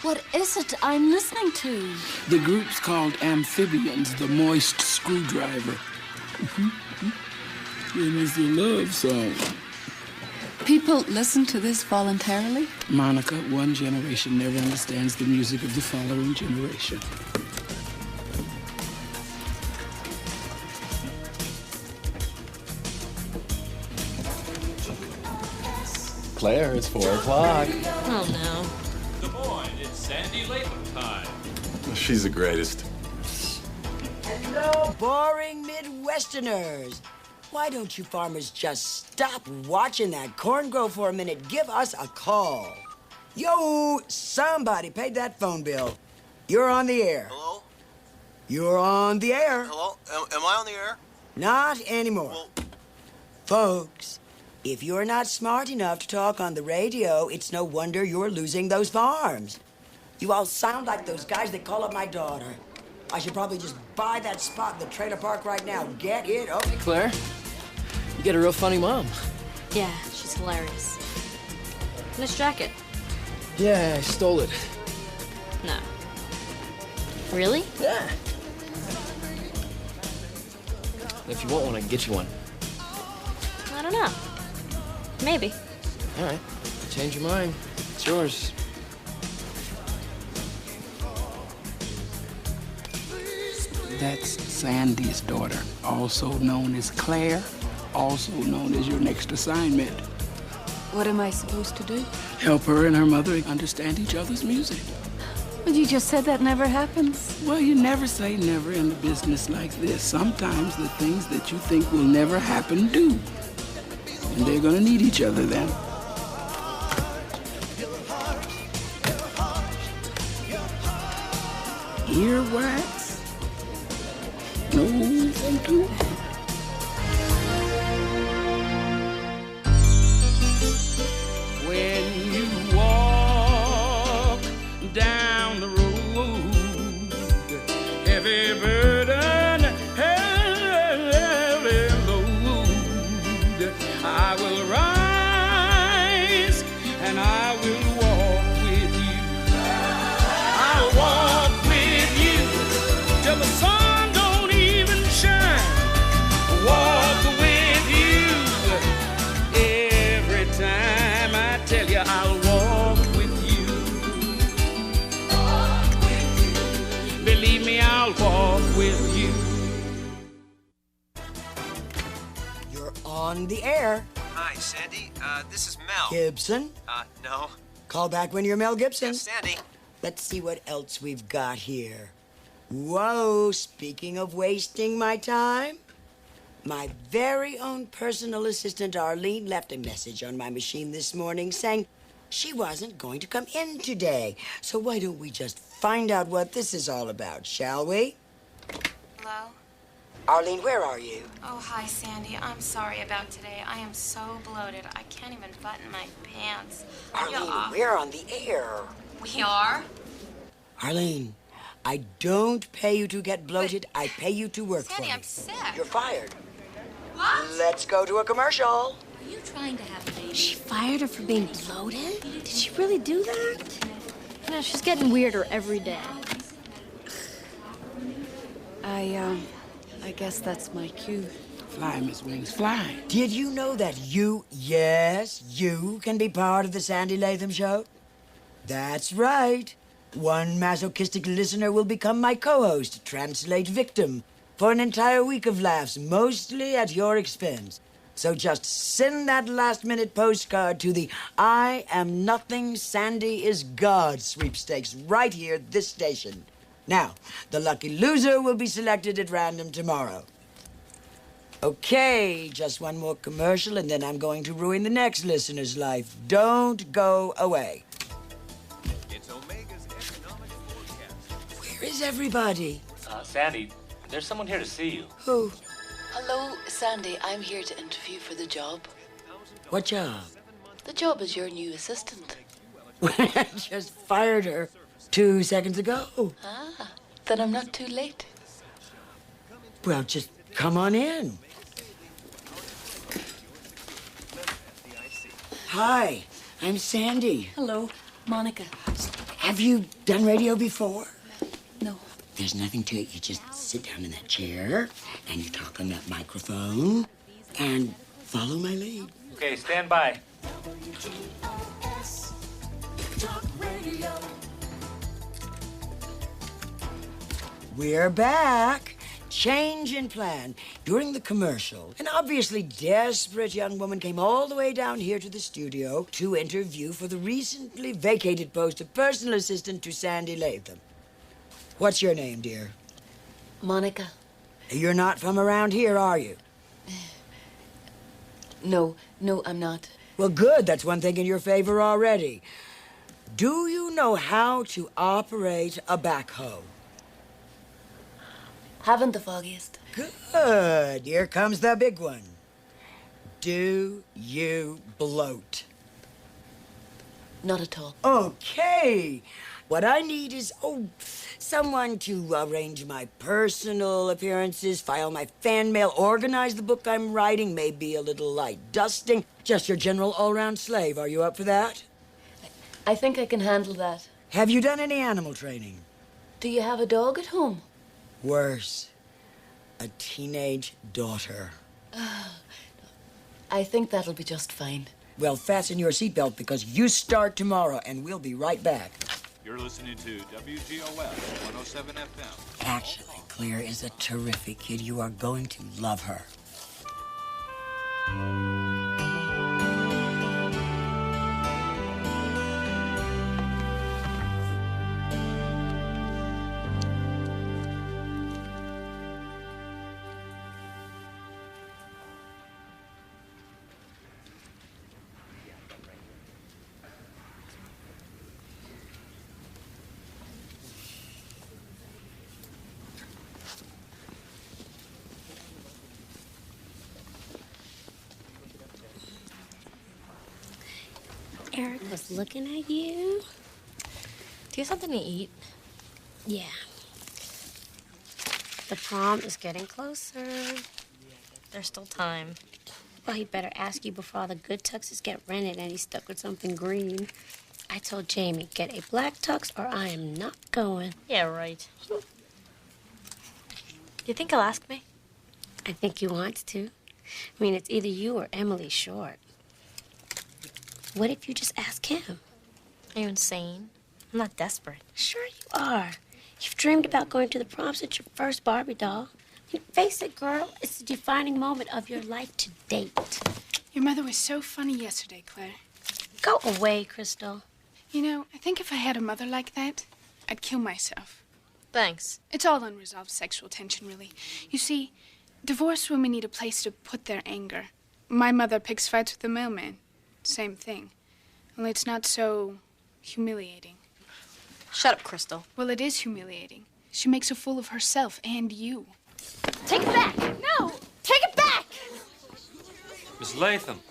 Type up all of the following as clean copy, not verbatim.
What is it I'm listening to? The group's called Amphibians, the Moist Screwdriver. It is a love song. People listen to this voluntarily? Monica, one generation never understands the music of the following generation. Claire, it's 4 o'clock. Oh, no. Des Moines, it's Sandy Latham time. She's the greatest. Hello, boring Midwesterners. Why don't you farmers just stop watching that corn grow for a minute? Give us a call. Yo, somebody paid that phone bill. You're on the air. Hello? You're on the air. Hello? Am I on the air? Not anymore. Well, Folks, if you're not smart enough to talk on the radio, it's no wonder you're losing those farms. You all sound like those guys that call up my daughter. I should probably just buy that spot in the trailer park right now. Get it up. Hey, Claire, you get a real funny mom. Yeah, she's hilarious. This jacket? Yeah, I stole it. No. Really? Yeah. If you want one, I can get you one. I don't know. Maybe. All right. Change your mind. It's yours. That's Sandy's daughter, also known as Claire, also known as your next assignment. What am I supposed to do? Help her and her mother understand each other's music. But you just said that never happens. Well, you never say never in a business like this. Sometimes the things that you think will never happen do. And they're gonna need each other then. Earwax? No, thank you. When you walk down the road, heavy burden, heavy load, I will rise and I will walk with you. I'll walk with you till the sun don't even shine. Walk with you every time I tell you I'll walk with you. Walk with you. Believe me, I'll walk with you. You're on the air. hi, Sandy. This is Mel. Gibson. No. Call back when you're Mel Gibson. Yes, Sandy. Let's see what else we've got here. Whoa, speaking of wasting my time, my very own personal assistant, Arlene, left a message on my machine this morning saying she wasn't going to come in today. So why don't we just find out what this is all about, shall we? Hello? Arlene, where are you? Oh, hi, Sandy. I'm sorry about today. I am so bloated. I can't even button my pants. Arlene, we're on the air. We are? Arlene, I don't pay you to get bloated. I pay you to work Sandy, for me. I'm sick. You're fired. What? Let's go to a commercial. Are you trying to have a baby? She fired her for being bloated? Did she really do that? No, she's getting weirder every day. I guess that's my cue. Fly, Miss Wings, fly. Did you know that you, yes, you can be part of the Sandy Latham Show? That's right. One masochistic listener will become my co-host, translate victim, for an entire week of laughs, mostly at your expense. So just send that last-minute postcard to the I Am Nothing, Sandy is God sweepstakes right here at this station. Now, the lucky loser will be selected at random tomorrow. Okay, just one more commercial, and then I'm going to ruin the next listener's life. Don't go away. It's Omega's economic forecast. Where is everybody? Sandy, there's someone here to see you. Who? Hello, Sandy. I'm here to interview for the job. What job? The job is your new assistant. I just fired her 2 seconds ago. Ah, then I'm not too late. Well, just come on in. Hi, I'm Sandy. Hello, Monica. Have you done radio before? No. There's nothing to it. You just sit down in that chair and you talk on that microphone and follow my lead. Okay, stand by. We're back. Change in plan. During the commercial, an obviously desperate young woman came all the way down here to the studio to interview for the recently vacated post of personal assistant to Sandy Latham. What's your name, dear? Monica. You're not from around here, are you? No, I'm not. Well, good. That's one thing in your favor already. Do you know how to operate a backhoe? Haven't the foggiest. Good. Here comes the big one. Do you bloat? Not at all. Okay. What I need is, someone to arrange my personal appearances, file my fan mail, organize the book I'm writing, maybe a little light dusting. Just your general all-round slave. Are you up for that? I think I can handle that. Have you done any animal training? Do you have a dog at home? Worse. A teenage daughter. I think that'll be just fine. Well, fasten your seatbelt because you start tomorrow, and we'll be right back. You're listening to WGOF 107 FM. Actually, Claire is a terrific kid. You are going to love her. Eric was looking at you. Do you have something to eat? Yeah. The prom is getting closer. There's still time. Well, he better ask you before all the good tuxes get rented and he's stuck with something green. I told Jamie, get a black tux or I am not going. Yeah, right. You think he'll ask me? I think he wants to. I mean, it's either you or Emily Short. What if you just ask him? Are you insane? I'm not desperate. Sure you are. You've dreamed about going to the prom since your first Barbie doll. I mean, face it, girl, it's the defining moment of your life to date. Your mother was so funny yesterday, Claire. Go away, Crystal. You know, I think if I had a mother like that, I'd kill myself. Thanks. It's all unresolved sexual tension, really. You see, divorced women need a place to put their anger. My mother picks fights with the mailman. Same thing. Only it's not so humiliating. Shut up, Crystal. Well, it is humiliating. She makes a fool of herself and you. Take it back! No! Take it back! Miss Latham.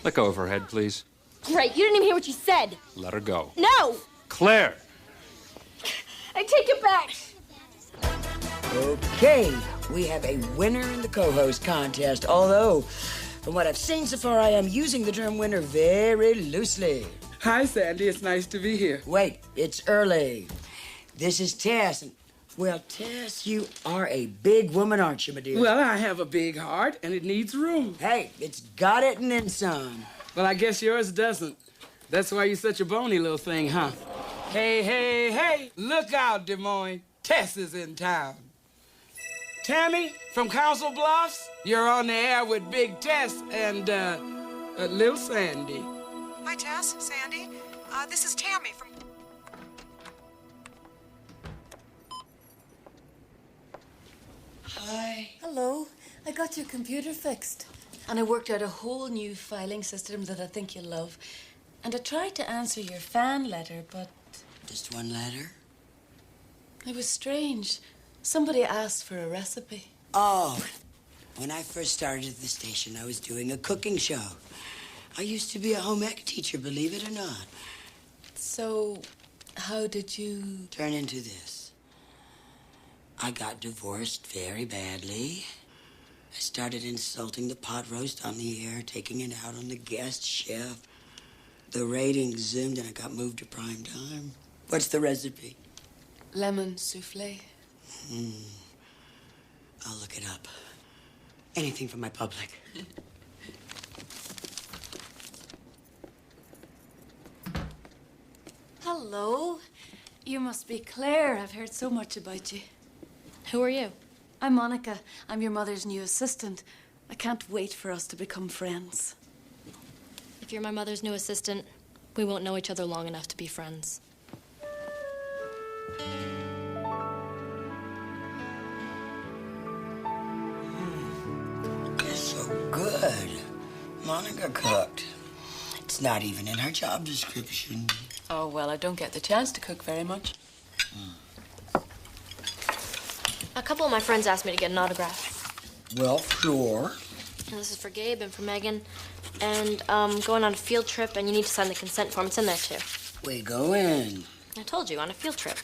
Let go of her head, please. Great, you didn't even hear what you said. Let her go. No! Claire! I take it back! Okay, we have a winner in the co-host contest, although, from what I've seen so far, I am using the term winner very loosely. Hi, Sandy. It's nice to be here. Wait, it's early. This is Tess, and, well, Tess, you are a big woman, aren't you, my dear? Well, I have a big heart, and it needs room. Hey, it's got it and then some. Well, I guess yours doesn't. That's why you're such a bony little thing, huh? Hey, hey, hey, look out, Des Moines. Tess is in town. Tammy from Council Bluffs, you're on the air with Big Tess and, Lil Sandy. Hi, Tess. Sandy. This is Tammy from... Hi. Hello. I got your computer fixed. And I worked out a whole new filing system that I think you'll love. And I tried to answer your fan letter, but... Just one letter? It was strange. Somebody asked for a recipe. Oh, when I first started at the station, I was doing a cooking show. I used to be a home ec teacher, believe it or not. So, how did you... Turn into this. I got divorced very badly. I started insulting the pot roast on the air, taking it out on the guest chef. The ratings zoomed and it got moved to prime time. What's the recipe? Lemon souffle. I'll look it up. Anything for my public. Hello. You must be Claire. I've heard so much about you. Who are you? I'm Monica. I'm your mother's new assistant. I can't wait for us to become friends. If you're my mother's new assistant, we won't know each other long enough to be friends. It's so good. Monica cooked. It's not even in her job description. Oh, well, I don't get the chance to cook very much. A couple of my friends asked me to get an autograph. Well, sure. And this is for Gabe and for Megan. And going on a field trip, and you need to sign the consent form. It's in there, too. We go in. I told you, on a field trip.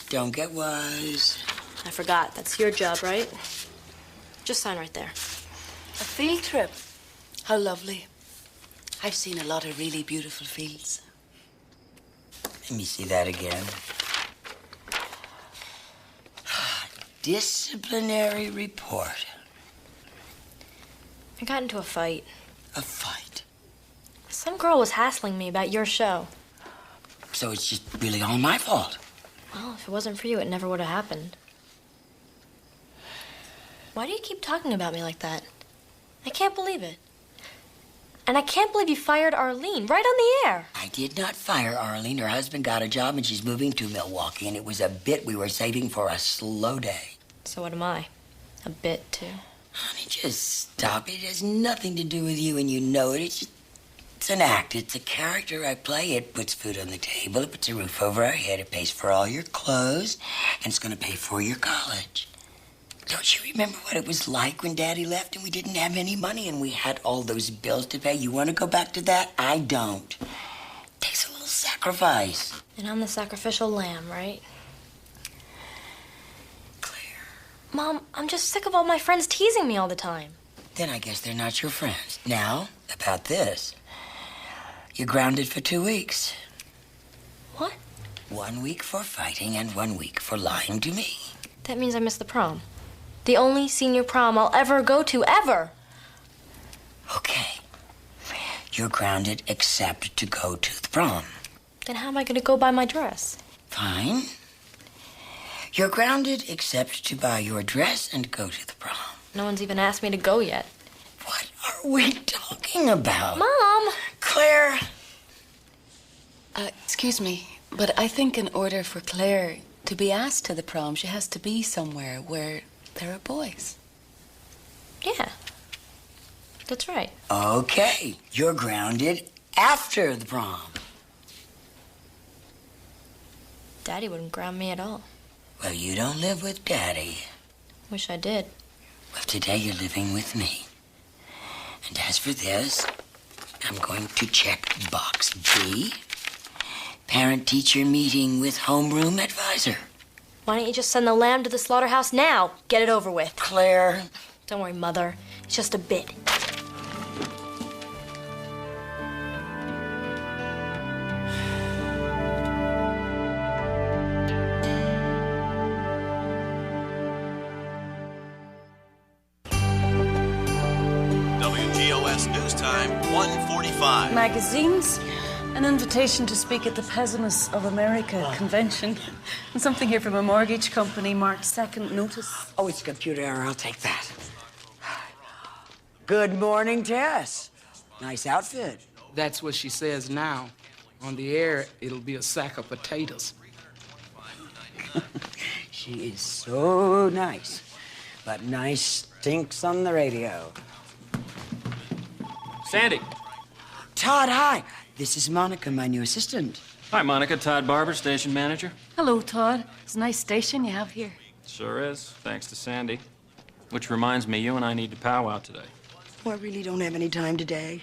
Don't get wise. I forgot. That's your job, right? Just sign right there. A field trip? How lovely. I've seen a lot of really beautiful fields. Let me see that again. Disciplinary report. I got into a fight. A fight? Some girl was hassling me about your show. So it's just really all my fault. Well, if it wasn't for you, it never would have happened. Why do you keep talking about me like that? I can't believe it. And I can't believe you fired Arlene right on the air. I did not fire Arlene. Her husband got a job and she's moving to Milwaukee, and it was a bit we were saving for a slow day. So what am I? A bit, too. Honey, just stop. It has nothing to do with you, and you know it. It's an act. It's a character I play. It puts food on the table. It puts a roof over our head. It pays for all your clothes, and it's going to pay for your college. Don't you remember what it was like when Daddy left and we didn't have any money and we had all those bills to pay? You want to go back to that? I don't. It takes a little sacrifice. And I'm the sacrificial lamb, right? Claire. Mom, I'm just sick of all my friends teasing me all the time. Then I guess they're not your friends. Now, about this. You're grounded for 2 weeks. What? 1 week for fighting and 1 week for lying to me. That means I missed the prom. The only senior prom I'll ever go to, ever. Okay. You're grounded except to go to the prom. Then how am I going to go buy my dress? Fine. You're grounded except to buy your dress and go to the prom. No one's even asked me to go yet. What are we talking about? Mom! Claire! Excuse me, but I think in order for Claire to be asked to the prom, she has to be somewhere where there are boys. Yeah. That's right. Okay. You're grounded after the prom. Daddy wouldn't ground me at all. Well, you don't live with Daddy. Wish I did. Well, today you're living with me. And as for this, I'm going to check box B. Parent-teacher meeting with homeroom advisor. Why don't you just send the lamb to the slaughterhouse now? Get it over with. Claire. Don't worry, Mother. It's just a bit. WGOS News Time, 1:45. Magazines, an invitation to speak at the Pessimists of America convention, and something here from a mortgage company marked second notice. Oh, it's a computer error. I'll take that. Good morning, Tess. Nice outfit. That's what she says now. On the air, it'll be a sack of potatoes. She is so nice. But nice stinks on the radio. Sandy. Todd, hi. This is Monica, my new assistant. Hi, Monica. Todd Barber, station manager. Hello, Todd. It's a nice station you have here. Sure is, thanks to Sandy. Which reminds me, you and I need to powwow today. Oh, I really don't have any time today.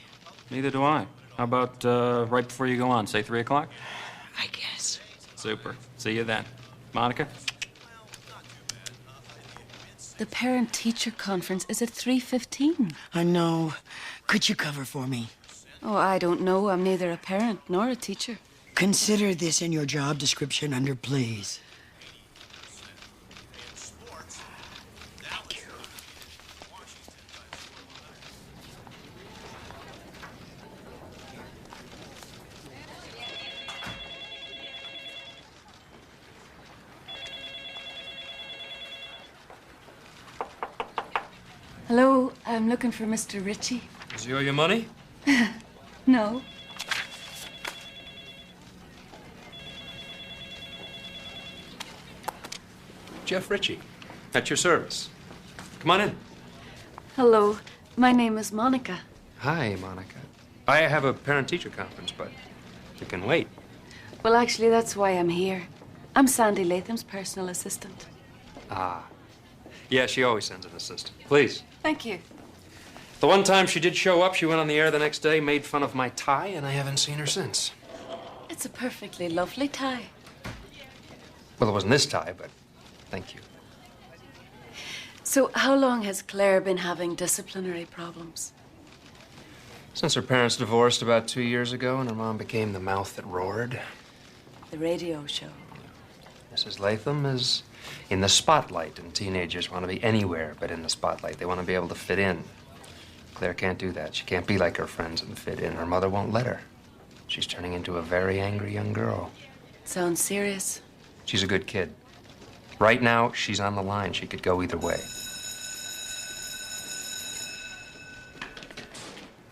Neither do I. How about right before you go on, say 3 o'clock? I guess. Super. See you then. Monica? The parent-teacher conference is at 3:15. I know. Could you cover for me? Oh, I don't know. I'm neither a parent nor a teacher. Consider this in your job description under please. Thank you. Hello, I'm looking for Mr. Ritchie. Does he owe you money? No. Jeff Ritchie, at your service. Come on in. Hello, my name is Monica. Hi, Monica. I have a parent-teacher conference, but you can wait. Well, actually, that's why I'm here. I'm Sandy Latham's personal assistant. Ah. Yeah, she always sends an assistant. Please. Thank you. The one time she did show up, she went on the air the next day, made fun of my tie, and I haven't seen her since. It's a perfectly lovely tie. Well, it wasn't this tie, but thank you. So, how long has Claire been having disciplinary problems? Since her parents divorced about 2 years ago and her mom became the mouth that roared. The radio show. Mrs. Latham is in the spotlight, and teenagers want to be anywhere but in the spotlight. They want to be able to fit in. Claire can't do that. She can't be like her friends and fit in. Her mother won't let her. She's turning into a very angry young girl. Sounds serious. She's a good kid. Right now, she's on the line. She could go either way.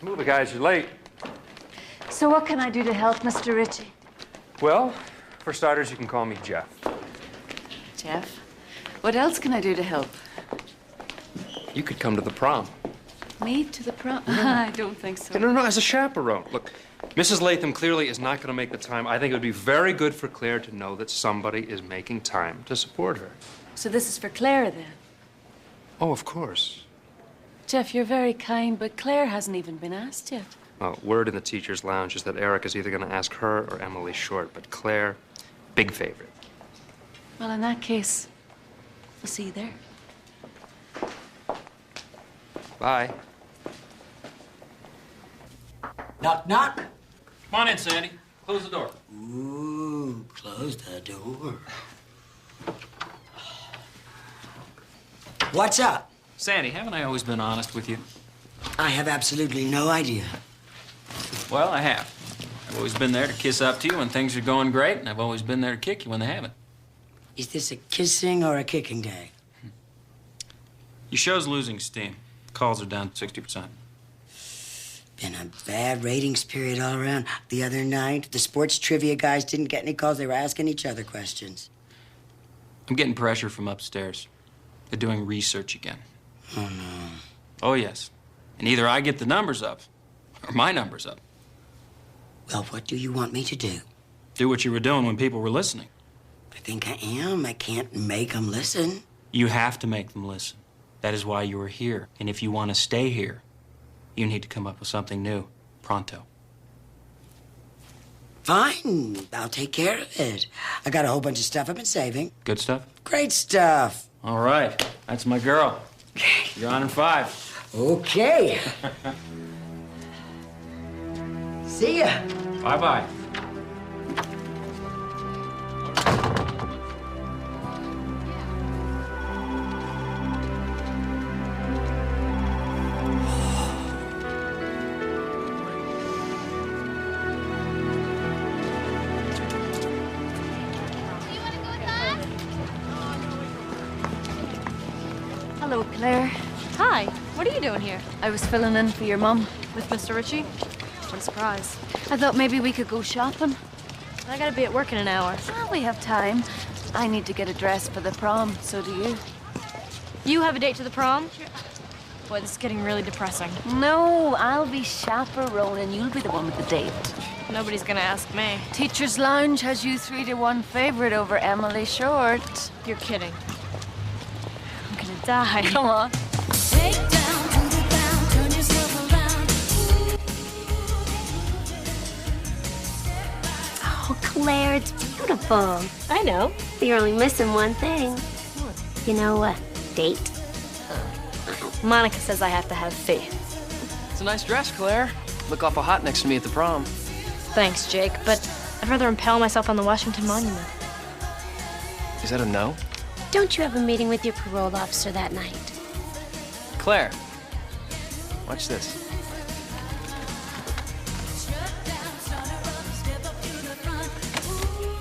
Move it, guys. You're late. So what can I do to help, Mr. Ritchie? Well, for starters, you can call me Jeff. Jeff? What else can I do to help? You could come to the prom. Me to the prom? I don't think so. No, as a chaperone. Look, Mrs. Latham clearly is not going to make the time. I think it would be very good for Claire to know that somebody is making time to support her. So this is for Claire, then? Oh, of course. Jeff, you're very kind, but Claire hasn't even been asked yet. Well, word in the teacher's lounge is that Eric is either going to ask her or Emily Short, but Claire, big favorite. Well, in that case, I'll see you there. Bye. Knock, knock. Come on in, Sandy. Close the door. Ooh, close the door. What's up? Sandy, haven't I always been honest with you? I have absolutely no idea. Well, I have. I've always been there to kiss up to you when things are going great, and I've always been there to kick you when they haven't. Is this a kissing or a kicking day? Your show's losing steam. Calls are down 60%. Been a bad ratings period all around. The other night, the sports trivia guys didn't get any calls. They were asking each other questions. I'm getting pressure from upstairs. They're doing research again. Oh, no. Oh, yes. And either I get the numbers up, or my numbers up. Well, what do you want me to do? Do what you were doing when people were listening. I think I am. I can't make them listen. You have to make them listen. That is why you are here. And if you want to stay here, you need to come up with something new. Pronto. Fine. I'll take care of it. I got a whole bunch of stuff I've been saving. Good stuff? Great stuff. All right. That's my girl. You're on in 5. Okay. See ya. Bye-bye. Hello, Claire. Hi, what are you doing here? I was filling in for your mum. With Mr. Ritchie? What a surprise. I thought maybe we could go shopping. I gotta be at work in an hour. Well, we have time. I need to get a dress for the prom, so do you. You have a date to the prom? Boy, this is getting really depressing. No, I'll be chaperone and you'll be the one with the date. Nobody's gonna ask me. Teacher's Lounge has you 3-1 favorite over Emily Short. You're kidding. I'm gonna die. Come on. Oh, Claire, it's beautiful. I know. You're only missing one thing. You know what? Date. Monica says I have to have faith. It's a nice dress, Claire. look awful hot next to me at the prom. Thanks, Jake, but I'd rather impale myself on the Washington Monument. Is that a no? Don't you have a meeting with your parole officer that night? Claire, watch this.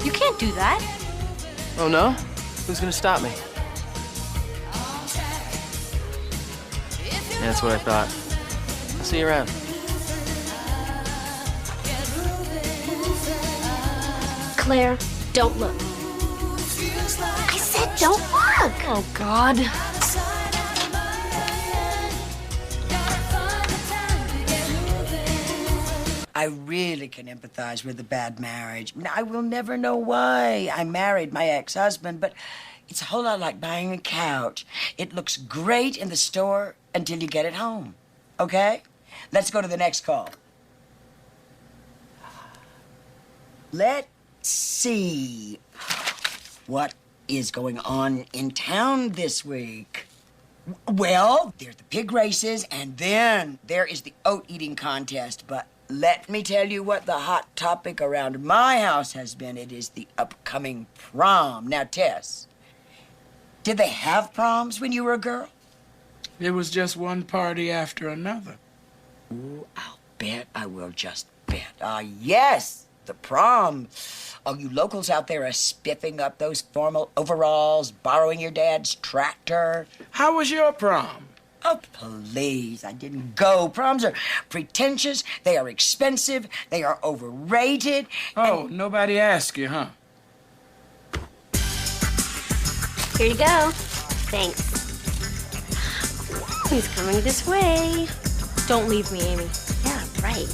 You can't do that. Oh, no? Who's gonna stop me? Yeah, that's what I thought. I'll see you around. Claire, don't look. I said don't look! Oh, God. I really can empathize with a bad marriage. I will never know why I married my ex-husband, but it's a whole lot like buying a couch. It looks great in the store until you get it home. Okay? Let's go to the next call. Let's see what is going on in town this week. Well, there's the pig races, and then there is the oat-eating contest, but let me tell you what the hot topic around my house has been. It is the upcoming prom. Now, Tess, did they have proms when you were a girl? It was just one party after another. Ooh, I'll bet. I will just bet. Yes, the prom. Oh, you locals out there are spiffing up those formal overalls, borrowing your dad's tractor. How was your prom? Oh, please, I didn't go. Proms are pretentious, they are expensive, they are overrated. Oh, nobody asked you, huh? Here you go. Thanks. He's coming this way. Don't leave me, Amy. Yeah, right.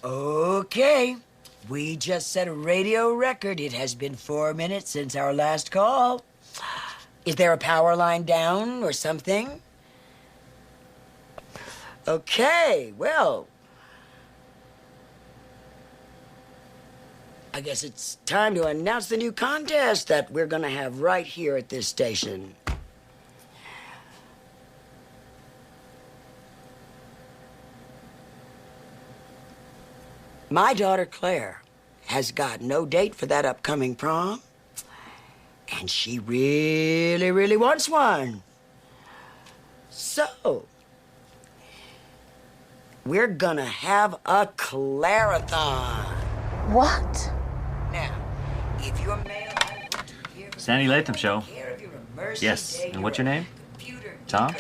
Okay. We just set a radio record. It has been 4 minutes since our last call. Is there a power line down or something? Okay, well, I guess it's time to announce the new contest that we're gonna have right here at this station. My daughter, Claire, has got no date for that upcoming prom, and she really, really wants one. So, we're gonna have a Claire-a-thon. What? Now, if you're male, Sandy Latham Show. Yes, and what's your name? Tom?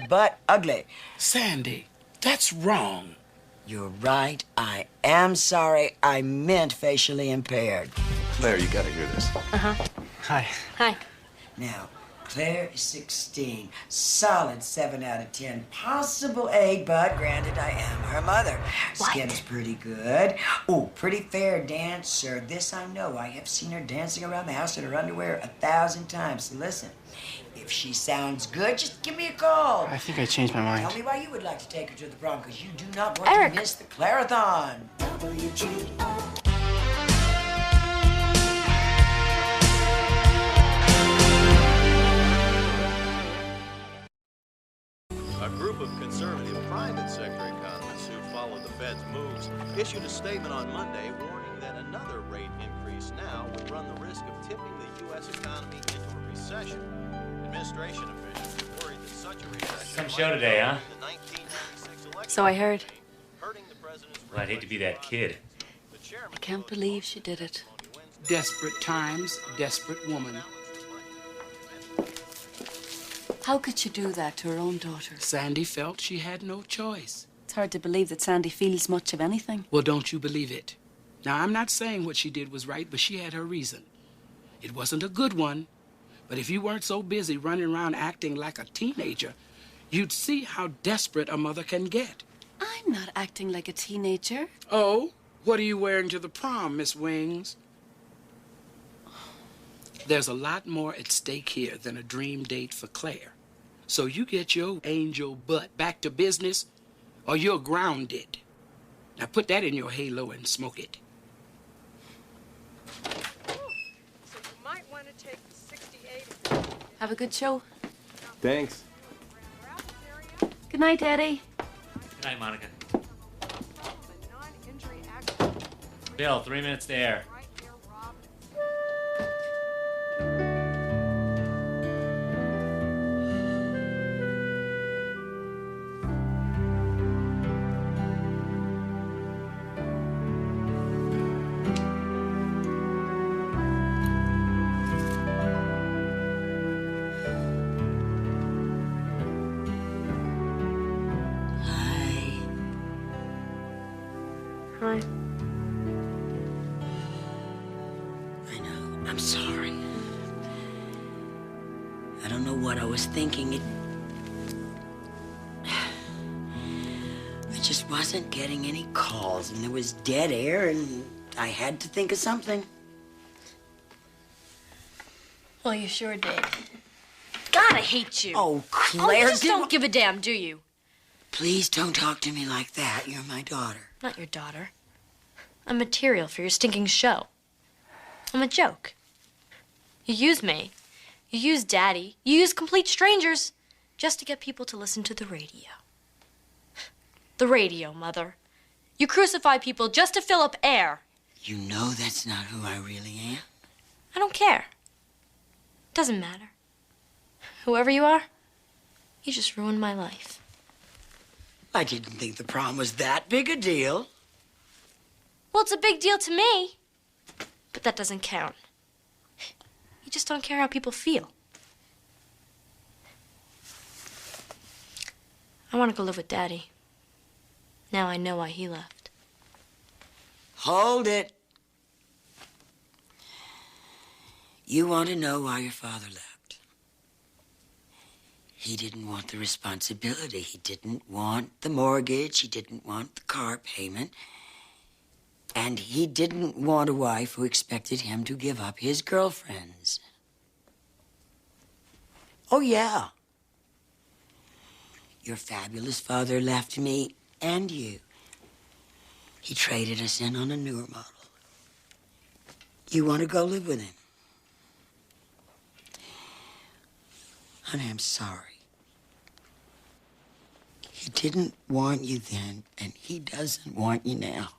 But ugly. Sandy, that's wrong. You're right. I am sorry. I meant facially impaired. Claire, you gotta hear this. Uh-huh. Hi. Hi. Now, Claire is 16. Solid 7 out of 10. Possible 8, but granted, I am her mother. What? Skin's pretty good. Oh, pretty fair dancer. This I know. I have seen her dancing around the house in her underwear 1,000 times. So listen, if she sounds good, just give me a call. I think I changed my mind. Tell me why you would like to take her to the prom, because you do not want Eric. to miss the Claire-a-thon. A group of conservative private sector economists who follow the Fed's moves issued a statement on Monday warning that another rate increase now would run the risk of tipping the U.S. economy into a recession. Administration officials are worried that such a recession Some show today, huh? So I heard. Well, I'd hate to be that kid. I can't believe she did it. Desperate times, desperate woman. How could she do that to her own daughter? Sandy felt she had no choice. It's hard to believe that Sandy feels much of anything. Well, don't you believe it? Now, I'm not saying what she did was right, but she had her reason. It wasn't a good one, but if you weren't so busy running around acting like a teenager, you'd see how desperate a mother can get. I'm not acting like a teenager. Oh? What are you wearing to the prom, Miss Wings? There's a lot more at stake here than a dream date for Claire. So you get your angel butt back to business, or you're grounded. Now put that in your halo and smoke it. So you might want to take the 68. Have a good show. Thanks. Good night, Daddy. Good night, Monica. Bill, 3 minutes to air. Hi. I'm sorry. I don't know what I was thinking. I just wasn't getting any calls, and there was dead air, and I had to think of something. Well, you sure did. God, I hate you. Oh, Claire, you just don't give a damn, do you? Please don't talk to me like that. You're my daughter. Not your daughter. I'm material for your stinking show. I'm a joke. You use me. You use Daddy. You use complete strangers just to get people to listen to the radio. The radio, Mother. You crucify people just to fill up air. You know that's not who I really am. I don't care. Doesn't matter. Whoever you are, you just ruined my life. I didn't think the prom was that big a deal. Well, it's a big deal to me. But that doesn't count. You just don't care how people feel. I want to go live with Daddy. Now I know why he left. Hold it. You want to know why your father left. He didn't want the responsibility. He didn't want the mortgage. He didn't want the car payment. And he didn't want a wife who expected him to give up his girlfriends. Oh, yeah. Your fabulous father left me and you. He traded us in on a newer model. You want to go live with him? Honey, I'm sorry. He didn't want you then, and he doesn't want you now.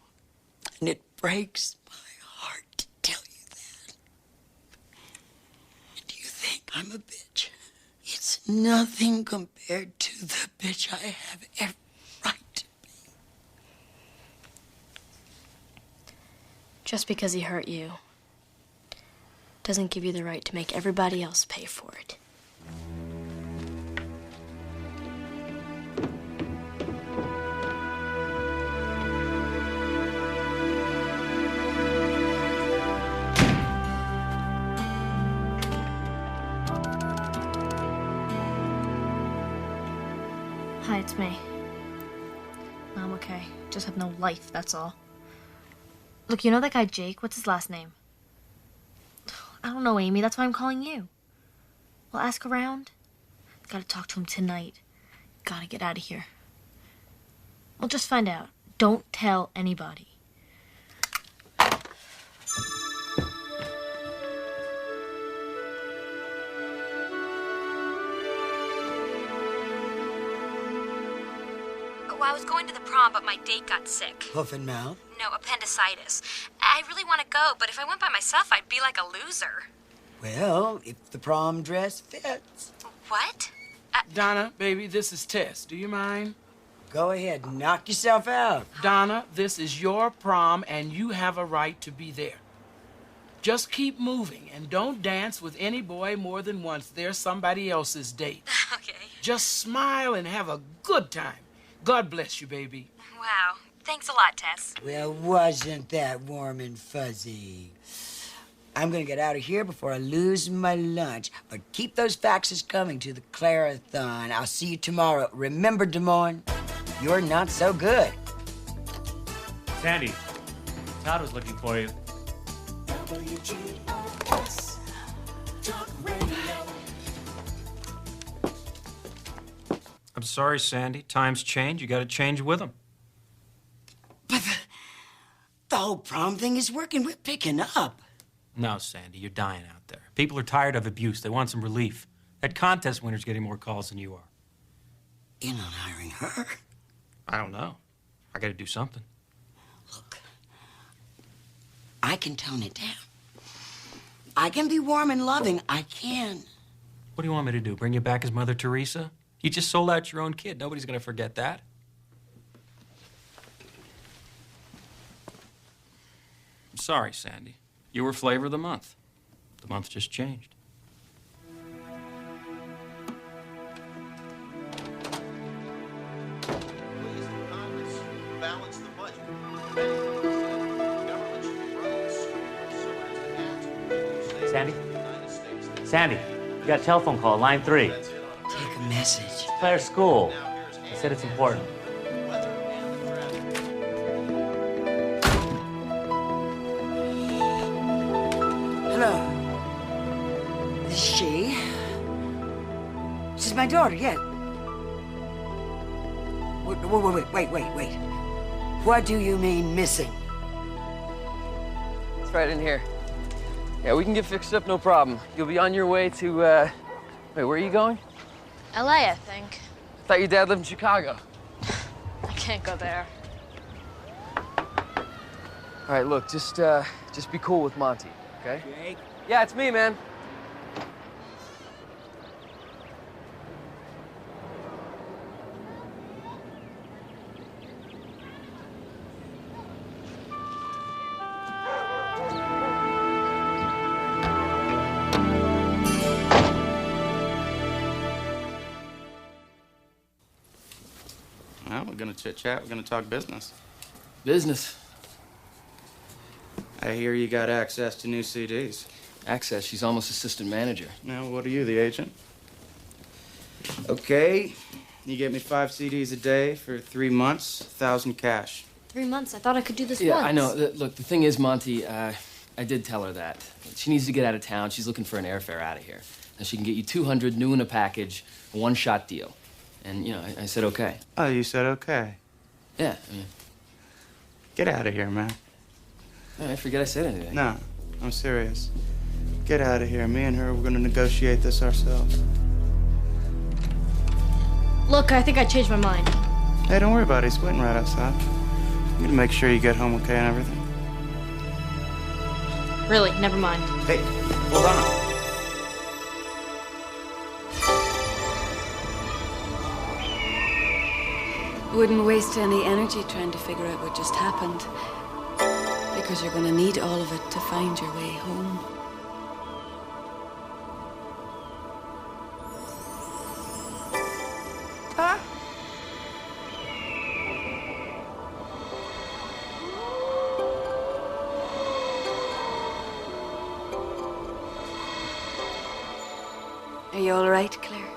And it breaks my heart to tell you that. Do you think I'm a bitch? It's nothing compared to the bitch I have every right to be. Just because he hurt you doesn't give you the right to make everybody else pay for it. Hi, it's me. I'm okay. Just have no life, that's all. Look, you know that guy Jake? What's his last name? I don't know, Amy. That's why I'm calling you. Well, ask around. Gotta talk to him tonight. Gotta get out of here. Well, just find out. Don't tell anybody. Well, I was going to the prom, but my date got sick. Hoof and mouth? No, appendicitis. I really want to go, but if I went by myself, I'd be like a loser. Well, if the prom dress fits. What? Donna, baby, this is Tess. Do you mind? Go ahead, knock yourself out. Donna, this is your prom, and you have a right to be there. Just keep moving, and don't dance with any boy more than once. They're somebody else's date. Okay. Just smile and have a good time. God bless you, baby. Wow. Thanks a lot, Tess. Well, wasn't that warm and fuzzy? I'm gonna get out of here before I lose my lunch. But keep those faxes coming to the Clarathon. I'll see you tomorrow. Remember, Des Moines, you're not so good. Sandy, Todd was looking for you. WGOS Talk Radio. I'm sorry, Sandy. Times change. You got to change with them. The whole prom thing is working. We're picking up. No, Sandy, you're dying out there. People are tired of abuse. They want some relief. That contest winner's getting more calls than you are. You're not hiring her. I don't know. I gotta do something. Look, I can tone it down. I can be warm and loving. I can. What do you want me to do? Bring you back as Mother Teresa? You just sold out your own kid. Nobody's gonna forget that. I'm sorry, Sandy. You were flavor of the month. The month just changed. Please, Congress, balance the budget. Many things that government should be running as soon as the answer. Sandy? Sandy, you got a telephone call, line 3. Take a message. Claire's school. I said it's important. Hello. This is she. This is my daughter, yeah. Wait. What do you mean missing? It's right in here. Yeah, we can get fixed up, no problem. You'll be on your way to, wait, where are you going? LA, I think. I thought your dad lived in Chicago. I can't go there. All right, look, just be cool with Monty, okay? Jake? Yeah, it's me, man. Well, we're gonna chit-chat. We're gonna talk business. Business. I hear you got access to new CDs. Access, she's almost assistant manager. Now, what are you, the agent? Okay. You get me 5 CDs a day for 3 months, 1,000 cash. 3 months. I thought I could do this Yeah, once. I know. Look, the thing is, Monty, I did tell her that. She needs to get out of town. She's looking for an airfare out of here. And she can get you 200 new in a package, a one-shot deal. And, you know, I said okay. Oh, you said okay. Yeah, I mean... Get out of here, man. I forget I said anything. No, I'm serious. Get out of here. Me and her, we're gonna negotiate this ourselves. Look, I think I changed my mind. Hey, don't worry about it. He's waiting right outside. I'm gonna make sure you get home okay and everything. Really, never mind. Hey, hold on. Wouldn't waste any energy trying to figure out what just happened. Because you're going to need all of it to find your way home. Huh? Are you all right, Claire?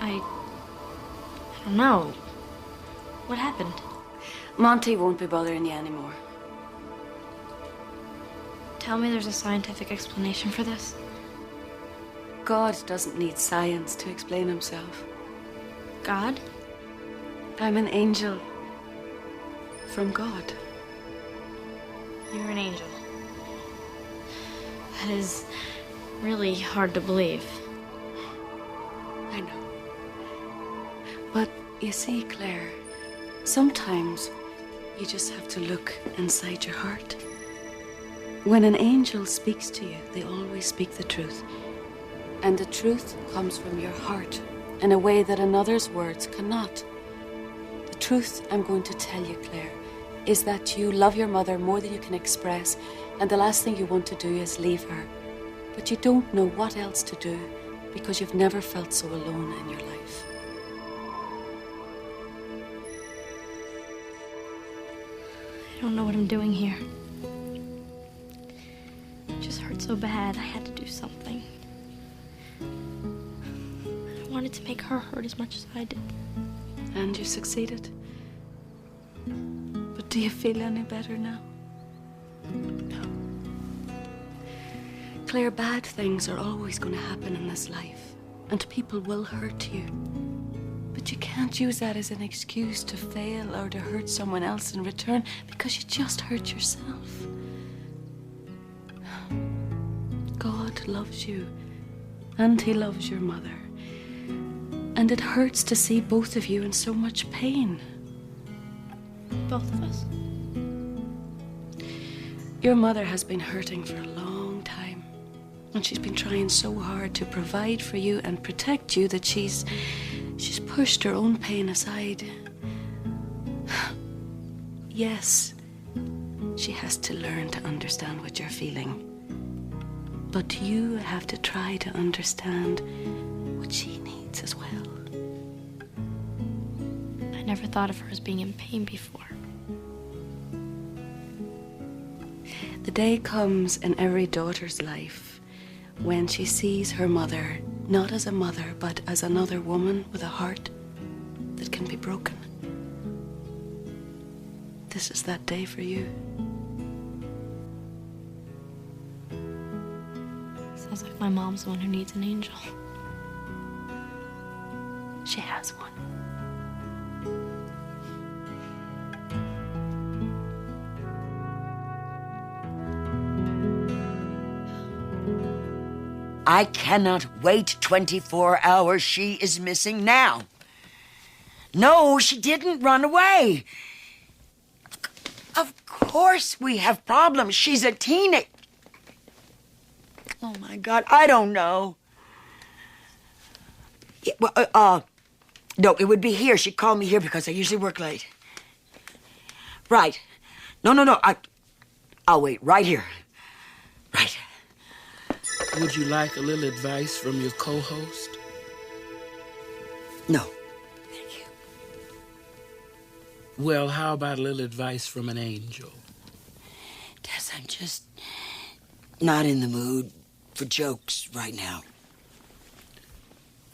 I don't know. What happened? Monty won't be bothering you anymore. Tell me there's a scientific explanation for this. God doesn't need science to explain himself. God? I'm an angel from God. You're an angel. That is really hard to believe. I know. But you see, Claire, sometimes you just have to look inside your heart. When an angel speaks to you, they always speak the truth. And the truth comes from your heart in a way that another's words cannot. The truth I'm going to tell you, Claire, is that you love your mother more than you can express, and the last thing you want to do is leave her. But you don't know what else to do because you've never felt so alone in your life. I don't know what I'm doing here. It just hurt so bad. I had to do something. I wanted to make her hurt as much as I did. And you succeeded. But do you feel any better now? No. Claire, bad things are always going to happen in this life, and people will hurt you. But you can't use that as an excuse to fail or to hurt someone else in return, because you just hurt yourself. God loves you, and He loves your mother. And it hurts to see both of you in so much pain. Both of us? Your mother has been hurting for a long time, and she's been trying so hard to provide for you and protect you that she's pushed her own pain aside. Yes, she has to learn to understand what you're feeling. But you have to try to understand what she needs as well. I never thought of her as being in pain before. The day comes in every daughter's life when she sees her mother not as a mother, but as another woman with a heart that can be broken. This is that day for you. Sounds like my mom's the one who needs an angel. She has one. I cannot wait 24 hours. She is missing now. No, she didn't run away. Of course we have problems. She's a teenager. Oh, my God, I don't know. Yeah, well, no, it would be here. She called me here because I usually work late. Right. No, I'll wait right here. Right. Would you like a little advice from your co-host? No. Well, how about a little advice from an angel? Tess, I'm just not in the mood for jokes right now.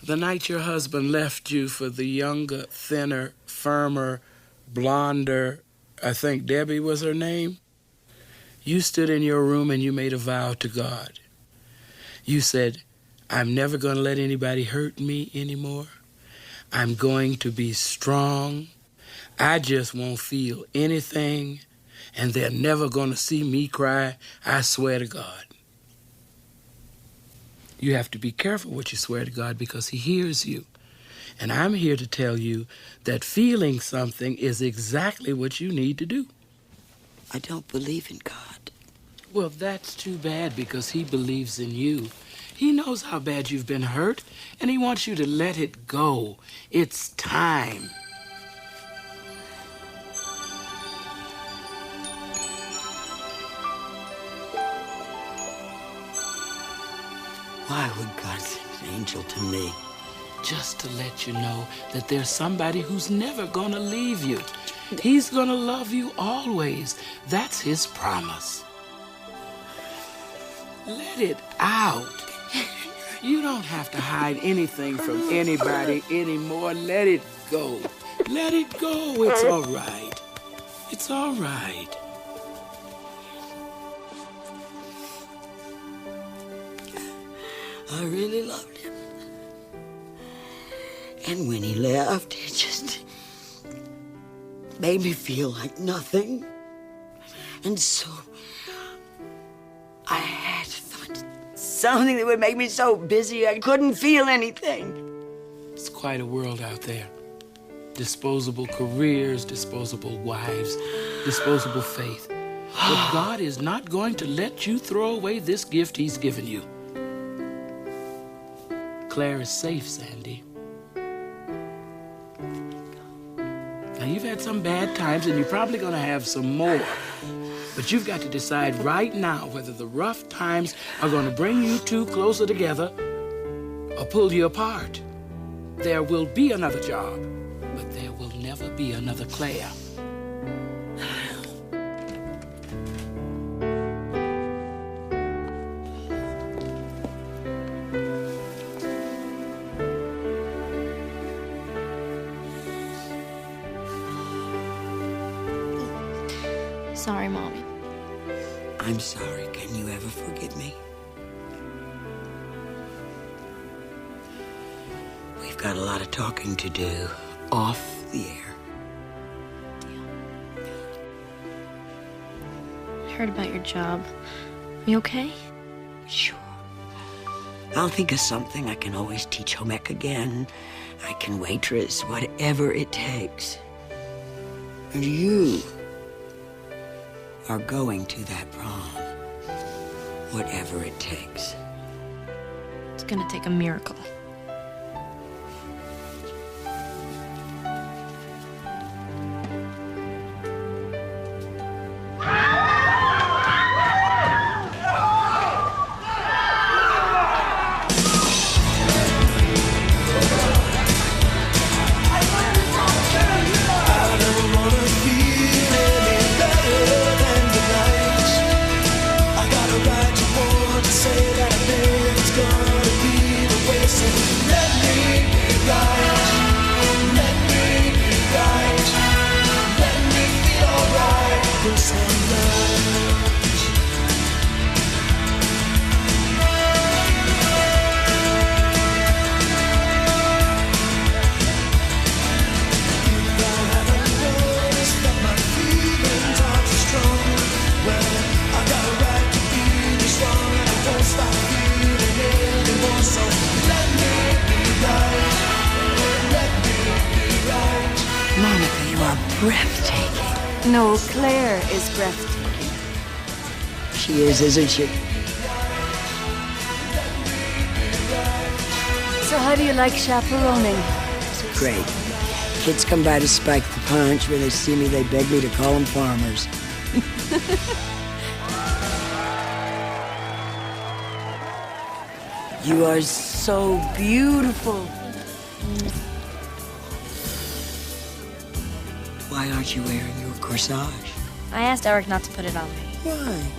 The night your husband left you for the younger, thinner, firmer, blonder, I think Debbie was her name, you stood in your room and you made a vow to God. You said, I'm never going to let anybody hurt me anymore. I'm going to be strong. I just won't feel anything, and they're never going to see me cry, I swear to God. You have to be careful what you swear to God because He hears you. And I'm here to tell you that feeling something is exactly what you need to do. I don't believe in God. Well, that's too bad because He believes in you. He knows how bad you've been hurt, and He wants you to let it go. It's time. Why would God send an angel to me? Just to let you know that there's somebody who's never gonna leave you. He's gonna love you always. That's His promise. Let it out. You don't have to hide anything from anybody anymore. Let it go. Let it go. It's all right. It's all right. I really loved him. And when he left, it just made me feel like nothing. And so I had to find something that would make me so busy I couldn't feel anything. It's quite a world out there. Disposable careers, disposable wives, disposable faith. But God is not going to let you throw away this gift He's given you. Claire is safe, Sandy. Now, you've had some bad times, and you're probably going to have some more. But you've got to decide right now whether the rough times are going to bring you two closer together or pull you apart. There will be another job, but there will never be another Claire. Sorry, Mommy. I'm sorry. Can you ever forgive me? We've got a lot of talking to do off the air. I heard about your job. Are you okay? Sure. I'll think of something. I can always teach home ec again. I can waitress, whatever it takes. And you are going to that prom, whatever it takes. It's gonna take a miracle. Monica, you are breathtaking. No, Claire is breathtaking. She is, isn't she? So how do you like chaperoning? Great. Kids come by to spike the punch. When they see me, they beg me to call them farmers. You are so beautiful. Why aren't you wearing your corsage? I asked Eric not to put it on me. Why?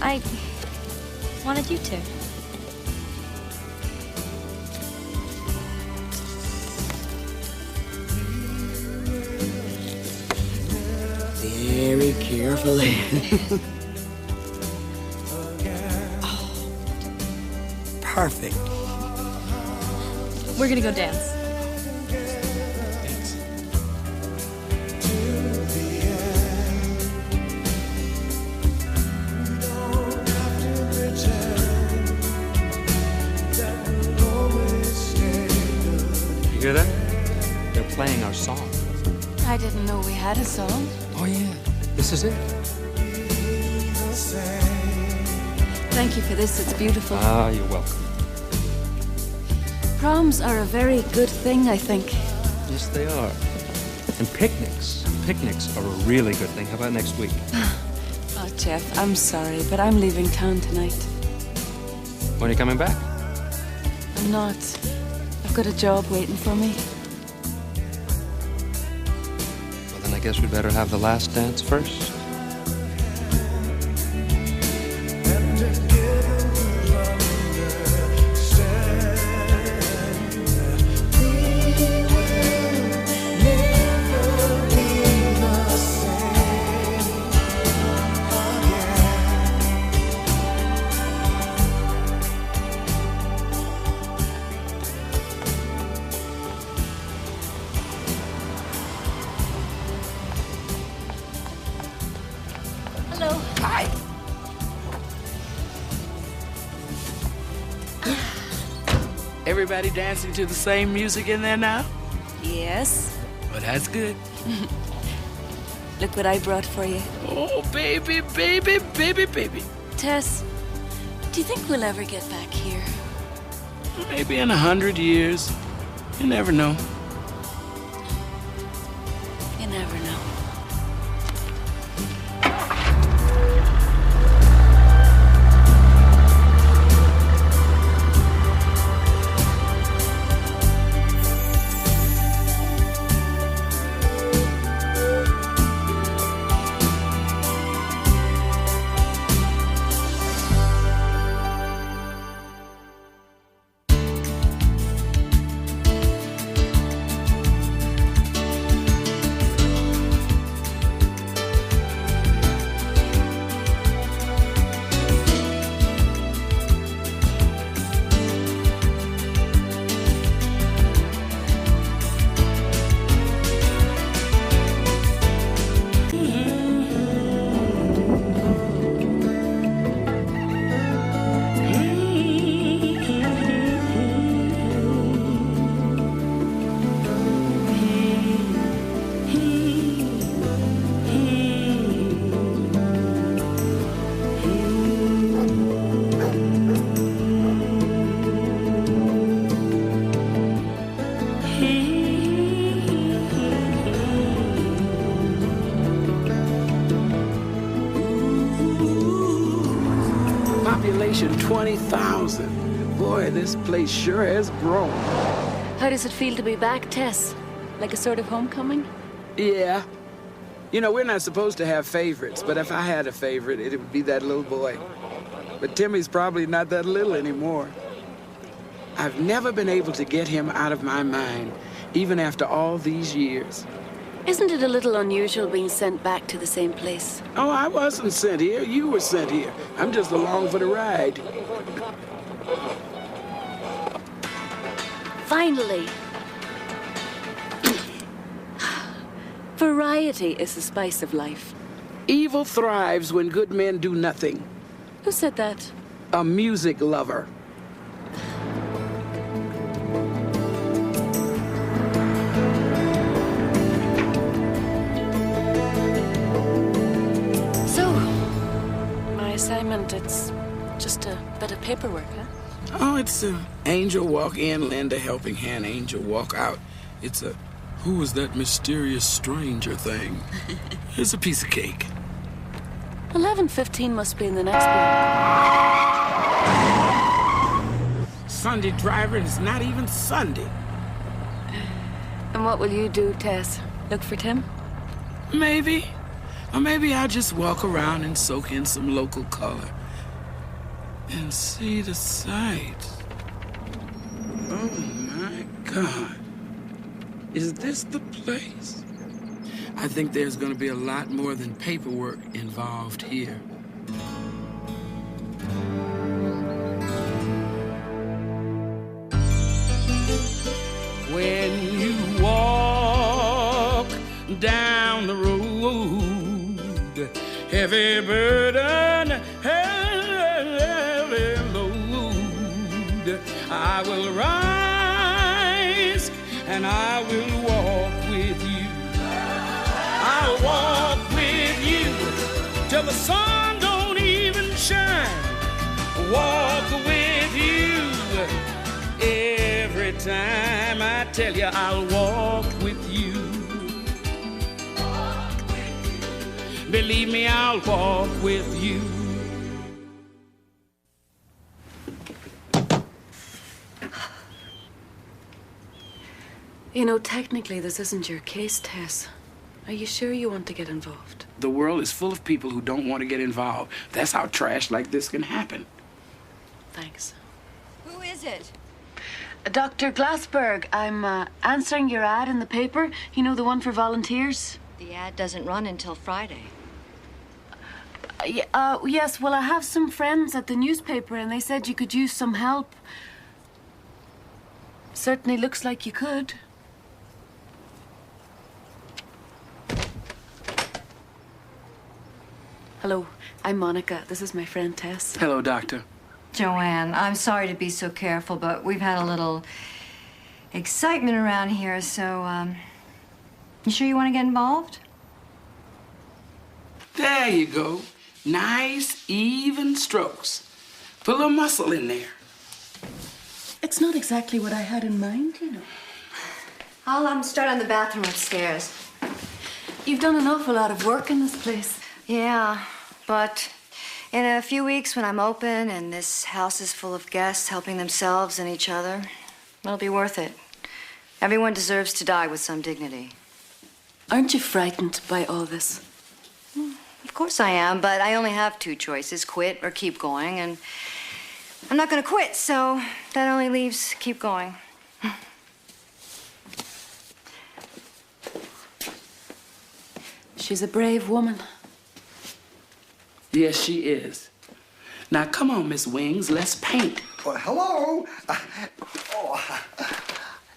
I wanted you to. Very carefully. Oh, perfect. We're gonna go dance. You hear that? They're playing our song. I didn't know we had a song. Oh, yeah. This is it. Thank you for this. It's beautiful. Ah, you're welcome. Proms are a very good thing, I think. Yes, they are. And picnics. Picnics are a really good thing. How about next week? Oh, Jeff, I'm sorry, but I'm leaving town tonight. When are you coming back? I'm not. I've got a job waiting for me. Well, then I guess we better have the last dance first. Hello. Hi. Everybody dancing to the same music in there now? Yes. Well, that's good. Look what I brought for you. Oh, baby, baby, baby, baby. Tess, do you think we'll ever get back here? Maybe in 100 years. You never know. You never know. Population 20,000. Boy, this place sure has grown. How does it feel to be back, Tess? Like a sort of homecoming? Yeah. You know, we're not supposed to have favorites, but if I had a favorite, it would be that little boy. But Timmy's probably not that little anymore. I've never been able to get him out of my mind, even after all these years. Isn't it a little unusual being sent back to the same place? Oh, I wasn't sent here. You were sent here. I'm just along for the ride. Finally! Variety is the spice of life. Evil thrives when good men do nothing. Who said that? A music lover. So, my assignment, it's just a bit of paperwork, huh? Oh, it's Angel walk in, Linda helping hand Angel walk out. It's a who is that mysterious stranger thing? Here's a piece of cake. 11:15 must be in the next block. Sunday driver, it's not even Sunday. And what will you do, Tess? Look for Tim? Maybe. Or maybe I'll just walk around and soak in some local color. And see the sights. Oh, my God. Is this the place? I think there's going to be a lot more than paperwork involved here. When you walk down the road, heavy burden, heavy load, I will rise and I will walk with you. I'll walk with you till the sun don't even shine. Walk with you every time. I tell you, I'll walk with you. Believe me, I'll walk with you. You know, technically, this isn't your case, Tess. Are you sure you want to get involved? The world is full of people who don't want to get involved. That's how trash like this can happen. Thanks. Who is it? Dr. Glassberg, I'm answering your ad in the paper. You know, the one for volunteers? The ad doesn't run until Friday. Yes, well, I have some friends at the newspaper, and they said you could use some help. Certainly looks like you could. Hello, I'm Monica. This is my friend Tess. Hello, Doctor. Joanne, I'm sorry to be so careful, but we've had a little excitement around here, so, you sure you want to get involved? There you go. Nice, even strokes. Put a little muscle in there. It's not exactly what I had in mind, you know. I'll start on the bathroom upstairs. You've done an awful lot of work in this place. Yeah, but in a few weeks when I'm open and this house is full of guests helping themselves and each other, it'll be worth it. Everyone deserves to die with some dignity. Aren't you frightened by all this? Of course I am, but I only have two choices, quit or keep going, and I'm not gonna quit, so that only leaves keep going. She's a brave woman. Yes, she is. Now, come on, Miss Wings, let's paint. Well, hello.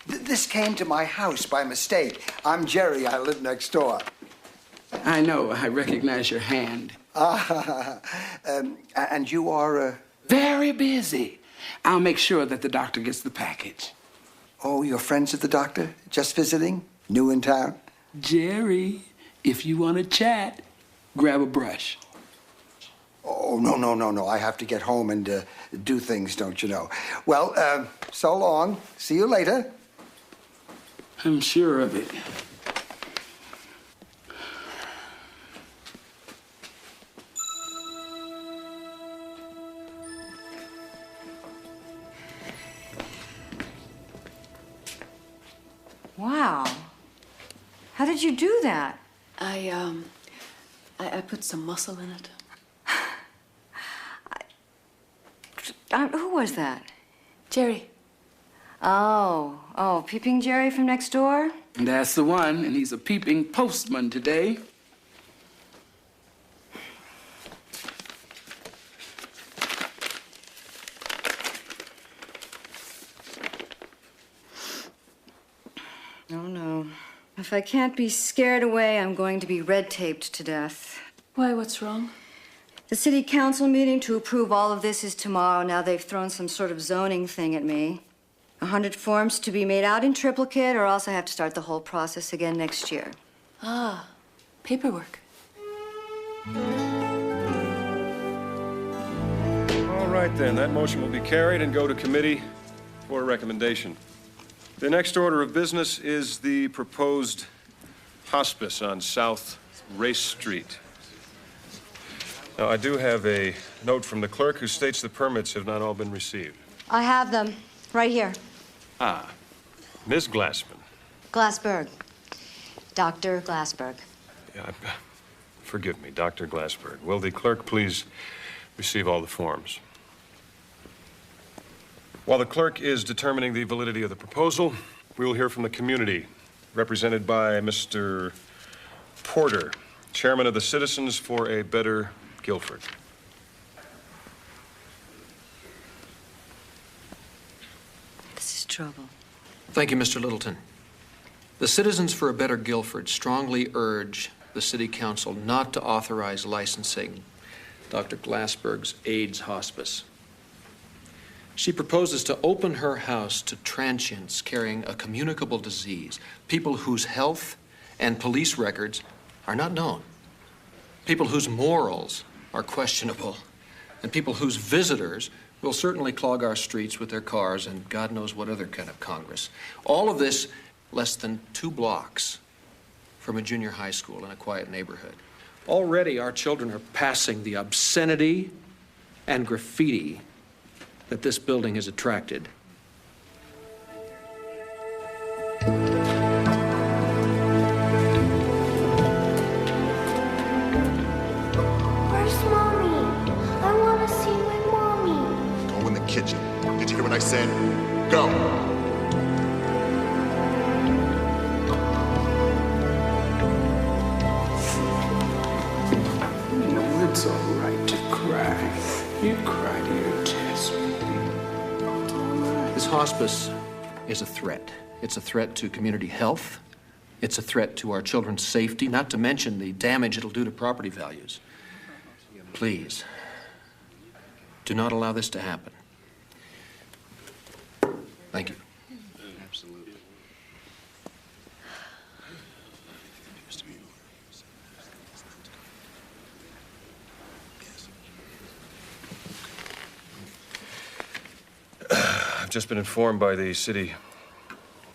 This came to my house by mistake. I'm Jerry. I live next door. I know. I recognize your hand. And you are, Very busy. I'll make sure that the doctor gets the package. Oh, you're friends with the doctor? Just visiting? New in town? Jerry, if you want to chat, grab a brush. Oh, no. I have to get home and do things, don't you know? Well, so long. See you later. I'm sure of it. did you do that? I put some muscle in it. Who was that? Jerry. Oh, Peeping Jerry from next door? That's the one, and he's a peeping postman today. Oh, no. If I can't be scared away, I'm going to be red-taped to death. Why, what's wrong? The city council meeting to approve all of this is tomorrow. Now they've thrown some sort of zoning thing at me. 100 forms to be made out in triplicate, or else I have to start the whole process again next year. Ah, paperwork. All right, then. That motion will be carried and go to committee for a recommendation. The next order of business is the proposed hospice on South Race Street. Now, I do have a note from the clerk who states the permits have not all been received. I have them right here. Ah, Ms. Glassman. Glassberg. Dr. Glassberg. Yeah, forgive me, Dr. Glassberg. Will the clerk please receive all the forms? While the clerk is determining the validity of the proposal, we will hear from the community, represented by Mr. Porter, chairman of the Citizens for a Better Guilford. This is trouble. Thank you, Mr. Littleton. The Citizens for a Better Guilford strongly urge the City Council not to authorize licensing Dr. Glassberg's AIDS hospice. She proposes to open her house to transients carrying a communicable disease, people whose health and police records are not known, people whose morals are questionable, and people whose visitors will certainly clog our streets with their cars and God knows what other kind of Congress. All of this less than 2 blocks from a junior high school in a quiet neighborhood. Already our children are passing the obscenity and graffiti that this building has attracted. Where's Mommy? I want to see my Mommy. Go in the kitchen. Did you hear what I said? Go. No, it's all right to cry. You cry to your test, baby. This hospice is a threat. It's a threat to community health. It's a threat to our children's safety, not to mention the damage it'll do to property values. Please, do not allow this to happen. Thank you. Absolutely. I've just been informed by the city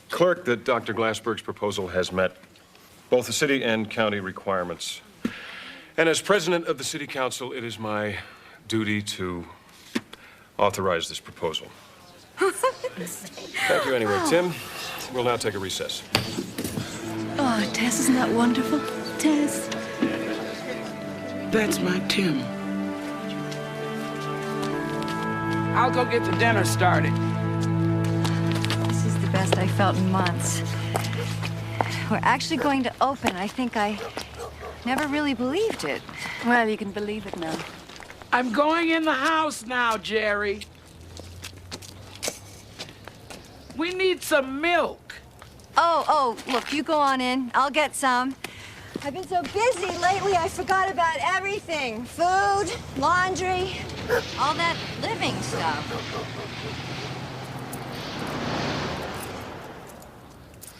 clerk that Dr. Glassberg's proposal has met both the city and county requirements. And as president of the city council, it is my duty to authorize this proposal. Thank you anyway, Tim. We'll now take a recess. Oh, Tess, isn't that wonderful? Tess. That's my Tim. I'll go get the dinner started. This is the best I felt in months. We're actually going to open. I think I never really believed it. Well, you can believe it now. I'm going in the house now, Jerry. We need some milk. Oh, look, you go on in. I'll get some. I've been so busy lately, I forgot about everything. Food, laundry, all that living stuff.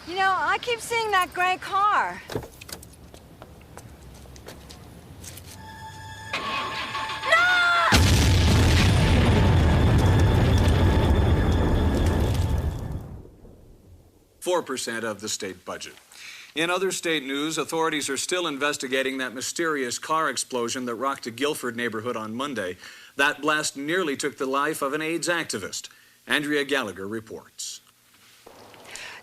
You know, I keep seeing that gray car. 4% of the state budget. In other state news, authorities are still investigating that mysterious car explosion that rocked a Guilford neighborhood on Monday. That blast nearly took the life of an AIDS activist. Andrea Gallagher reports.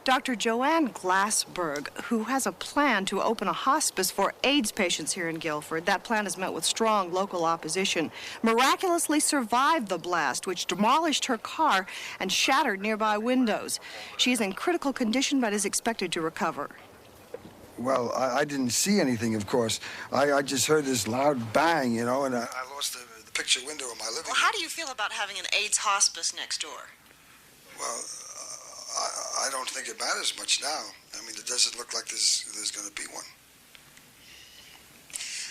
Dr. Joanne Glassberg, who has a plan to open a hospice for AIDS patients here in Guilford. That plan has met with strong local opposition. Miraculously survived the blast, which demolished her car and shattered nearby windows. She is in critical condition but is expected to recover. Well, I didn't see anything, of course. I just heard this loud bang, you know, and I lost the picture window of my living room. Well, how do you feel about having an AIDS hospice next door? Well, I don't think it matters much now. I mean, it doesn't look like there's going to be one.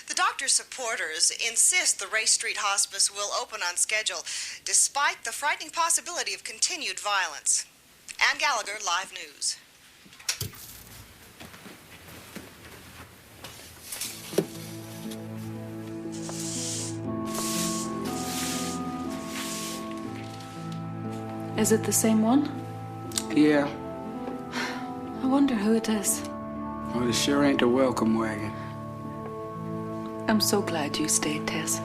The doctor's supporters insist the Race Street Hospice will open on schedule, despite the frightening possibility of continued violence. Ann Gallagher, Live News. Is it the same one? Yeah. I wonder who it is. Well, it sure ain't a welcome wagon. I'm so glad you stayed, Tess.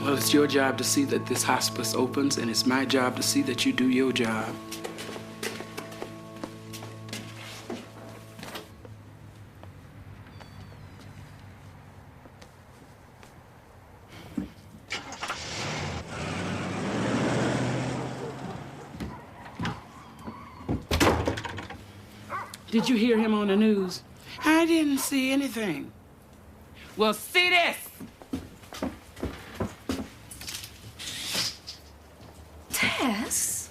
Well, it's your job to see that this hospice opens, and it's my job to see that you do your job. Did you hear him on the news? I didn't see anything. Well, see this. Tess?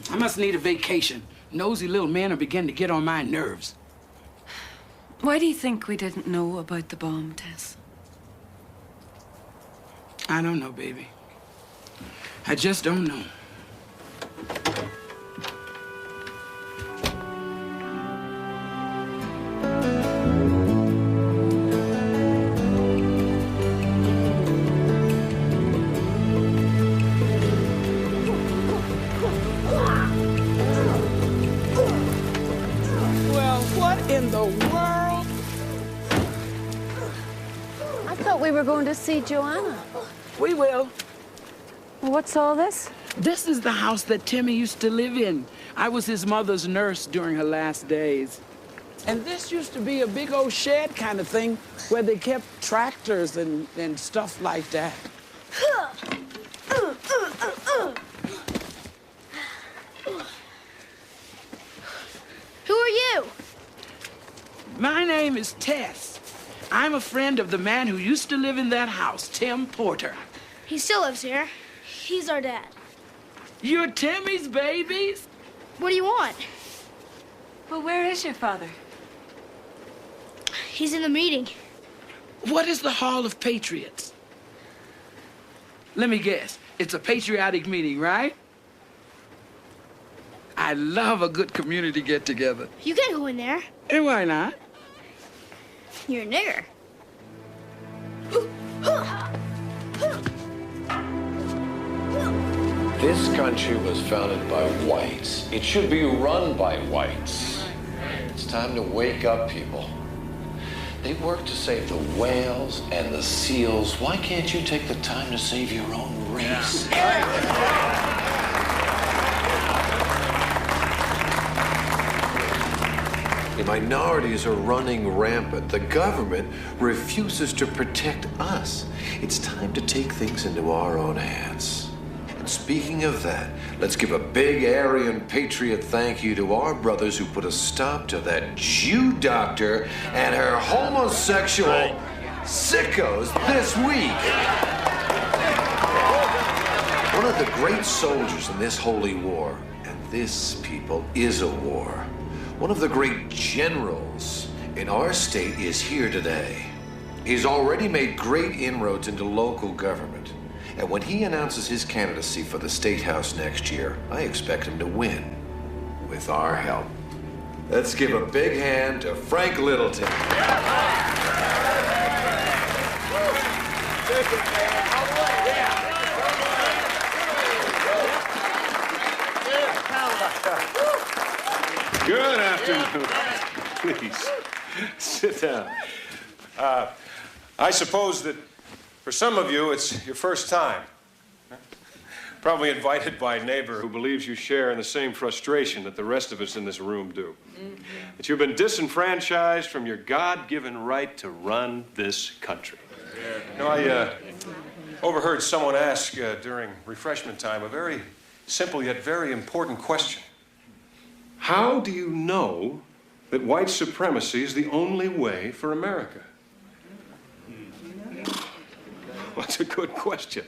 I must need a vacation. Nosy little men are beginning to get on my nerves. Why do you think we didn't know about the bomb, Tess? I don't know, baby. I just don't know. In the world? I thought we were going to see Joanna. We will. Well, what's all this? This is the house that Timmy used to live in. I was his mother's nurse during her last days. And this used to be a big old shed kind of thing where they kept tractors and stuff like that. Who are you? My name is Tess. I'm a friend of the man who used to live in that house, Tim Porter. He still lives here. He's our dad. You're Timmy's babies? What do you want? Well, where is your father? He's in the meeting. What is the Hall of Patriots? Let me guess. It's a patriotic meeting, right? I love a good community get-together. You can't go in there. And why not? You're a nigger. This country was founded by whites. It should be run by whites. It's time to wake up, people. They work to save the whales and the seals. Why can't you take the time to save your own race? The minorities are running rampant. The government refuses to protect us. It's time to take things into our own hands. And speaking of that, let's give a big Aryan patriot thank you to our brothers who put a stop to that Jew doctor and her homosexual sickos this week. One of the great soldiers in this holy war, and this, people, is a war. One of the great generals in our state is here today. He's already made great inroads into local government. And when he announces his candidacy for the State House next year, I expect him to win with our help. Let's give a big hand to Frank Littleton. Good afternoon. Please, sit down. I suppose that for some of you, it's your first time. Probably invited by a neighbor who believes you share in the same frustration that the rest of us in this room do. That you've been disenfranchised from your God-given right to run this country. Now, I overheard someone ask during refreshment time a very simple yet very important question. How do you know that white supremacy is the only way for America? Well, that's a good question.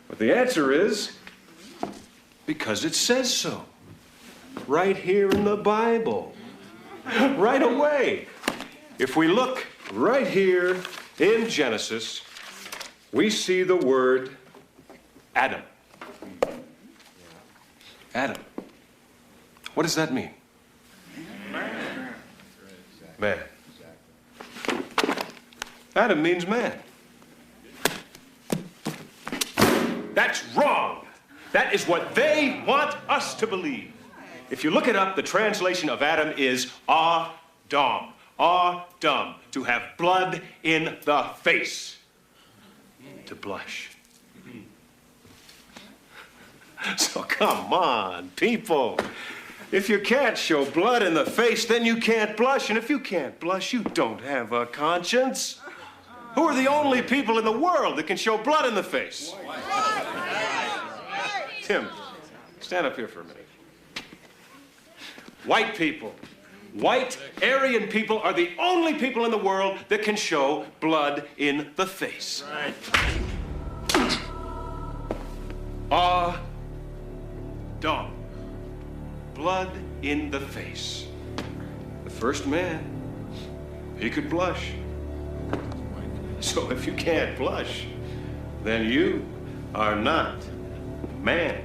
But the answer is because it says so. Right here in the Bible. Right away. If we look right here in Genesis, we see the word Adam. Adam. What does that mean? Man. Adam means man. That's wrong. That is what they want us to believe. If you look it up, the translation of Adam is Adam. Adam. To have blood in the face. To blush. So come on, people. If you can't show blood in the face, then you can't blush. And if you can't blush, you don't have a conscience. Who are the only people in the world that can show blood in the face? Tim, stand up here for a minute. White people, white Aryan people are the only people in the world that can show blood in the face. Adam. Blood in the face. The first man, he could blush. So if you can't blush, then you are not man.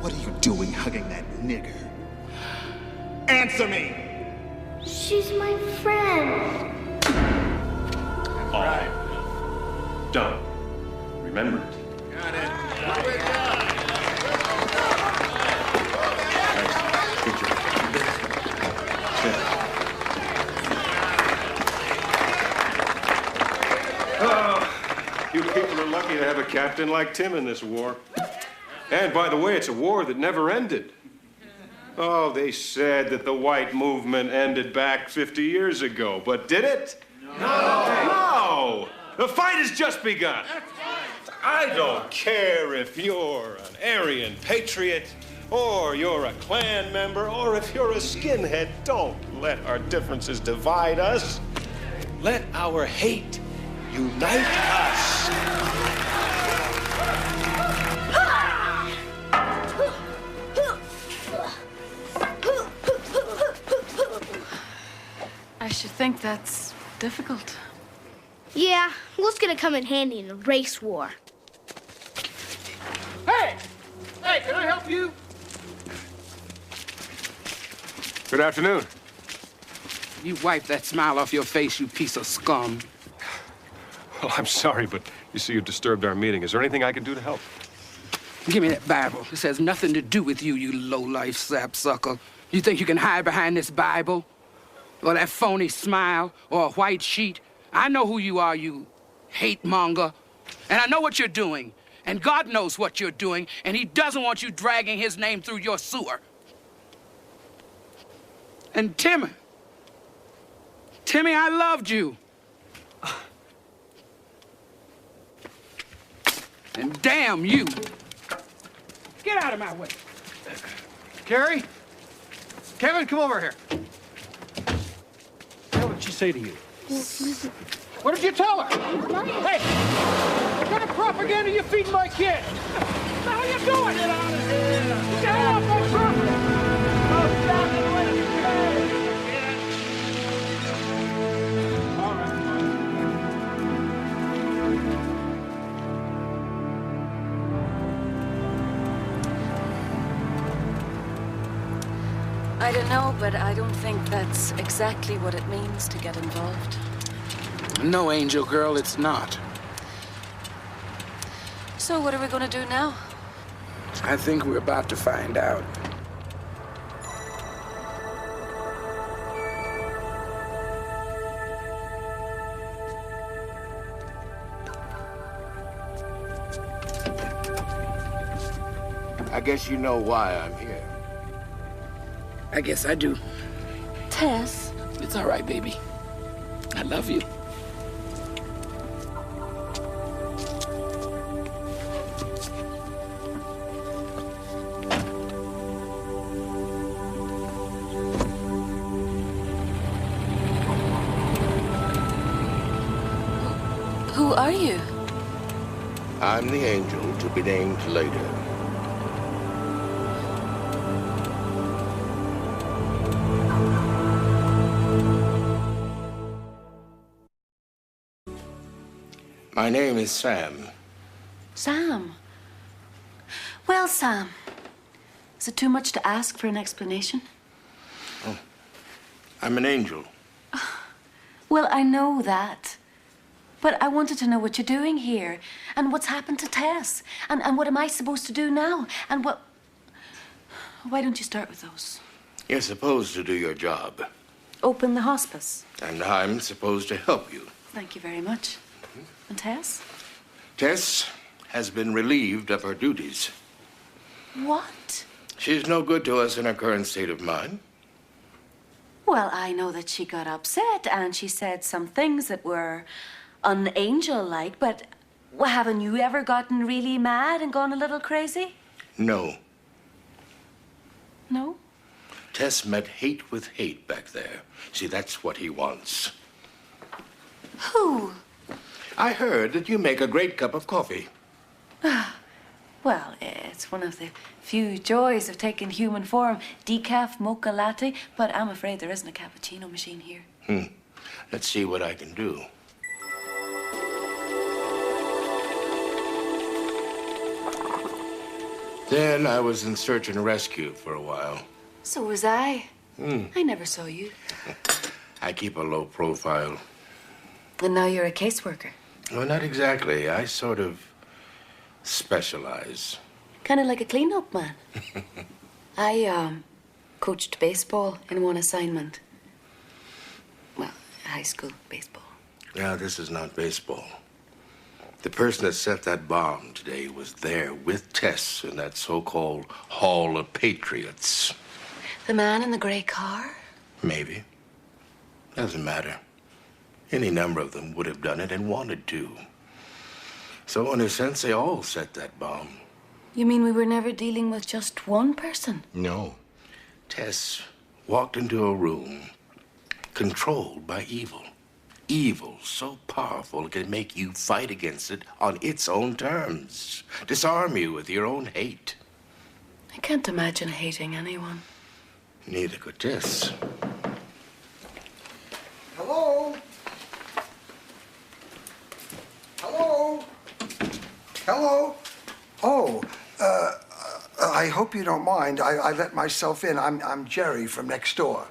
What are you doing hugging that nigger? Answer me! She's my friend. All done. Remember it. Got it. Good job. Oh, you people are lucky to have a captain like Tim in this war. And by the way, it's a war that never ended. Oh, they said that the white movement ended back 50 years ago, but did it? No! The fight has just begun. I don't care if you're an Aryan patriot, or you're a Klan member, or if you're a skinhead. Don't let our differences divide us. Let our hate unite us. I should think that's difficult. Yeah, what's gonna come in handy in a race war? Hey! Hey, can I help you? Good afternoon. You wipe that smile off your face, you piece of scum. Well, I'm sorry, but you see you disturbed our meeting. Is there anything I can do to help? Give me that Bible. This has nothing to do with you, you low-life sapsucker. You think you can hide behind this Bible? Or that phony smile? Or a white sheet? I know who you are, you hate monger. And I know what you're doing. And God knows what you're doing. And he doesn't want you dragging his name through your sewer. And Timmy, I loved you. And damn you. Get out of my way. Carrie? Kevin, come over here. What did she say to you? What did you tell her? Hey, what kind of propaganda are you feeding my kid? What the hell are you doing? Get out of here. Get the hell off my property. Oh, stop it. All right. I don't know, but I don't think that's exactly what it means to get involved. No, Angel Girl, it's not. So what are we going to do now? I think we're about to find out. I guess you know why I'm here. I guess I do. Tess. It's all right, baby. I love you. Who are you? I'm the angel to be named later. My name is Sam. Sam. Well, Sam, is it too much to ask for an explanation? Oh, I'm an angel. Well, I know that. But I wanted to know what you're doing here, and what's happened to Tess, and what am I supposed to do now, and what... Why don't you start with those? You're supposed to do your job, Open the hospice. and I'm supposed to help you. Thank you very much. And Tess? Tess has been relieved of her duties. What? She's no good to us in her current state of mind. Well, I know that she got upset, and she said some things that were un-angel-like, but haven't you ever gotten really mad and gone a little crazy? No. No? Tess met hate with hate back there. See, that's what he wants. Who? I heard that you make a great cup of coffee. Well, it's one of the few joys of taking human form. Decaf, mocha latte, but I'm afraid there isn't a cappuccino machine here. Let's see what I can do. Then I was in search and rescue for a while. So was I. I never saw you. I keep a low profile. And now you're a caseworker. Well, not exactly. I sort of specialize. Kind of like a cleanup man. I coached baseball in one assignment. Well, high school baseball. Yeah, this is not baseball. The person that set that bomb today was there with Tess in that so-called Hall of Patriots. The man in the gray car? Maybe. Doesn't matter. Any number of them would have done it and wanted to. So, in a sense, they all set that bomb. You mean we were never dealing with just one person? No. Tess walked into a room controlled by evil. Evil so powerful it can make you fight against it on its own terms. Disarm you with your own hate. I can't imagine hating anyone. Neither could Tess. Hello? Hello? Hello? Oh, I hope you don't mind. I let myself in. I'm Jerry from next door.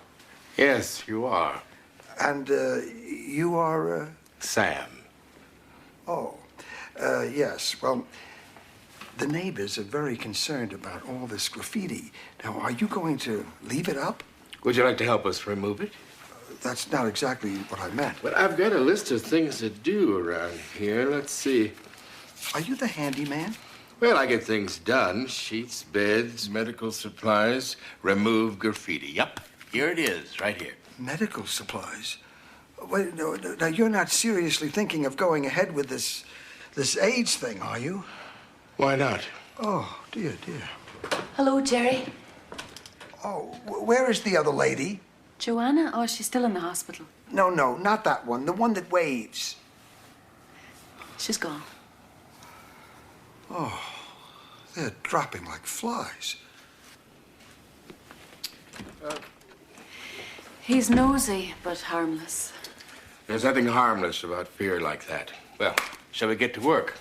Yes, you are. And you are... Sam. Oh, yes. Well, the neighbors are very concerned about all this graffiti. Now, are you going to leave it up? Would you like to help us remove it? That's not exactly what I meant. But I've got a list of things to do around here. Let's see. Are you the handyman? Well, I get things done. Sheets, beds, medical supplies, remove graffiti. Yep, here it is, right here. Medical supplies? Wait, no, now you're not seriously thinking of going ahead with this AIDS thing, are you? Why not? Oh, dear. Hello, Jerry. Oh, where is the other lady? Joanna? Oh, she's still in the hospital. No, not that one. The one that waves. She's gone. Oh, they're dropping like flies. He's nosy, but harmless. There's nothing harmless about fear like that. Well, shall we get to work?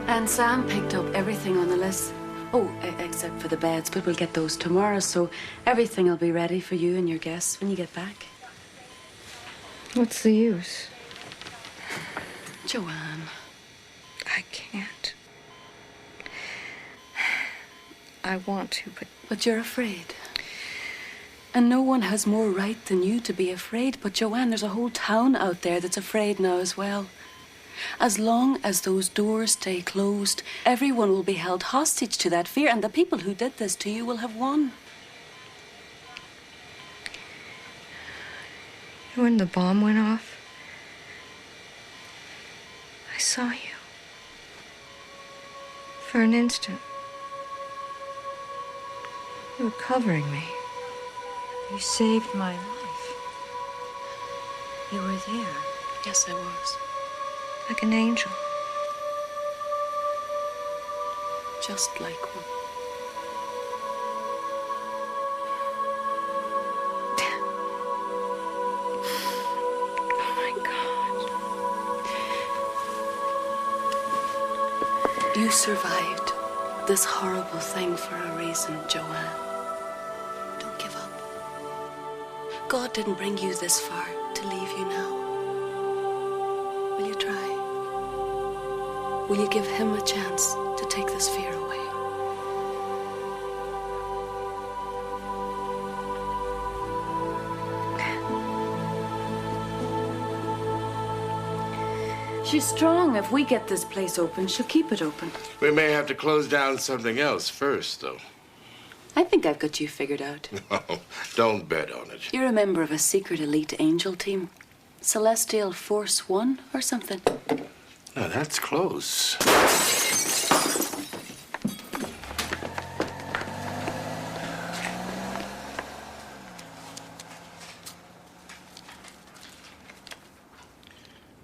And Sam picked up everything on the list. Oh, except for the beds, but we'll get those tomorrow, so everything will be ready for you and your guests when you get back. What's the use? Joanne. I can't. I want to, But you're afraid. And no one has more right than you to be afraid. But Joanne, there's a whole town out there that's afraid now as well. As long as those doors stay closed, everyone will be held hostage to that fear, and the people who did this to you will have won. When the bomb went off, I saw you. For an instant. You were covering me. You saved my life. You were there. Yes, I was. Like an angel. Just like one. Oh my God. You survived this horrible thing for a reason, Joanne. Don't give up. God didn't bring you this far to leave you now. Will you try? Will you give him a chance to take this fear away? She's strong. If we get this place open, she'll keep it open. We may have to close down something else first, though. I think I've got you figured out. No, don't bet on it. You're a member of a secret elite angel team. Celestial Force One or something. Now, that's close.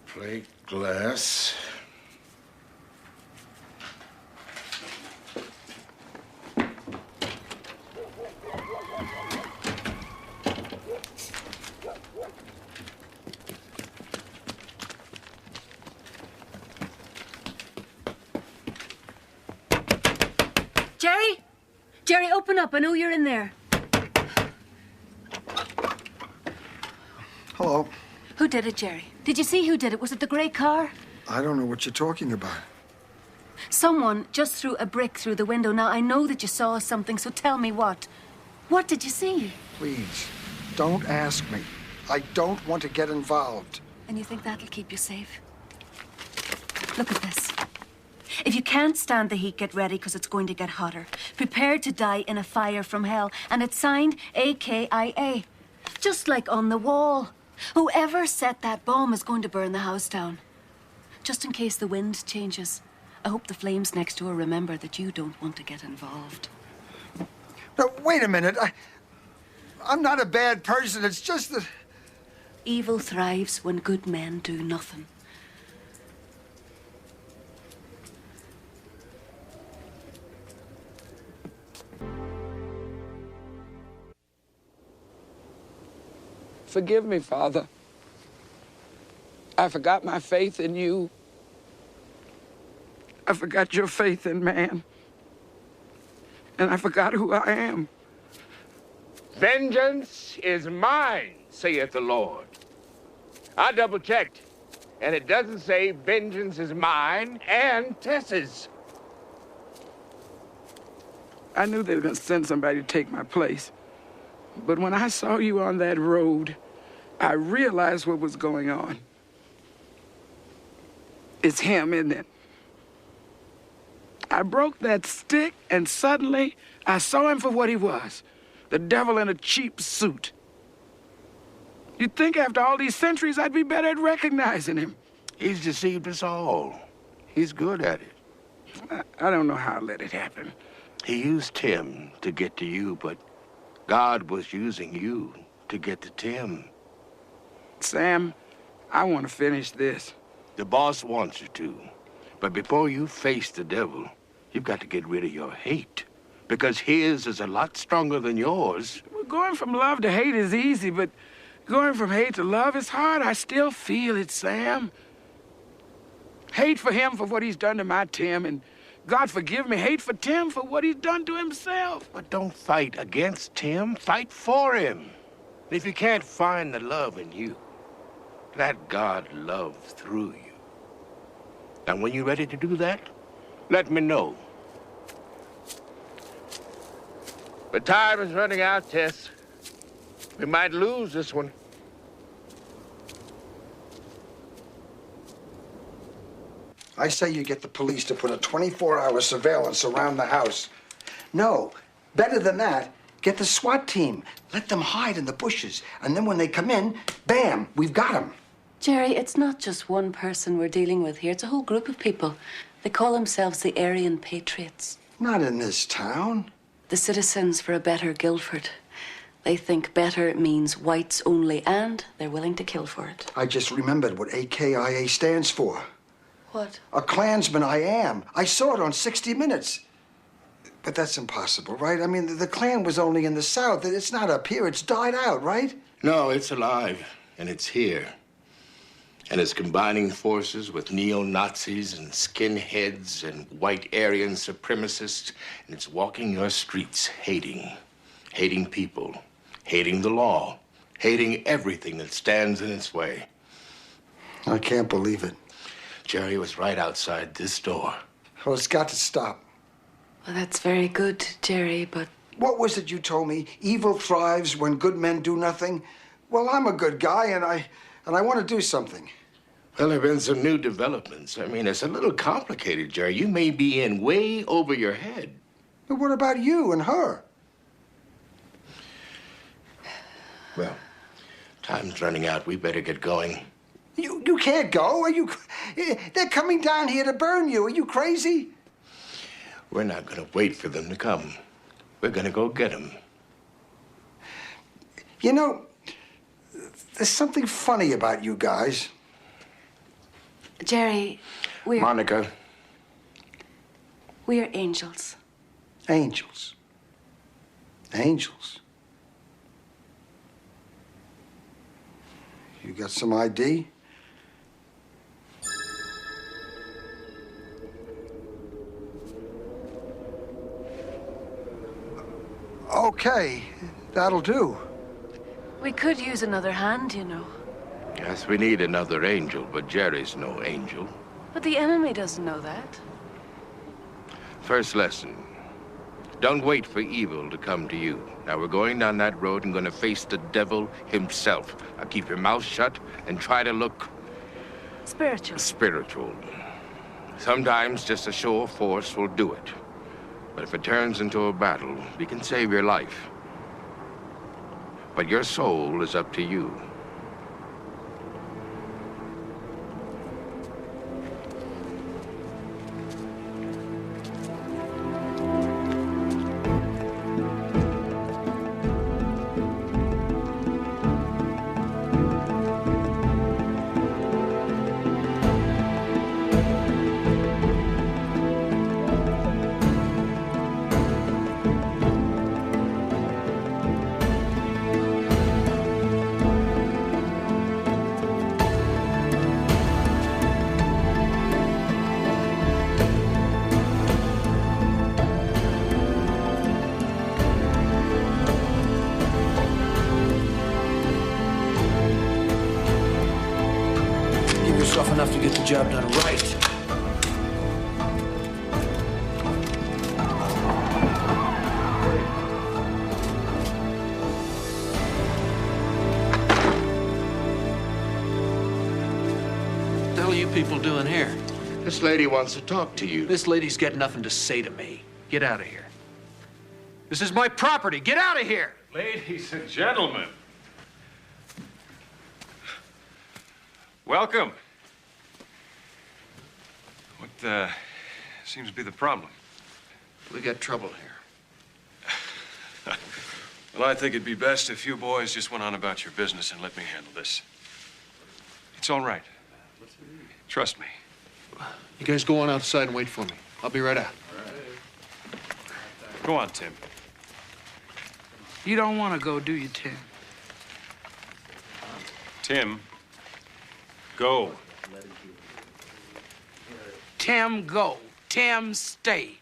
Plate glass. Jerry? Jerry, open up. I know you're in there. Hello. Who did it, Jerry? Did you see who did it? Was it the grey car? I don't know what you're talking about. Someone just threw a brick through the window. Now, I know that you saw something, so tell me what. What did you see? Please, don't ask me. I don't want to get involved. And you think that'll keep you safe? Look at this. If you can't stand the heat, get ready, because it's going to get hotter. Prepare to die in a fire from hell. And it's signed AKIA. Just like on the wall. Whoever set that bomb is going to burn the house down. Just in case the wind changes. I hope the flames next door remember that you don't want to get involved. No, wait a minute. I'm not a bad person. It's just that... Evil thrives when good men do nothing. Forgive me, Father. I forgot my faith in you. I forgot your faith in man. And I forgot who I am. Vengeance is mine, saith the Lord. I double-checked, and it doesn't say vengeance is mine and Tess's. I knew they were going to send somebody to take my place. But when I saw you on that road, I realized what was going on. It's him, isn't it? I broke that stick, and suddenly I saw him for what he was. The devil in a cheap suit. You'd think after all these centuries I'd be better at recognizing him. He's deceived us all. He's good at it. I don't know how I let it happen. He used Tim to get to you, but God was using you to get to Tim. Sam, I want to finish this. The boss wants you to. But before you face the devil, you've got to get rid of your hate. Because his is a lot stronger than yours. Well, going from love to hate is easy, but going from hate to love is hard. I still feel it, Sam. Hate for him for what he's done to my Tim, and God forgive me, hate for Tim for what he's done to himself. But don't fight against Tim. Fight for him. And if you can't find the love in you, let God love through you. And when you're ready to do that, let me know. But time is running out, Tess. We might lose this one. I say you get the police to put a 24-hour surveillance around the house. No, better than that, get the SWAT team. Let them hide in the bushes. And then when they come in, bam, we've got them. Jerry, it's not just one person we're dealing with here. It's a whole group of people. They call themselves the Aryan Patriots. Not in this town. The Citizens for a Better Guildford. They think better means whites only, and they're willing to kill for it. I just remembered what AKIA stands for. What? A Klansman I am. I saw it on 60 Minutes. But that's impossible, right? I mean, the Klan was only in the South. It's not up here. It's died out, right? No, it's alive, and it's here. And it's combining forces with neo-Nazis and skinheads and white Aryan supremacists. And it's walking your streets hating people, hating the law, hating everything that stands in its way. I can't believe it. Jerry was right outside this door. Well, it's got to stop. Well, that's very good, Jerry, but... What was it you told me? Evil thrives when good men do nothing? Well, I'm a good guy, and I want to do something. Well, there have been some new developments. I mean, it's a little complicated, Jerry. You may be in way over your head. But what about you and her? Well, time's running out. We better get going. You can't go. Are you? They're coming down here to burn you. Are you crazy? We're not going to wait for them to come. We're going to go get them. You know, there's something funny about you guys. Jerry, we're... Monica. We're angels. Angels. Angels. You got some ID? Okay, that'll do. We could use another hand, you know. Yes, we need another angel, but Jerry's no angel. But the enemy doesn't know that. First lesson. Don't wait for evil to come to you. Now, we're going down that road and going to face the devil himself. Now, keep your mouth shut and try to look... Spiritual. Sometimes just a show of force will do it. But if it turns into a battle, we can save your life. But your soul is up to you. Enough to get the job done right. What the hell are you people doing here? This lady wants to talk to you. This lady's got nothing to say to me. Get out of here. This is my property. Get out of here! Ladies and gentlemen. Welcome. What seems to be the problem? We got trouble here. Well, I think it'd be best if you boys just went on about your business and let me handle this. It's all right. Trust me. You guys go on outside and wait for me. I'll be right out. Go on, Tim. You don't want to go, do you, Tim? Tim, go. Tim, go. Tim, stay.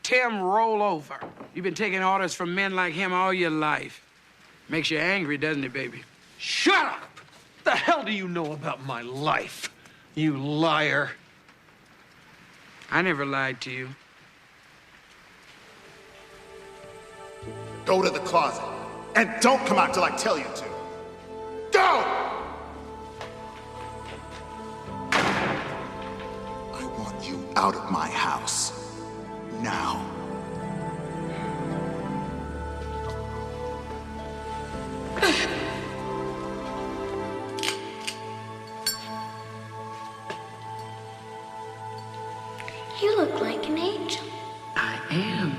Tim, roll over. You've been taking orders from men like him all your life. Makes you angry, doesn't it, baby? Shut up! What the hell do you know about my life? You liar. I never lied to you. Go to the closet. And don't come out till I tell you to. Go! I want you out of my house. Now. You look like an angel. I am.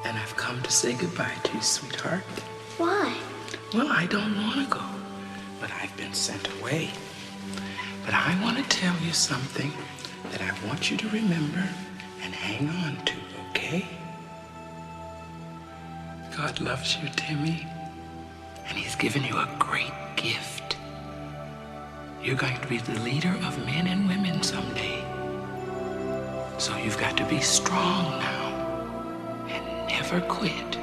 And I've come to say goodbye to you, sweetheart. Why? Well, I don't want to go, but I've been sent away. But I want to tell you something that I want you to remember and hang on to, okay? God loves you, Timmy, and he's given you a great gift. You're going to be the leader of men and women someday. So you've got to be strong now and never quit.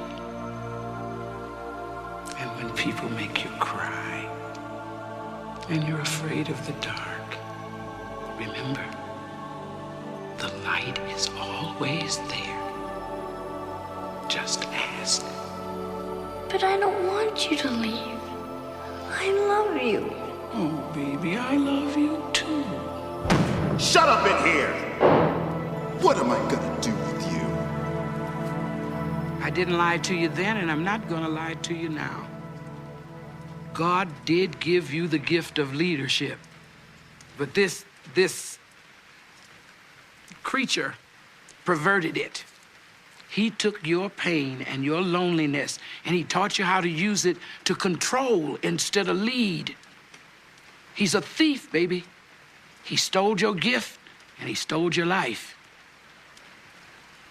And when people make you cry and you're afraid of the dark, remember, the light is always there. Just ask. But I don't want you to leave. I love you. Oh, baby, I love you too. Shut up in here! What am I gonna do with you? I didn't lie to you then, and I'm not gonna lie to you now. God did give you the gift of leadership. But this creature perverted it. He took your pain and your loneliness, and he taught you how to use it to control instead of lead. He's a thief, baby. He stole your gift, and he stole your life.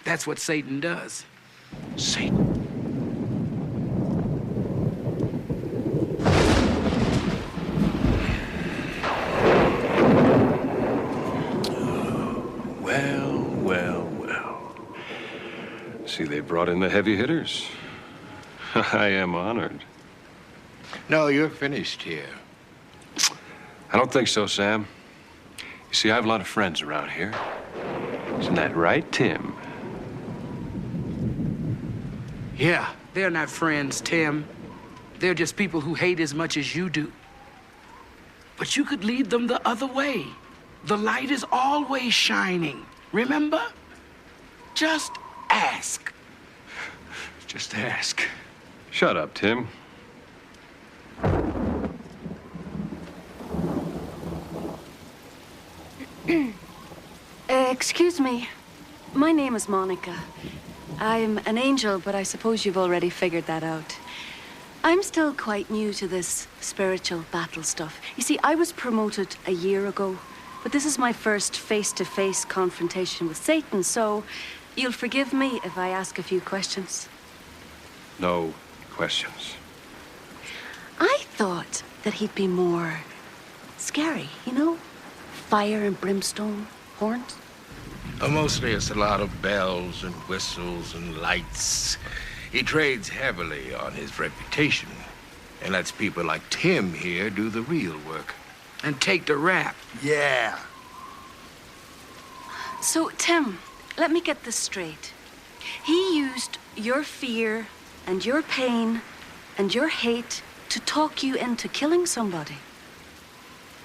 That's what Satan does. Satan. Well. See, they brought in the heavy hitters. I am honored. No, you're finished here. I don't think so, Sam. You see, I have a lot of friends around here. Isn't that right, Tim? Yeah, they're not friends, Tim. They're just people who hate as much as you do. But you could lead them the other way. The light is always shining. Remember? Just ask. Just ask. Shut up, Tim. Excuse me. My name is Monica. I'm an angel, but I suppose you've already figured that out. I'm still quite new to this spiritual battle stuff. You see, I was promoted a year ago, but this is my first face-to-face confrontation with Satan, so you'll forgive me if I ask a few questions. No questions. I thought that he'd be more scary, you know? Fire and brimstone, horns. Mostly it's a lot of bells and whistles and lights. He trades heavily on his reputation and lets people like Tim here do the real work. And take the rap. Yeah. So, Tim, let me get this straight. He used your fear and your pain and your hate to talk you into killing somebody.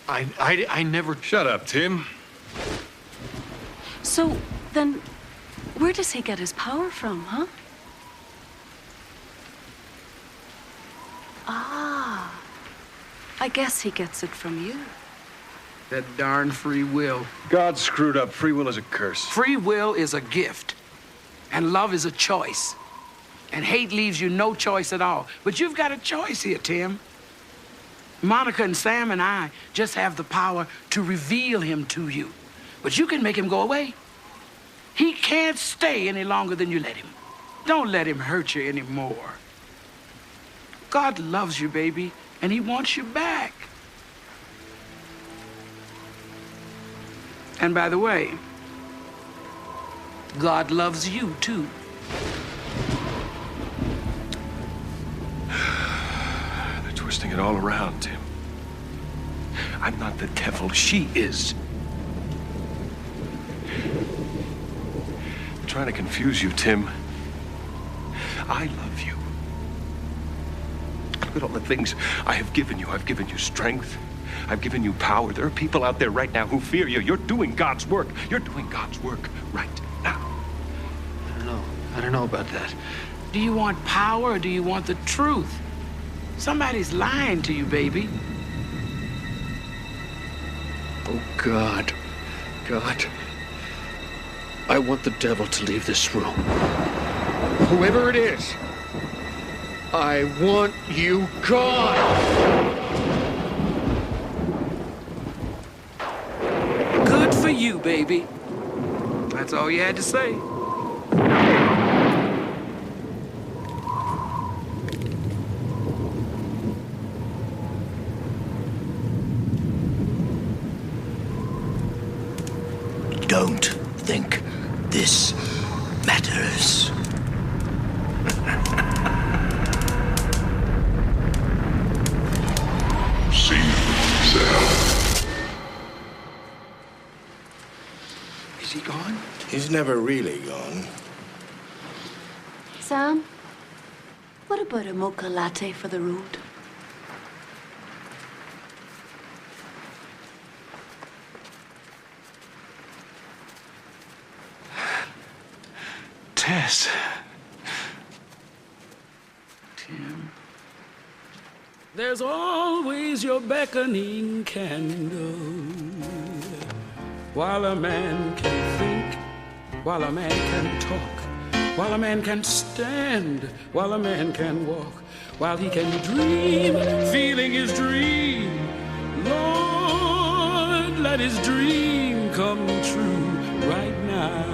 I never... Shut up, Tim. So, then, where does he get his power from, huh? Ah, I guess he gets it from you. That darn free will. God screwed up. Free will is a curse. Free will is a gift, and love is a choice. And hate leaves you no choice at all. But you've got a choice here, Tim. Monica and Sam and I just have the power to reveal him to you. But you can make him go away. He can't stay any longer than you let him. Don't let him hurt you anymore. God loves you, baby, and he wants you back. And by the way, God loves you, too. They're twisting it all around, Tim. I'm not the devil. She is. I'm trying to confuse you, Tim. I love you. Look at all the things I have given you. I've given you strength. I've given you power. There are people out there right now who fear you. You're doing God's work. You're doing God's work right now. I don't know about that. Do you want power or do you want the truth? Somebody's lying to you, baby. Oh, God. God. I want the devil to leave this room. Whoever it is, I want you gone! Good for you, baby. That's all you had to say. Don't think this matters. Is he gone? He's never really gone. Sam, what about a mocha latte for the road? Tess. Tim. There's always your beckoning candle. While a man can think, while a man can talk, while a man can stand, while a man can walk, while he can dream, feeling his dream. Lord, let his dream come true right now.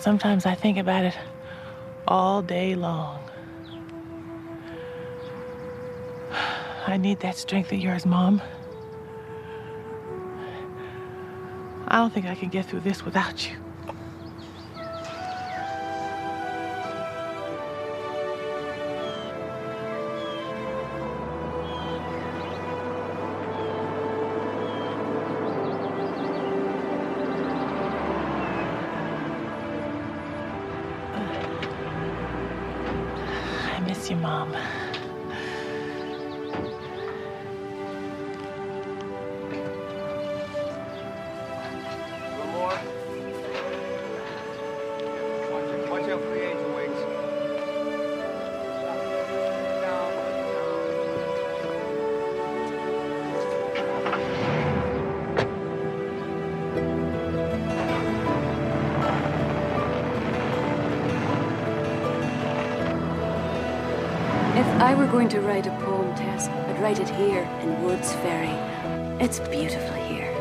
Sometimes I think about it all day long. I need that strength of yours, Mom. I don't think I can get through this without you. I miss you, Mom. Watch out for the angel wings. If I were going to write a poem, Tess, I'd write it here in Woods Ferry. It's beautiful here.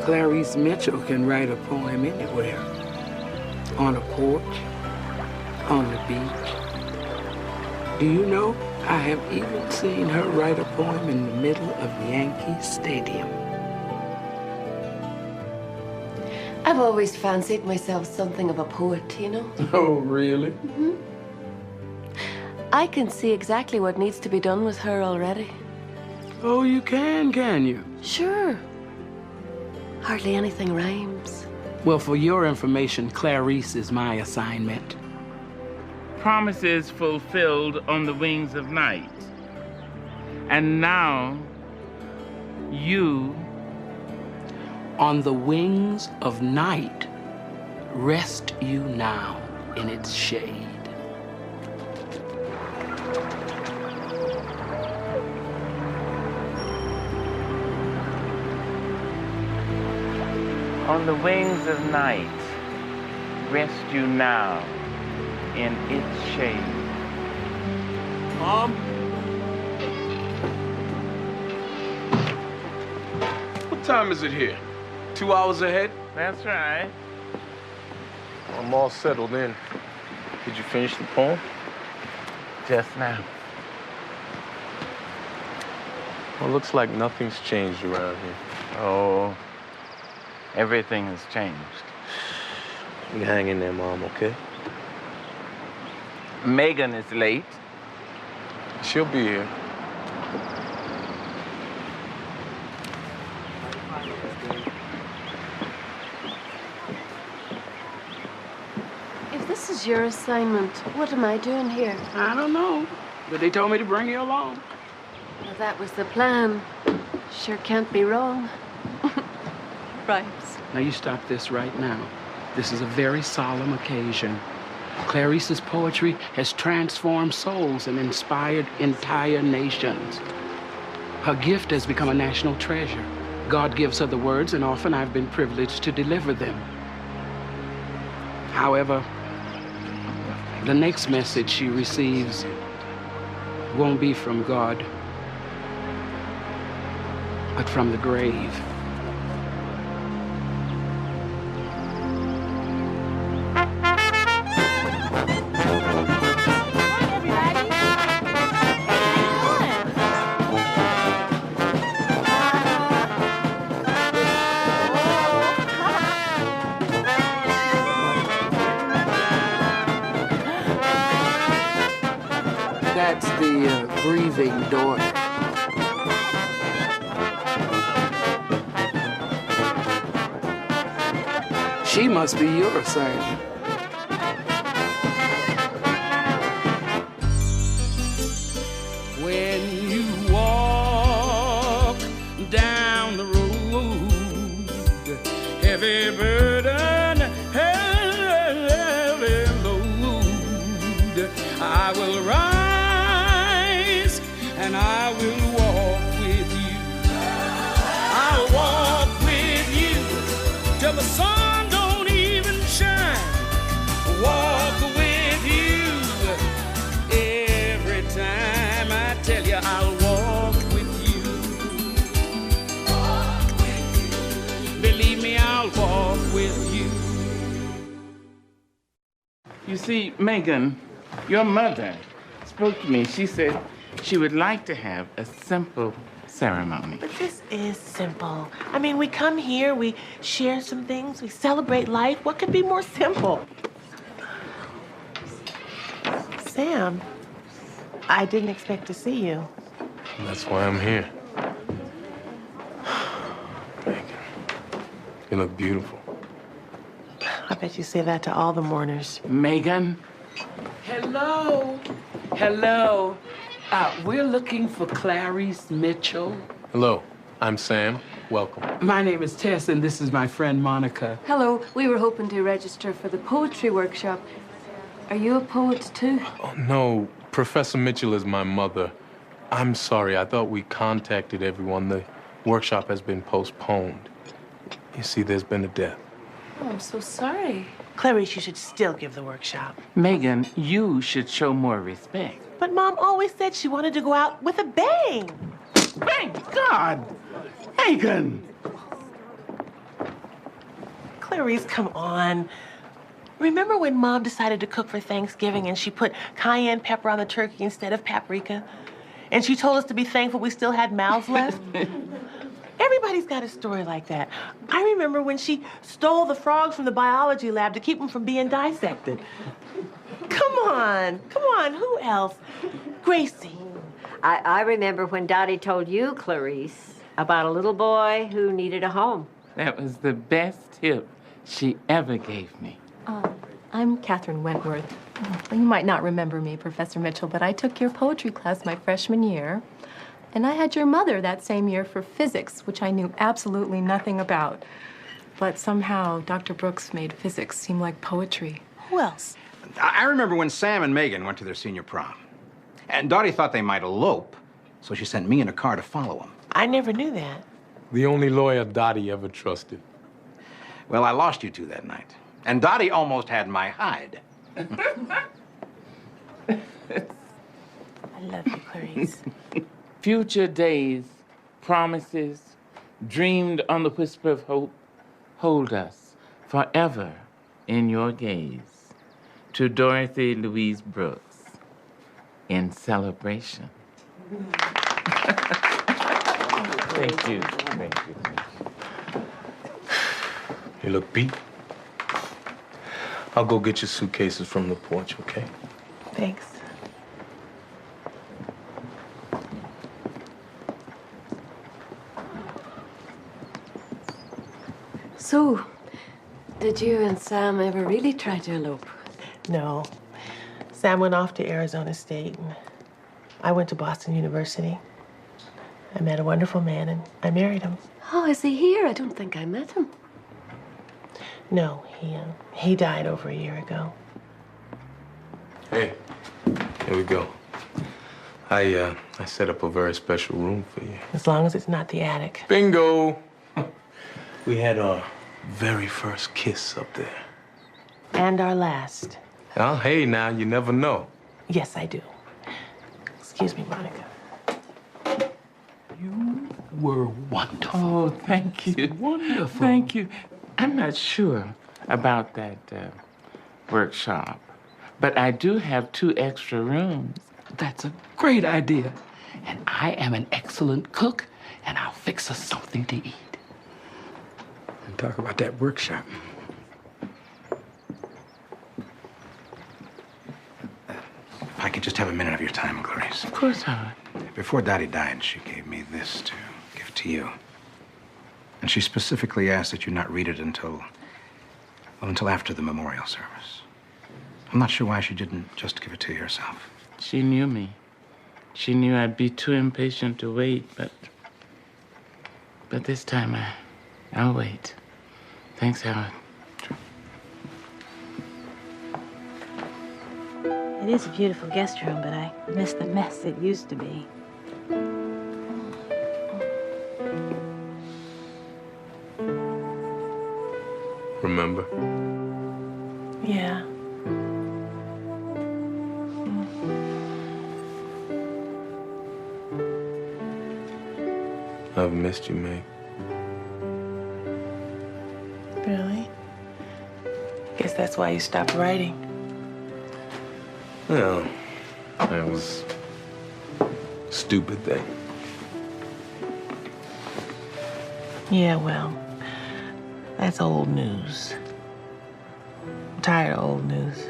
Clarice Mitchell can write a poem anywhere. On a porch, on the beach. Do you know, I have even seen her write a poem in the middle of Yankee Stadium. I've always fancied myself something of a poet, you know? Oh, really? Mm-hmm. I can see exactly what needs to be done with her already. Oh, you can you? Sure. Hardly anything rhymes. Well, for your information, Clarice is my assignment. Promises fulfilled on the wings of night. And now, you... On the wings of night, rest you now in its shade. On the wings of night, rest you now in its shade. Mom? What time is it here? 2 hours ahead? That's right. I'm all settled in. Did you finish the poem? Just now. Well, looks like nothing's changed around here. Oh, Everything has changed. You hang in there, Mom, okay? Megan is late. She'll be here. If this is your assignment, what am I doing here? I don't know, but they told me to bring you along. Well, that was the plan. Sure can't be wrong. Right. Now you stop this right now. This is a very solemn occasion. Clarice's poetry has transformed souls and inspired entire nations. Her gift has become a national treasure. God gives her the words, and often I've been privileged to deliver them. However, the next message she receives won't be from God, but from the grave. That's the grieving daughter. She must be your assignment. When you walk down the road, heavy burden, heavy load, I will rise and I will walk with you. I'll walk with you till the sun don't even shine. Walk with you every time. I tell you, I'll walk with you. Walk with you. Believe me, I'll walk with you. You see, Megan, your mother spoke to me. She said she would like to have a simple ceremony. But this is simple. I mean, we come here, we share some things, we celebrate life. What could be more simple? Sam, I didn't expect to see you. That's why I'm here. Megan, you look beautiful. I bet you say that to all the mourners. Megan? Hello. Hello. We're looking for Clarice Mitchell. Hello, I'm Sam. Welcome. My name is Tess, and this is my friend Monica. Hello, we were hoping to register for the poetry workshop. Are you a poet too? Oh, no, Professor Mitchell is my mother. I'm sorry, I thought we contacted everyone. The workshop has been postponed. You see, there's been a death. Oh, I'm so sorry. Clarice, you should still give the workshop. Megan, you should show more respect. But Mom always said she wanted to go out with a bang. Thank God! Megan! Clarice, come on. Remember when Mom decided to cook for Thanksgiving and she put cayenne pepper on the turkey instead of paprika? And she told us to be thankful we still had mouths left? Everybody's got a story like that. I remember when she stole the frogs from the biology lab to keep them from being dissected. Come on, who else? Gracie. I remember when Dottie told you, Clarice, about a little boy who needed a home. That was the best tip she ever gave me. I'm Catherine Wentworth. You might not remember me, Professor Mitchell, but I took your poetry class my freshman year. And I had your mother that same year for physics, which I knew absolutely nothing about. But somehow, Dr. Brooks made physics seem like poetry. Who else? I remember when Sam and Megan went to their senior prom. And Dottie thought they might elope, so she sent me in a car to follow them. I never knew that. The only lawyer Dottie ever trusted. Well, I lost you two that night. And Dottie almost had my hide. I love you, Clarice. Future days, promises, dreamed on the whisper of hope, hold us forever in your gaze. To Dorothy Louise Brooks, in celebration. Thank you. Thank you. You look beat. I'll go get your suitcases from the porch, okay? Thanks. So, did you and Sam ever really try to elope? No. Sam went off to Arizona State, and I went to Boston University. I met a wonderful man, and I married him. Oh, is he here? I don't think I met him. No, he died over a year ago. Hey, here we go. I set up a very special room for you. As long as it's not the attic. Bingo! We had our very first kiss up there. And our last. Oh, hey, now, you never know. Yes, I do. Excuse me, Monica. You were wonderful. Oh, thank you. Wonderful. Thank you. I'm not sure about that workshop, but I do have 2 extra rooms. That's a great idea. And I am an excellent cook, and I'll fix us something to eat. And talk about that workshop. If I could just have a minute of your time, Clarice. Of course, Howard. Before Dottie died, she gave me this to give to you. And she specifically asked that you not read it until after the memorial service. I'm not sure why she didn't just give it to you herself. She knew me. She knew I'd be too impatient to wait, but this time I'll wait. Thanks, Howard. It is a beautiful guest room, but I miss the mess it used to be. Remember? Yeah. I've missed you, Meg. Really? Guess that's why you stopped writing. Well, that was a stupid thing. Yeah, well, that's old news. I'm tired of old news.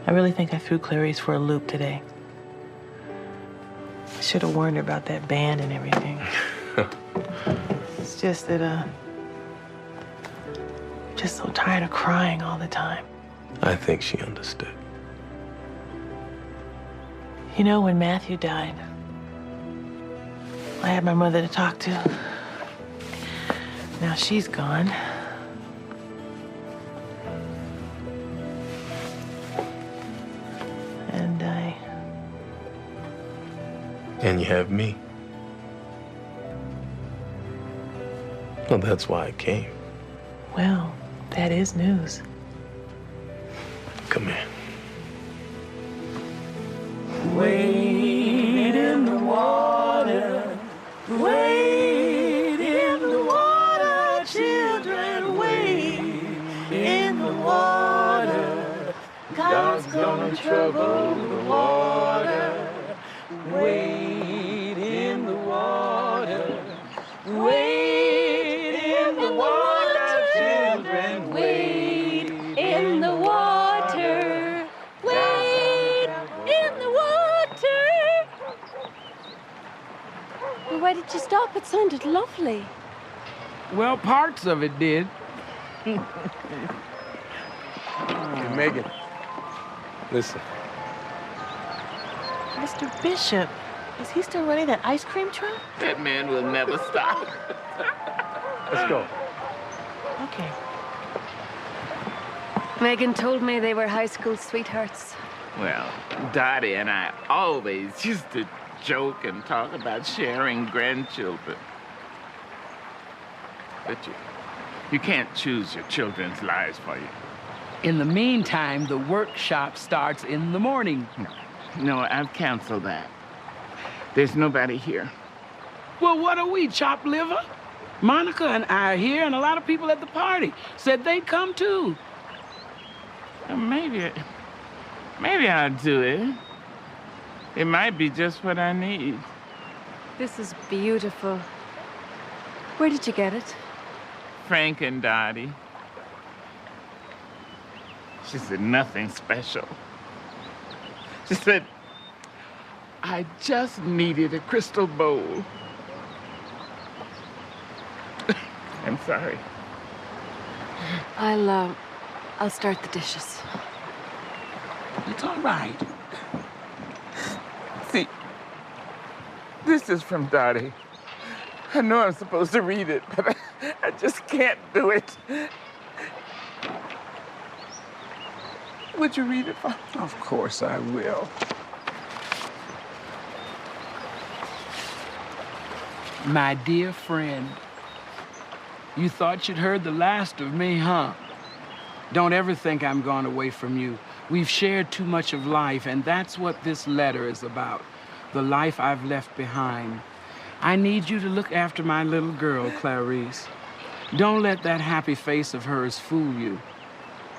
I really think I threw Clarice for a loop today. I should have warned her about that band and everything. It's just that, I'm just so tired of crying all the time. I think she understood. You know, when Matthew died, I had my mother to talk to. Now she's gone. And you have me. Well, that's why I came. Well, that is news. Come here. Wade in the water, wade in the water, children, wade in the water. God's gonna trouble the water. Wade in the water, wade in the water, children, wade in the water. Wade in the water. Well, why did you stop? It sounded lovely. Well, parts of it did. Hey, Megan, listen. Mr. Bishop, is he still running that ice cream truck? That man will never stop. Let's go. Okay. Megan told me they were high school sweethearts. Well, Dottie and I always used to joke and talk about sharing grandchildren. But you can't choose your children's lives for you. In the meantime, the workshop starts in the morning. No, I've canceled that. There's nobody here. Well, what are we, chopped liver? Monica and I are here, and a lot of people at the party said they'd come too. Maybe I'll do it. It might be just what I need. This is beautiful. Where did you get it? Frank and Dottie. She said nothing special. She said, I just needed a crystal bowl. I'm sorry. I'll start the dishes. It's all right. See, this is from Dottie. I know I'm supposed to read it, but I just can't do it. Would you read it for me? Of course I will. My dear friend, you thought you'd heard the last of me, huh? Don't ever think I'm gone away from you. We've shared too much of life, and that's what this letter is about, the life I've left behind. I need you to look after my little girl, Clarice. Don't let that happy face of hers fool you.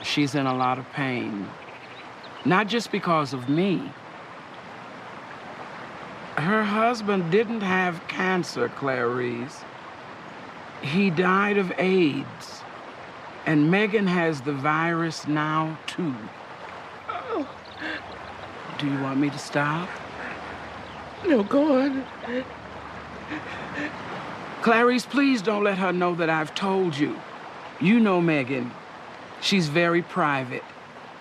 She's in a lot of pain. Not just because of me. Her husband didn't have cancer, Clarice. He died of AIDS. And Megan has the virus now, too. Oh. Do you want me to stop? No, go on. Clarice, please don't let her know that I've told you. You know Megan. She's very private.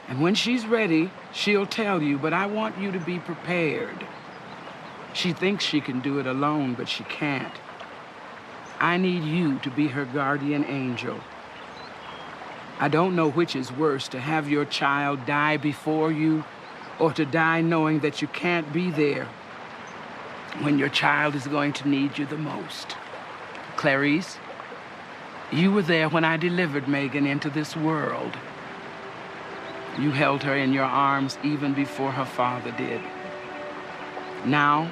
And when she's ready, she'll tell you, but I want you to be prepared. She thinks she can do it alone, but she can't. I need you to be her guardian angel. I don't know which is worse, to have your child die before you, or to die knowing that you can't be there when your child is going to need you the most. Clarice, you were there when I delivered Megan into this world. You held her in your arms even before her father did. Now,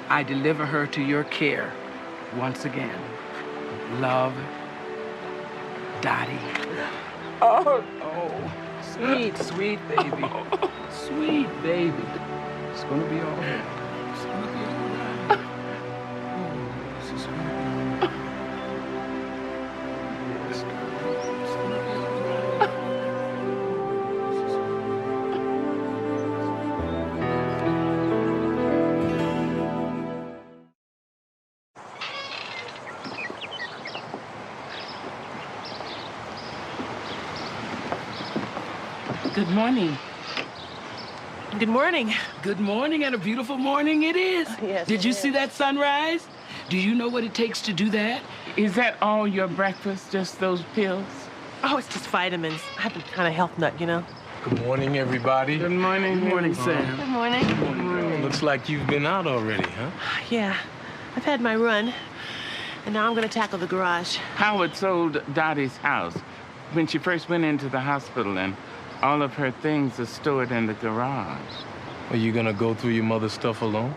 I deliver her to your care once again. Love, Dottie. Oh, sweet, sweet baby. Sweet baby. It's gonna be all right. It's gonna be all right. Oh, this is gonna be all right. Yes, it's gonna be all right. Good morning. Good morning. Good morning, and a beautiful morning it is. Yes. Did you see that sunrise? Do you know what it takes to do that? Is that all your breakfast, just those pills? Oh, it's just vitamins. I've been kind of health nut, you know. Good morning, everybody. Good morning. Good morning, Sam. Good morning. Good morning. Looks like you've been out already, huh? Yeah, I've had my run, and now I'm going to tackle the garage. Howard sold Dottie's house when she first went into the hospital, and all of her things are stored in the garage. Are you gonna go through your mother's stuff alone?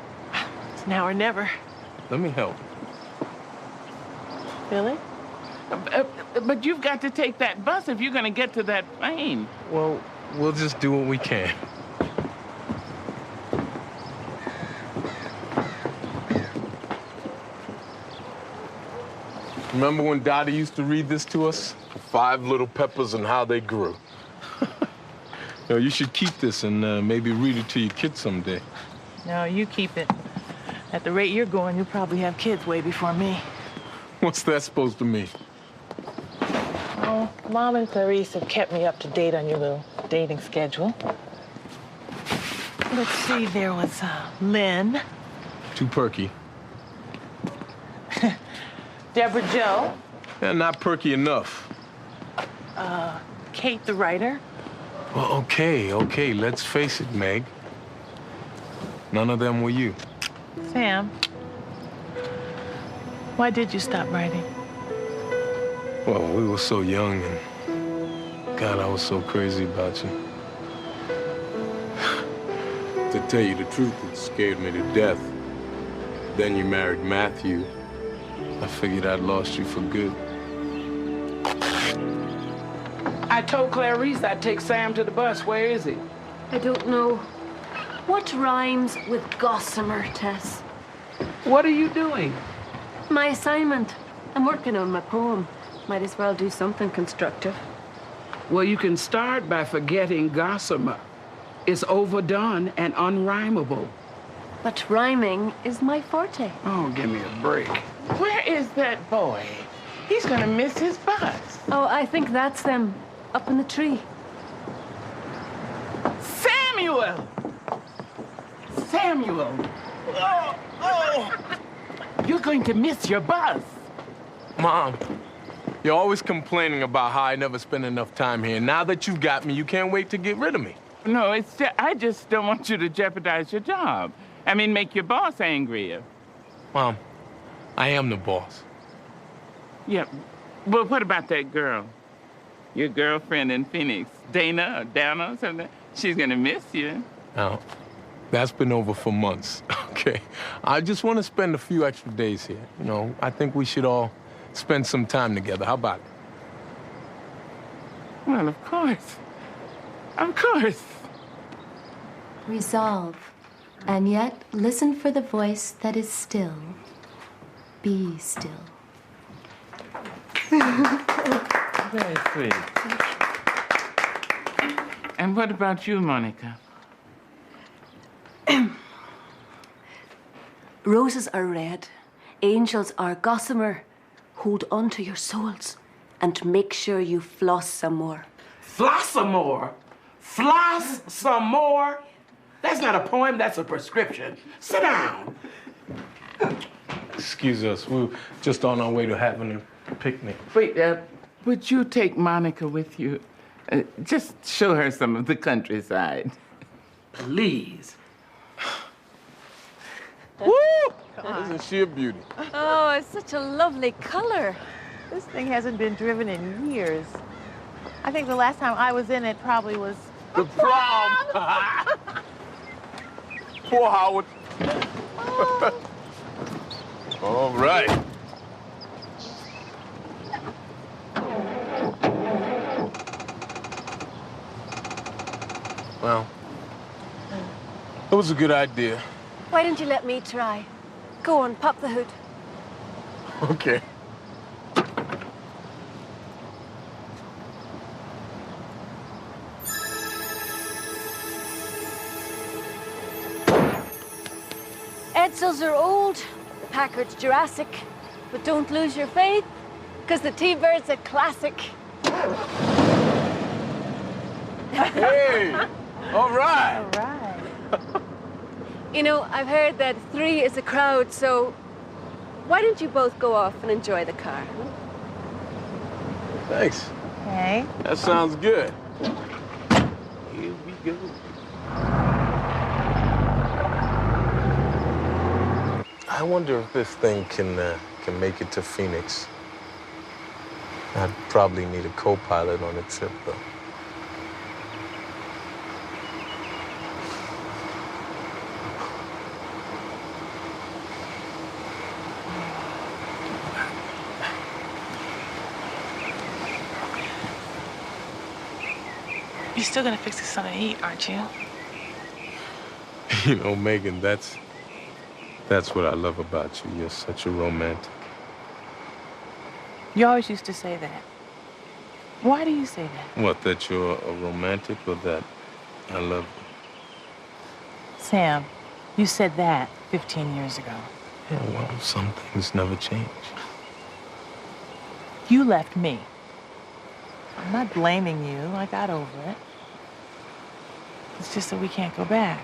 It's now or never. Let me help. Really? But you've got to take that bus if you're gonna get to that plane. Well, we'll just do what we can. Remember when Dottie used to read this to us? 5 Little Peppers and How They Grew. You know, you should keep this and maybe read it to your kids someday. No, you keep it. At the rate you're going, you'll probably have kids way before me. What's that supposed to mean? Oh, Mom and Clarice have kept me up to date on your little dating schedule. Let's see, there was Lynn. Too perky. Deborah Jo. Yeah, not perky enough. Kate the writer. Well, okay, let's face it, Meg. None of them were you. Sam. Why did you stop writing? Well, we were so young, and God, I was so crazy about you. To tell you the truth, it scared me to death. Then you married Matthew. I figured I'd lost you for good. I told Clarice I'd take Sam to the bus. Where is he? I don't know. What rhymes with gossamer, Tess? What are you doing? My assignment. I'm working on my poem. Might as well do something constructive. Well, you can start by forgetting gossamer. It's overdone and unrhymable. But rhyming is my forte. Oh, give me a break. Where is that boy? He's gonna miss his bus. Oh, I think that's them, up in the tree. Samuel! Samuel! Oh, oh! You're going to miss your bus. Mom, you're always complaining about how I never spend enough time here. Now that you've got me, you can't wait to get rid of me. No, I just don't want you to jeopardize your job. I mean, make your boss angrier. Mom, I am the boss. Yeah, well, what about that girl? Your girlfriend in Phoenix, Dana or Dana or something? She's gonna miss you. Now, that's been over for months, okay? I just want to spend a few extra days here. You know, I think we should all spend some time together. How about it? Well, of course. Of course. Resolve, and yet listen for the voice that is still. Be still. Very sweet. And what about you, Monica? Roses are red, angels are gossamer. Hold on to your souls and make sure you floss some more. Floss some more? Floss some more? That's not a poem, that's a prescription. Sit down. Excuse us, we're just on our way to having a picnic. Wait, would you take Monica with you? Just show her some of the countryside. Please. Woo! Isn't she a beauty? Oh, it's such a lovely color. This thing hasn't been driven in years. I think the last time I was in it probably was the prom. Poor Howard. All right. Well, it was a good idea. Why don't you let me try? Go on, pop the hood. Okay. Edsels are old, the Packard's Jurassic, but don't lose your faith, because the T-Bird's a classic. Hey! All right! All right. You know, I've heard that 3 is a crowd, so why don't you both go off and enjoy the car? Thanks. Okay. That sounds good. Here we go. I wonder if this thing can make it to Phoenix. I'd probably need a co-pilot on the trip, though. You're still gonna fix us something to eat, aren't you? You know, Megan, that's what I love about you. You're such a romantic. You always used to say that. Why do you say that? What, that you're a romantic or that I love you? Sam, you said that 15 years ago. Yeah, well, some things never change. You left me. I'm not blaming you. I got over it. It's just that we can't go back.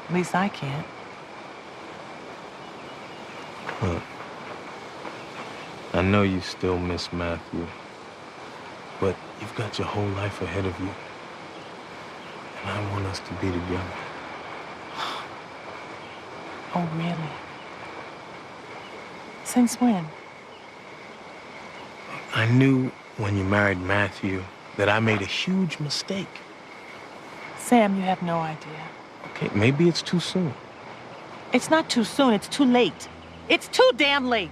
At least I can't. Look, I know you still miss Matthew, but you've got your whole life ahead of you. And I want us to be together. Oh, really? Since when? I knew when you married Matthew that I made a huge mistake. Sam, you have no idea. Okay, maybe it's too soon. It's not too soon, it's too late. It's too damn late.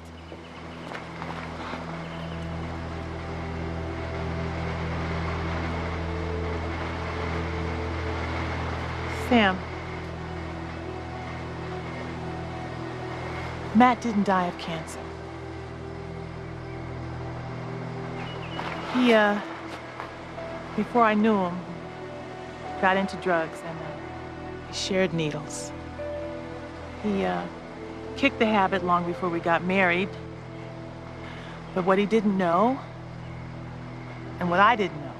Sam. Matt didn't die of cancer. He, before I knew him, got into drugs and he shared needles. He, kicked the habit long before we got married. But what he didn't know, and what I didn't know,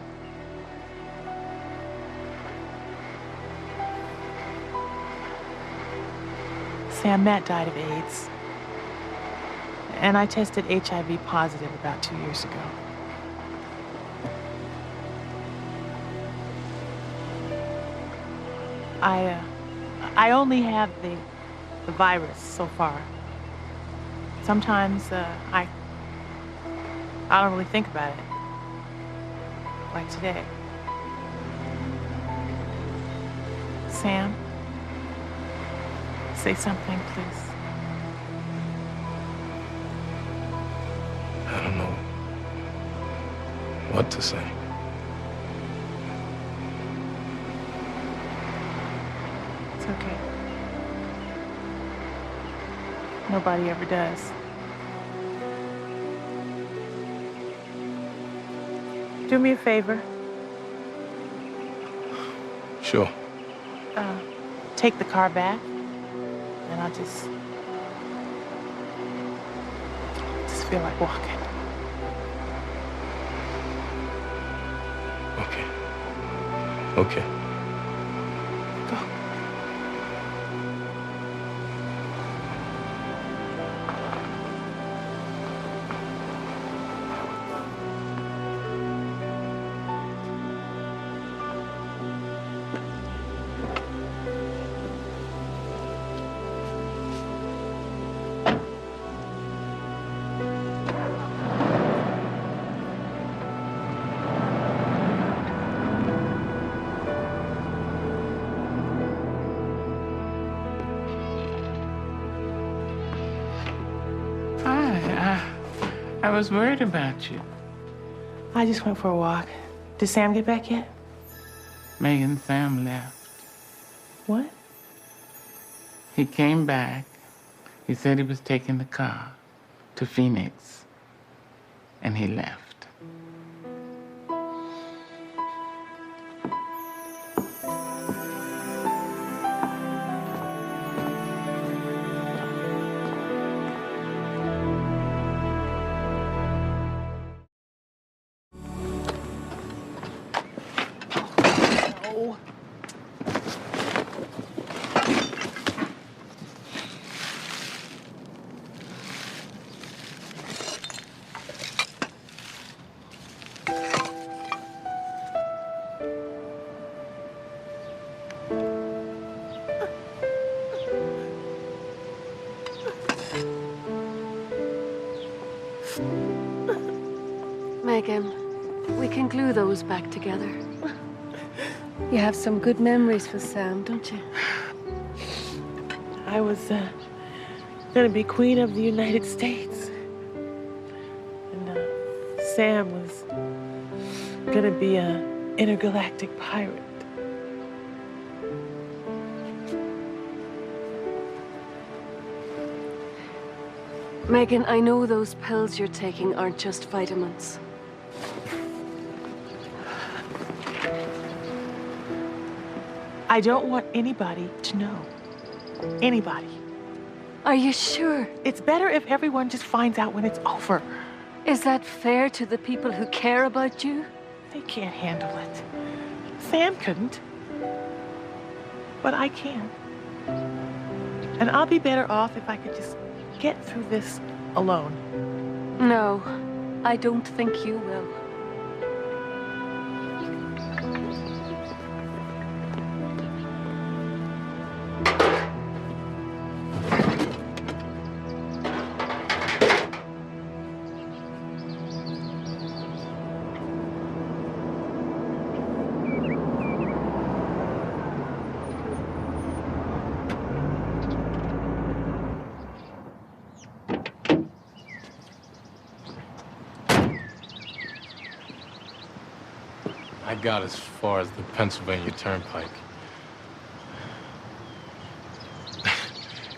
Sam, Matt died of AIDS. And I tested HIV positive about 2 years ago. I only have the virus so far. Sometimes I don't really think about it. Like today. Sam, say something, please. I don't know what to say. It's okay. Nobody ever does. Do me a favor. Sure. Take the car back, and I'll just feel like walking. Okay. Okay. Go. I was worried about you. I just went for a walk. Did Sam get back yet? Megan and Sam left. What? He came back. He said he was taking the car to Phoenix, and he left. Megan, we can glue those back together. You have some good memories with Sam, don't you? I was gonna be Queen of the United States. And Sam was gonna be an intergalactic pirate. Megan, I know those pills you're taking aren't just vitamins. I don't want anybody to know. Anybody. Are you sure? It's better if everyone just finds out when it's over. Is that fair to the people who care about you? They can't handle it. Sam couldn't. But I can. And I'll be better off if I could just get through this alone. No, I don't think you will. I got as far as the Pennsylvania Turnpike.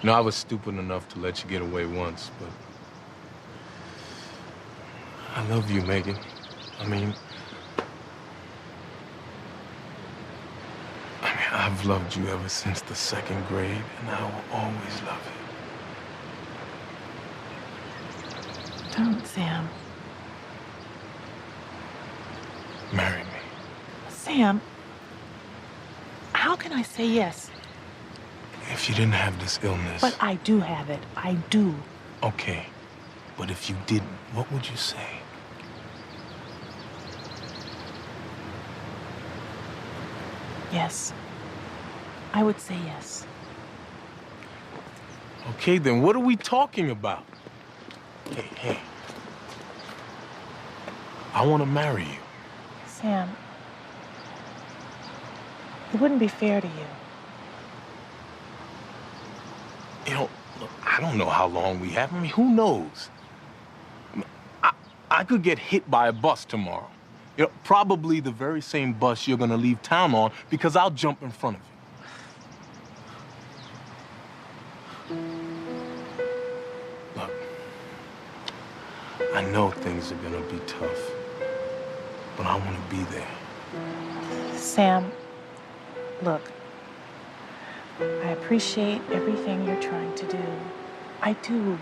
I was stupid enough to let you get away once, but I love you, Megan. I mean, I've loved you ever since the 2nd grade, and I will always love you. Don't, Sam. Marry me. Sam, how can I say yes? If you didn't have this illness... But I do have it. I do. Okay. But if you didn't, what would you say? Yes. I would say yes. Okay, then what are we talking about? Hey. I want to marry you. Sam, it wouldn't be fair to you. You know, look, I don't know how long we have. I mean, who knows? I could get hit by a bus tomorrow. You know, probably the very same bus you're gonna leave town on because I'll jump in front of you. Look, I know things are gonna be tough, but I wanna be there. Sam, look, I appreciate everything you're trying to do. I do.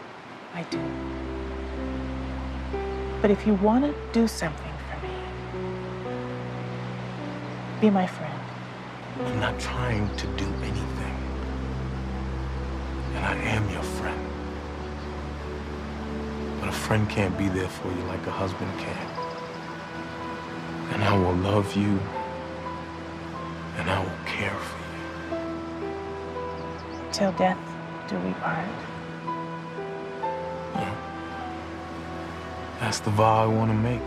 But if you want to do something for me, be my friend. I'm not trying to do anything. And I am your friend. But a friend can't be there for you like a husband can. And I will love you, and I will care for you. Till death do we part. Yeah. That's the vow I want to make.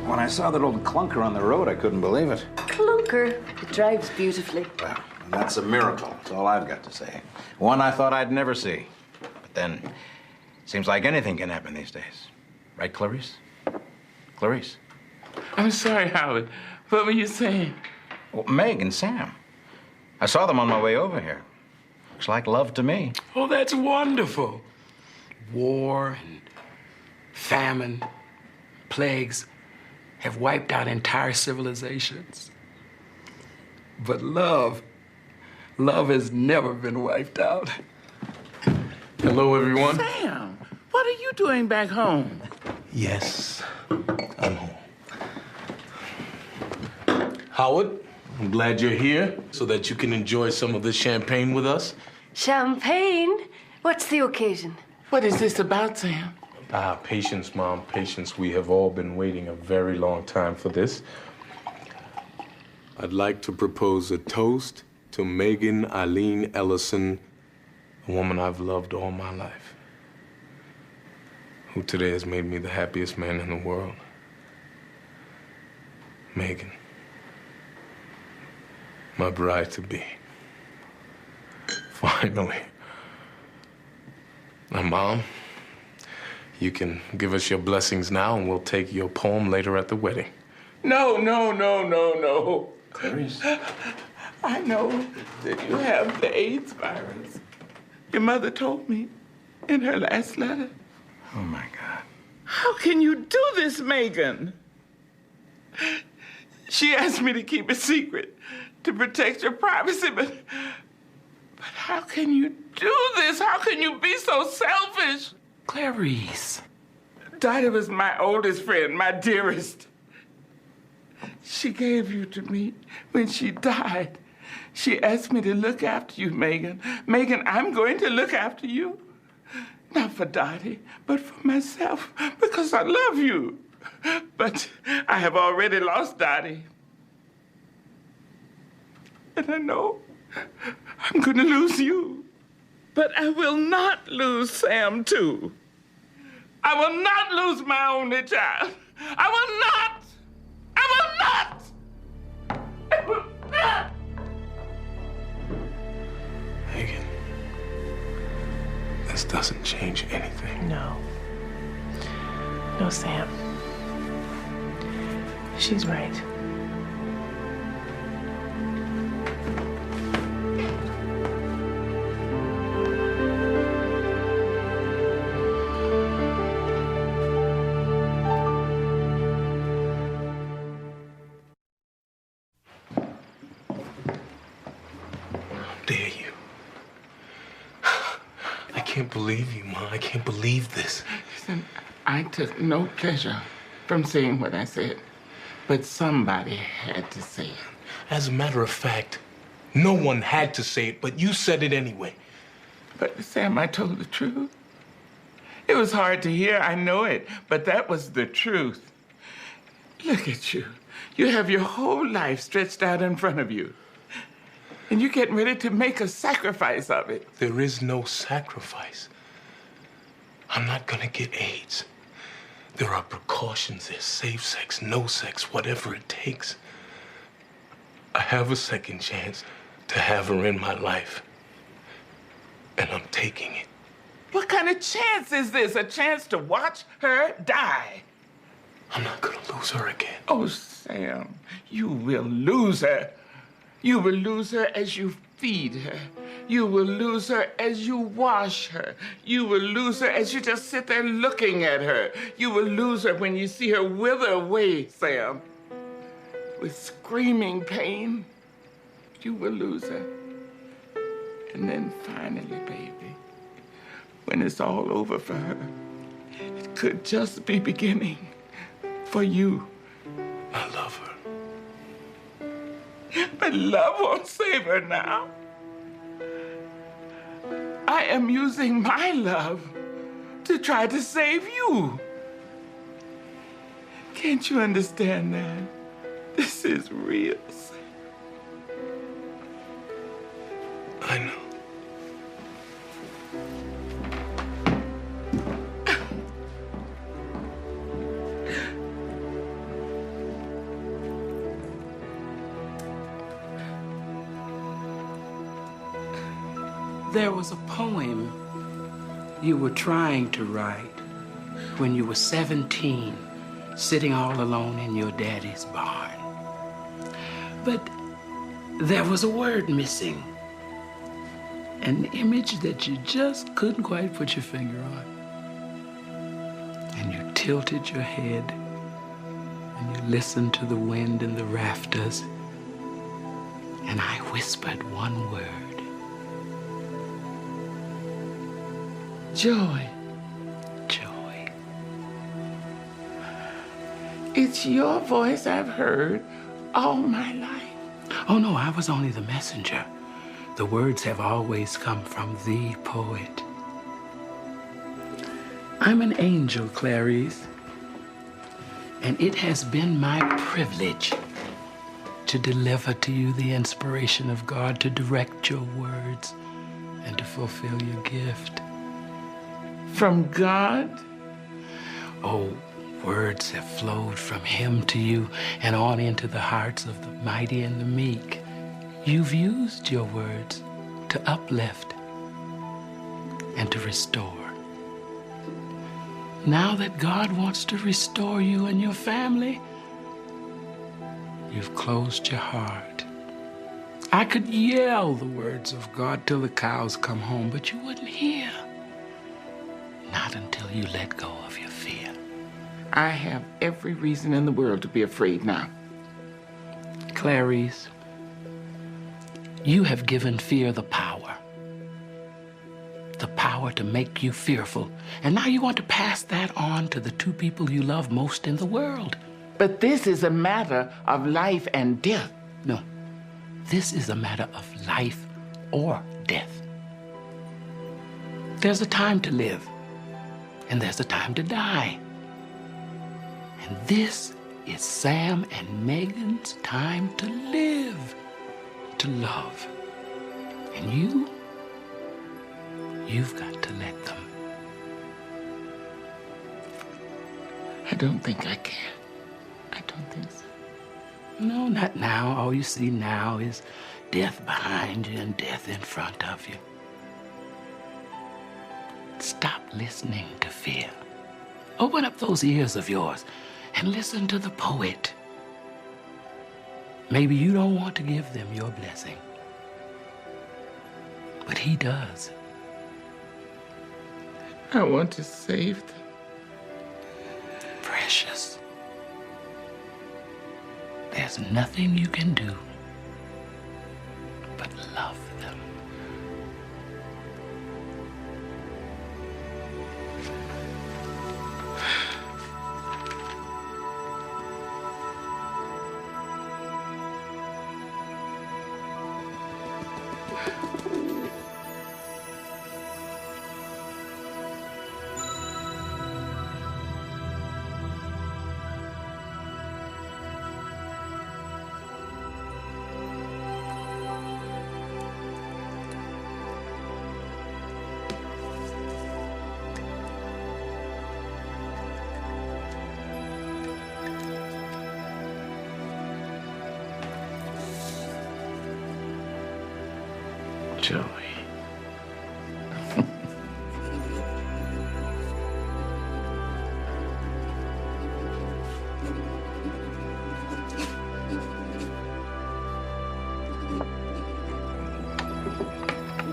When I saw that old clunker on the road, I couldn't believe it. Clunker. It drives beautifully. Well, that's a miracle. That's all I've got to say. One I thought I'd never see. But then, seems like anything can happen these days. Right, Clarice? Clarice? I'm sorry, Howard. What were you saying? Well, Meg and Sam. I saw them on my way over here. Looks like love to me. Oh, that's wonderful. War and famine, plagues have wiped out entire civilizations. But love has never been wiped out. Hello, everyone. Sam, what are you doing back home? Yes, I'm home. Howard, I'm glad you're here so that you can enjoy some of this champagne with us. Champagne? What's the occasion? What is this about, Sam? Patience, Mom, patience. We have all been waiting a very long time for this. I'd like to propose a toast to Megan Eileen Ellison, a woman I've loved all my life, who today has made me the happiest man in the world. Megan, my bride-to-be. Finally. Now, Mom, you can give us your blessings now, and we'll take your poem later at the wedding. No. Clarice. I know that you have the AIDS virus. Your mother told me in her last letter. Oh, my God. How can you do this, Megan? She asked me to keep it secret to protect your privacy, but how can you do this? How can you be so selfish? Clarice. Dottie was my oldest friend, my dearest. She gave you to me when she died. She asked me to look after you, Megan. Megan, I'm going to look after you. Not for Dottie, but for myself, because I love you. But I have already lost Dottie. And I know I'm going to lose you. But I will not lose Sam, too. I will not lose my only child. I will not! I will not! I will not! Megan, this doesn't change anything. No, Sam. She's right. can't believe you, Ma. I can't believe this. Listen, I took no pleasure from saying what I said, but somebody had to say it. As a matter of fact, no one had to say it, but you said it anyway. But Sam, I told the truth. It was hard to hear, I know it, but that was the truth. Look at you. You have your whole life stretched out in front of you. And you're getting ready to make a sacrifice of it. There is no sacrifice. I'm not gonna get AIDS. There are precautions. There's safe sex, no sex, whatever it takes. I have a second chance to have her in my life. And I'm taking it. What kind of chance is this? A chance to watch her die? I'm not gonna lose her again. Oh, Sam, you will lose her. You will lose her as you feed her. You will lose her as you wash her. You will lose her as you just sit there looking at her. You will lose her when you see her wither away, Sam. With screaming pain, you will lose her. And then finally, baby, when it's all over for her, it could just be beginning for you. I love her. But love won't save her now. I am using my love to try to save you. Can't you understand that? This is real. I know. There was a poem you were trying to write when you were 17, sitting all alone in your daddy's barn. But there was a word missing, an image that you just couldn't quite put your finger on. And you tilted your head and you listened to the wind in the rafters, and I whispered one word. Joy. Joy. It's your voice I've heard all my life. Oh, no, I was only the messenger. The words have always come from the poet. I'm an angel, Clarice, and it has been my privilege to deliver to you the inspiration of God to direct your words and to fulfill your gift. From God? Oh, words have flowed from Him to you and on into the hearts of the mighty and the meek. You've used your words to uplift and to restore. Now that God wants to restore you and your family, you've closed your heart. I could yell the words of God till the cows come home, but you wouldn't hear. Not until you let go of your fear. I have every reason in the world to be afraid now. Clarice, you have given fear the power to make you fearful. And now you want to pass that on to the two people you love most in the world. But this is a matter of life and death. No, this is a matter of life or death. There's a time to live, and there's a time to die. And this is Sam and Megan's time to live, to love. And you've got to let them. I don't think I can. I don't think so. No, not now. All you see now is death behind you and death in front of you. Stop listening to fear. Open up those ears of yours and listen to the poet. Maybe you don't want to give them your blessing, but he does. I want to save them. Precious. There's nothing you can do but love them. Joey.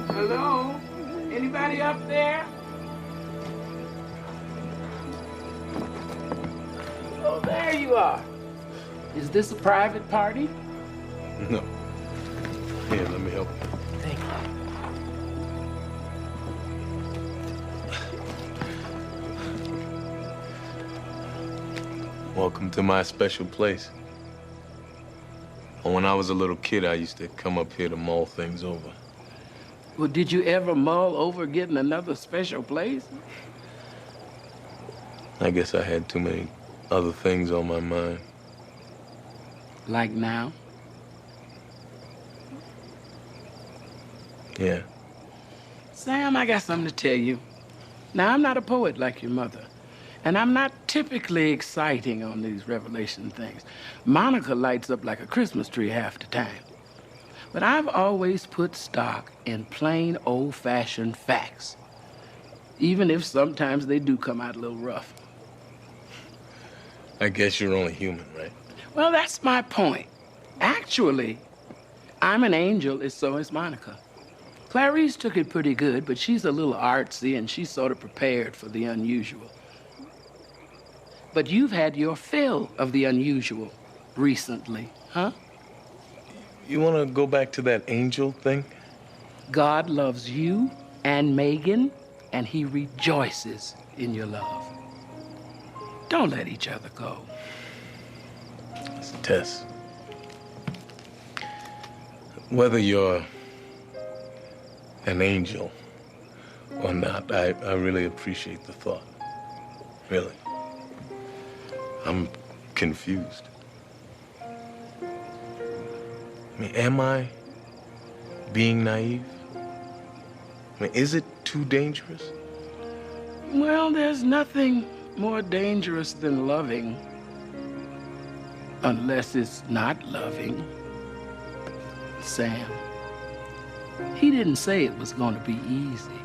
Hello? Anybody up there? Oh, there you are. Is this a private party? No. Here, let me help you. Thank you. Welcome to my special place. When I was a little kid, I used to come up here to mull things over. Well, did you ever mull over getting another special place? I guess I had too many other things on my mind. Like now? Yeah. Sam, I got something to tell you. Now, I'm not a poet like your mother, and I'm not typically exciting on these revelation things. Monica lights up like a Christmas tree half the time. But I've always put stock in plain old-fashioned facts, even if sometimes they do come out a little rough. I guess you're only human, right? Well, that's my point. Actually, I'm an angel, and so is Monica. Clarice took it pretty good, but she's a little artsy, and she's sort of prepared for the unusual. But you've had your fill of the unusual recently, huh? You want to go back to that angel thing? God loves you and Megan, and he rejoices in your love. Don't let each other go. It's Tess. Whether you're an angel or not, I really appreciate the thought. Really. I'm confused. I mean, am I being naive? I mean, is it too dangerous? Well, there's nothing more dangerous than loving, unless it's not loving. Sam, he didn't say it was going to be easy,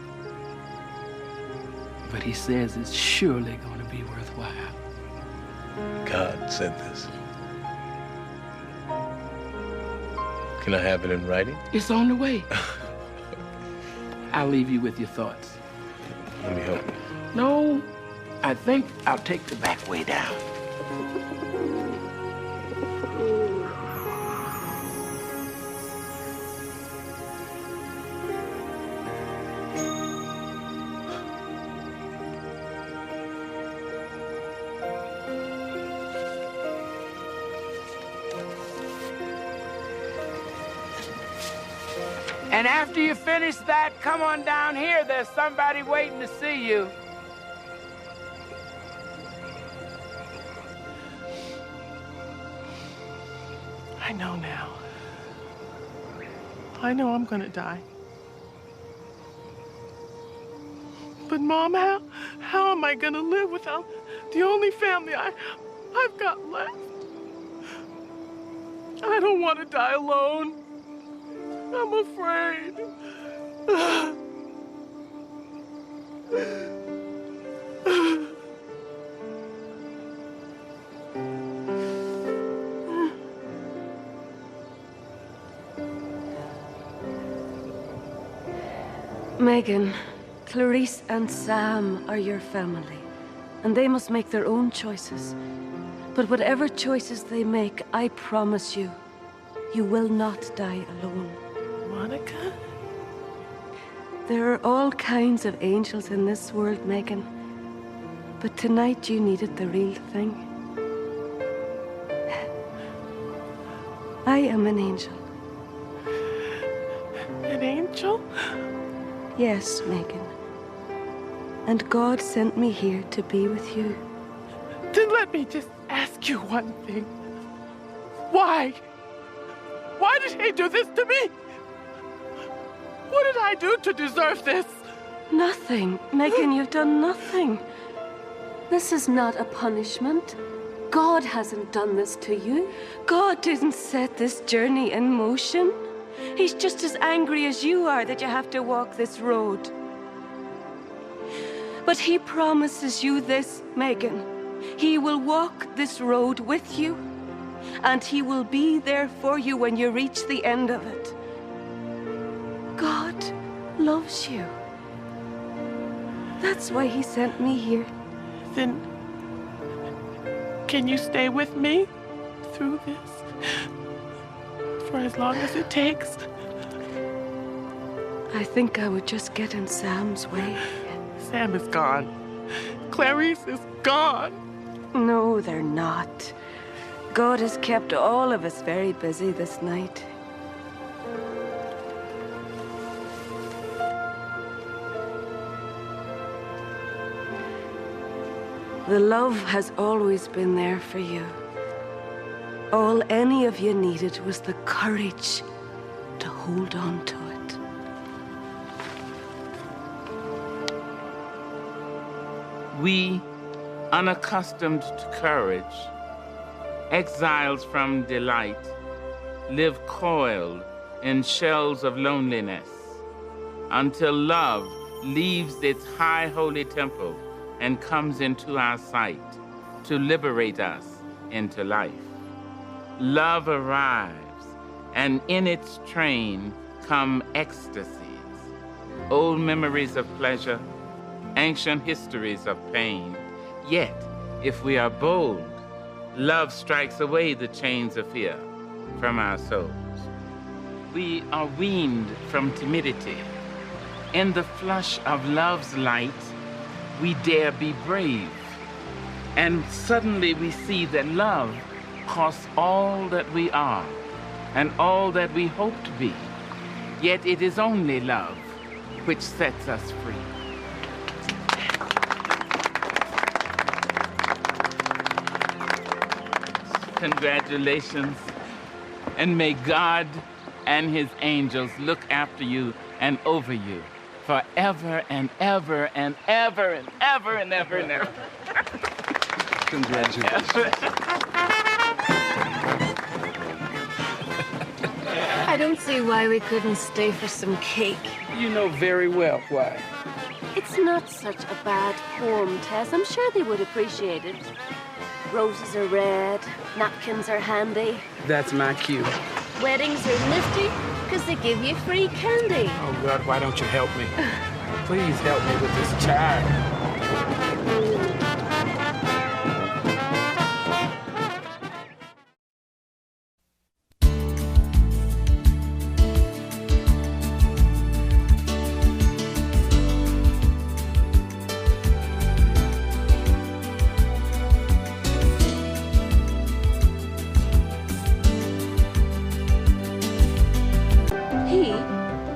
but he says it's surely going to be worthwhile. God said this. Can I have it in writing? It's on the way. I'll leave you with your thoughts. Let me help you. No, I think I'll take the back way down. And after you finish that, come on down here. There's somebody waiting to see you. I know now. I know I'm gonna die. But Mom, how am I gonna live without the only family I've got left? I don't want to die alone. I'm afraid. Megan, Clarice and Sam are your family, and they must make their own choices. But whatever choices they make, I promise you, you will not die alone. Monica? There are all kinds of angels in this world, Megan. But tonight you needed the real thing. I am an angel. An angel? Yes, Megan. And God sent me here to be with you. Then let me just ask you one thing. Why? Why did he do this to me? What did I do to deserve this? Nothing. Megan, you've done nothing. This is not a punishment. God hasn't done this to you. God didn't set this journey in motion. He's just as angry as you are that you have to walk this road. But he promises you this, Megan. He will walk this road with you, and he will be there for you when you reach the end of it. God loves you. That's why he sent me here. Then, can you stay with me through this? For as long as it takes? I think I would just get in Sam's way. Sam is gone. Clarice is gone. No, they're not. God has kept all of us very busy this night. The love has always been there for you. All any of you needed was the courage to hold on to it. We, unaccustomed to courage, exiles from delight, live coiled in shells of loneliness until love leaves its high holy temple and comes into our sight to liberate us into life. Love arrives, and in its train come ecstasies, old memories of pleasure, ancient histories of pain. Yet, if we are bold, love strikes away the chains of fear from our souls. We are weaned from timidity. In the flush of love's light, we dare be brave. And suddenly we see that love costs all that we are and all that we hope to be. Yet it is only love which sets us free. Congratulations, and may God and his angels look after you and over you forever and ever and ever and ever and ever and ever. Congratulations. I don't see why we couldn't stay for some cake. You know very well why. It's not such a bad poem, Tess. I'm sure they would appreciate it. Roses are red, napkins are handy. That's my cue. Weddings are nifty because they give you free candy. Oh, God, why don't you help me? Please help me with this child.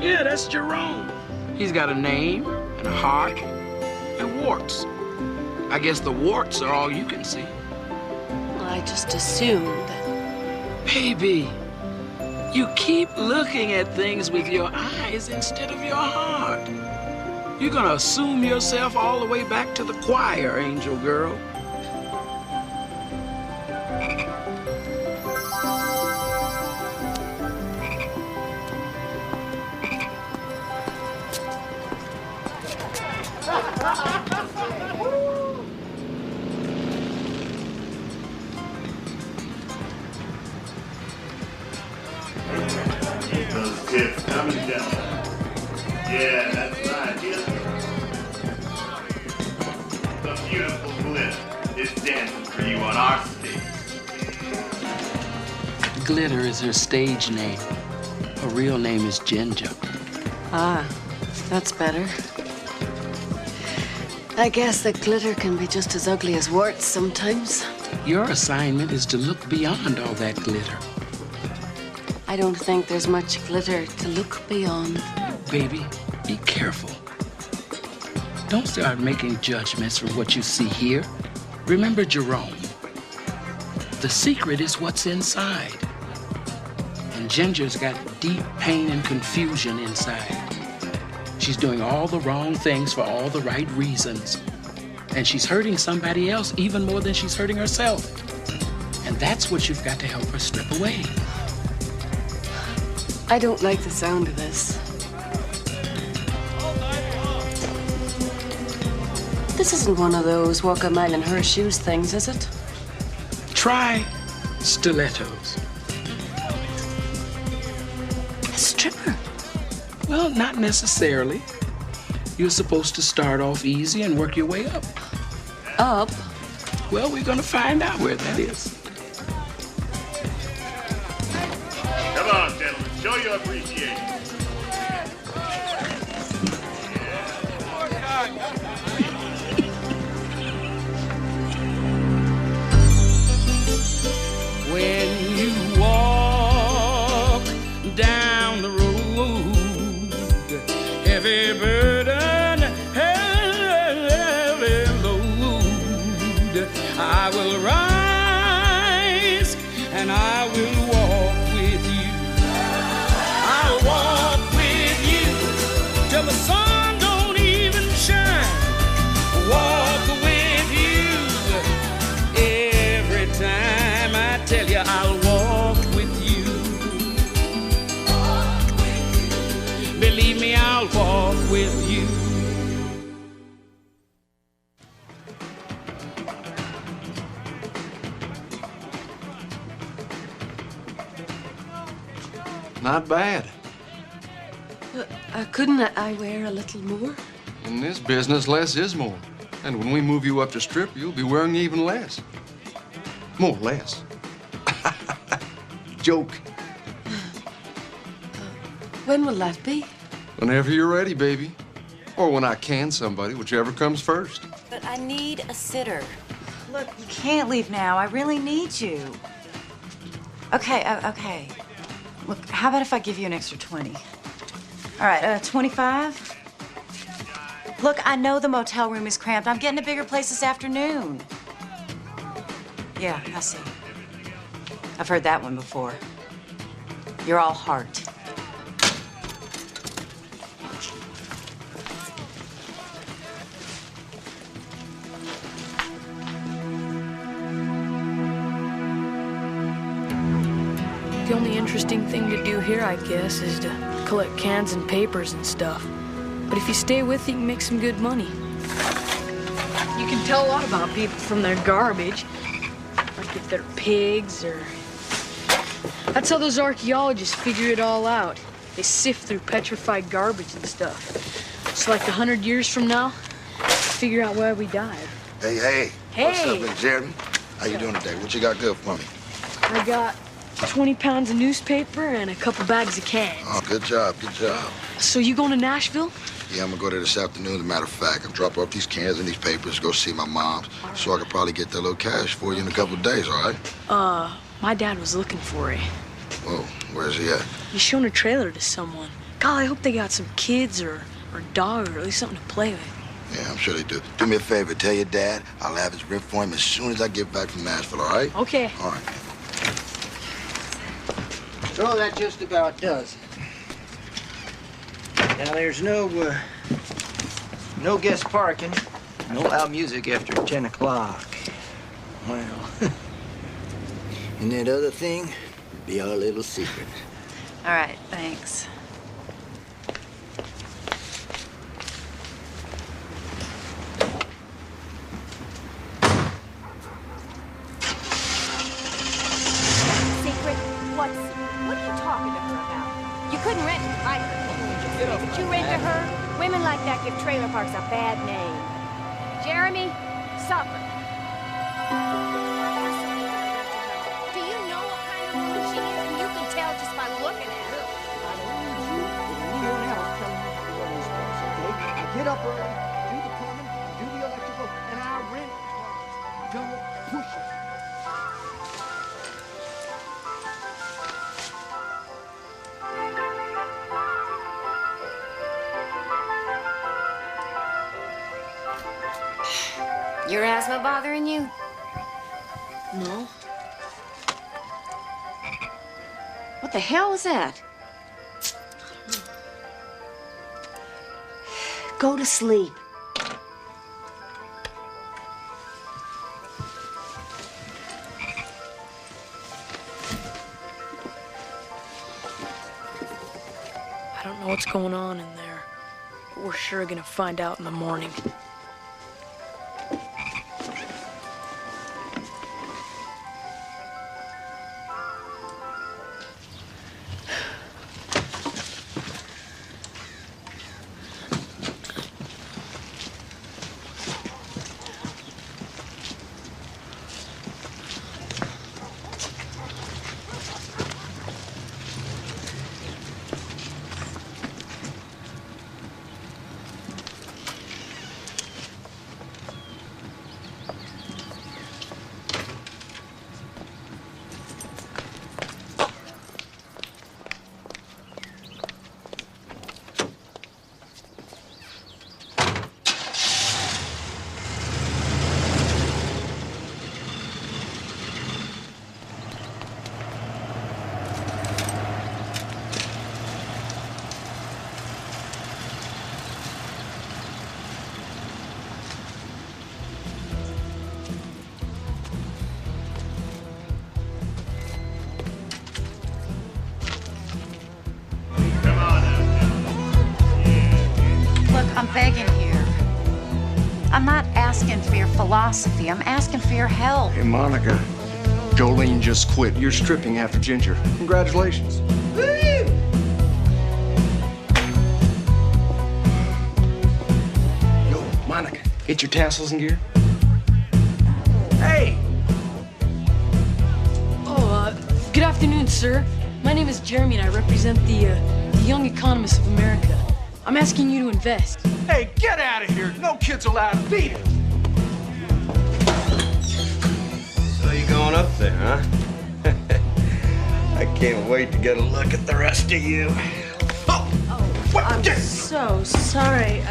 Yeah, that's Jerome. He's got a name and a heart and warts. I guess the warts are all you can see. Well, I just assumed. Baby, you keep looking at things with your eyes instead of your heart. You're gonna assume yourself all the way back to the choir, angel girl. Those tips coming down. Yeah, that's right. Yeah. The beautiful Glitter is dancing for you on our stage. Glitter is her stage name. Her real name is Ginger. Ah, that's better. I guess that glitter can be just as ugly as warts sometimes. Your assignment is to look beyond all that glitter. I don't think there's much glitter to look beyond. Baby, be careful. Don't start making judgments from what you see here. Remember Jerome. The secret is what's inside. And Ginger's got deep pain and confusion inside. She's doing all the wrong things for all the right reasons. And she's hurting somebody else even more than she's hurting herself. And that's what you've got to help her strip away. I don't like the sound of this. This isn't one of those walk a mile in her shoes things, is it? Try stilettos. A stripper? Well, not necessarily. You're supposed to start off easy and work your way up. Up? Well, we're gonna find out where that is. Come on, gentlemen, show your appreciation. When you walk down the road, heavy burden, heavy load, I will rise and I will walk with you. I'll walk with you till the sun don't even shine. Walk with you every time. I tell you, I'll walk with you. Believe me, I'll walk with you. Not bad. Couldn't I wear a little more? In this business, less is more. And when we move you up to strip, you'll be wearing even less. More or less. Joke. When will that be? Whenever you're ready, baby. Or when I can somebody, whichever comes first. But I need a sitter. Look, you can't leave now. I really need you. Okay, okay. Look, how about if I give you an extra 20? All right, 25? Look, I know the motel room is cramped. I'm getting a bigger place this afternoon. Yeah, I see. I've heard that one before. You're all heart. The only interesting thing to do here, I guess, is to collect cans and papers and stuff. But if you stay with it, you can make some good money. You can tell a lot about people from their garbage. Like if they're pigs or... That's how those archaeologists figure it all out. They sift through petrified garbage and stuff. So like 100 years from now, figure out why we died. Hey, hey. Hey. What's up, Miss Jeremy? How you doing today? What you got good for me? I got 20 pounds of newspaper and a couple bags of cans. Oh, good job, good job. So you going to Nashville? Yeah, I'm gonna go there this afternoon. As a matter of fact, I'll drop off these cans and these papers, go see my mom, so I could probably get that little cash for you in a couple of days, all right? My dad was looking for it. Whoa, where's he at? He's showing a trailer to someone. God, I hope they got some kids or a dog or at least something to play with. Yeah, I'm sure they do. Do me a favor, tell your dad I'll have his rent for him as soon as I get back from Nashville, all right? Okay. All right. So that just about does it. Now, there's no guest parking, no loud music after 10 o'clock. Well, and that other thing would be our little secret. All right, thanks. Secret? What are you talking to her about? You couldn't rent to my her, but you rent to her? Women like that give trailer parks a bad name. Jeremy, supper. Do you know what kind of woman she is? And you can tell just by looking at her. Anyone else telling me how to run this place, okay? I get up early, do the plumbing, do the electrical, and I rent. Don't push it. Your asthma bothering you? No. What the hell was that? Go to sleep. going on in there. But we're sure gonna find out in the morning. I'm begging here. I'm not asking for your philosophy. I'm asking for your help. Hey, Monica. Jolene just quit. You're stripping after Ginger. Congratulations. Yo, Monica, get your tassels in gear. Hey! Oh, good afternoon, sir. My name is Jeremy, and I represent the Young Economists of America. I'm asking you to invest. Hey, get out of here. No kid's allowed to be here. So you going up there, huh? I can't wait to get a look at the rest of you. I'm so sorry.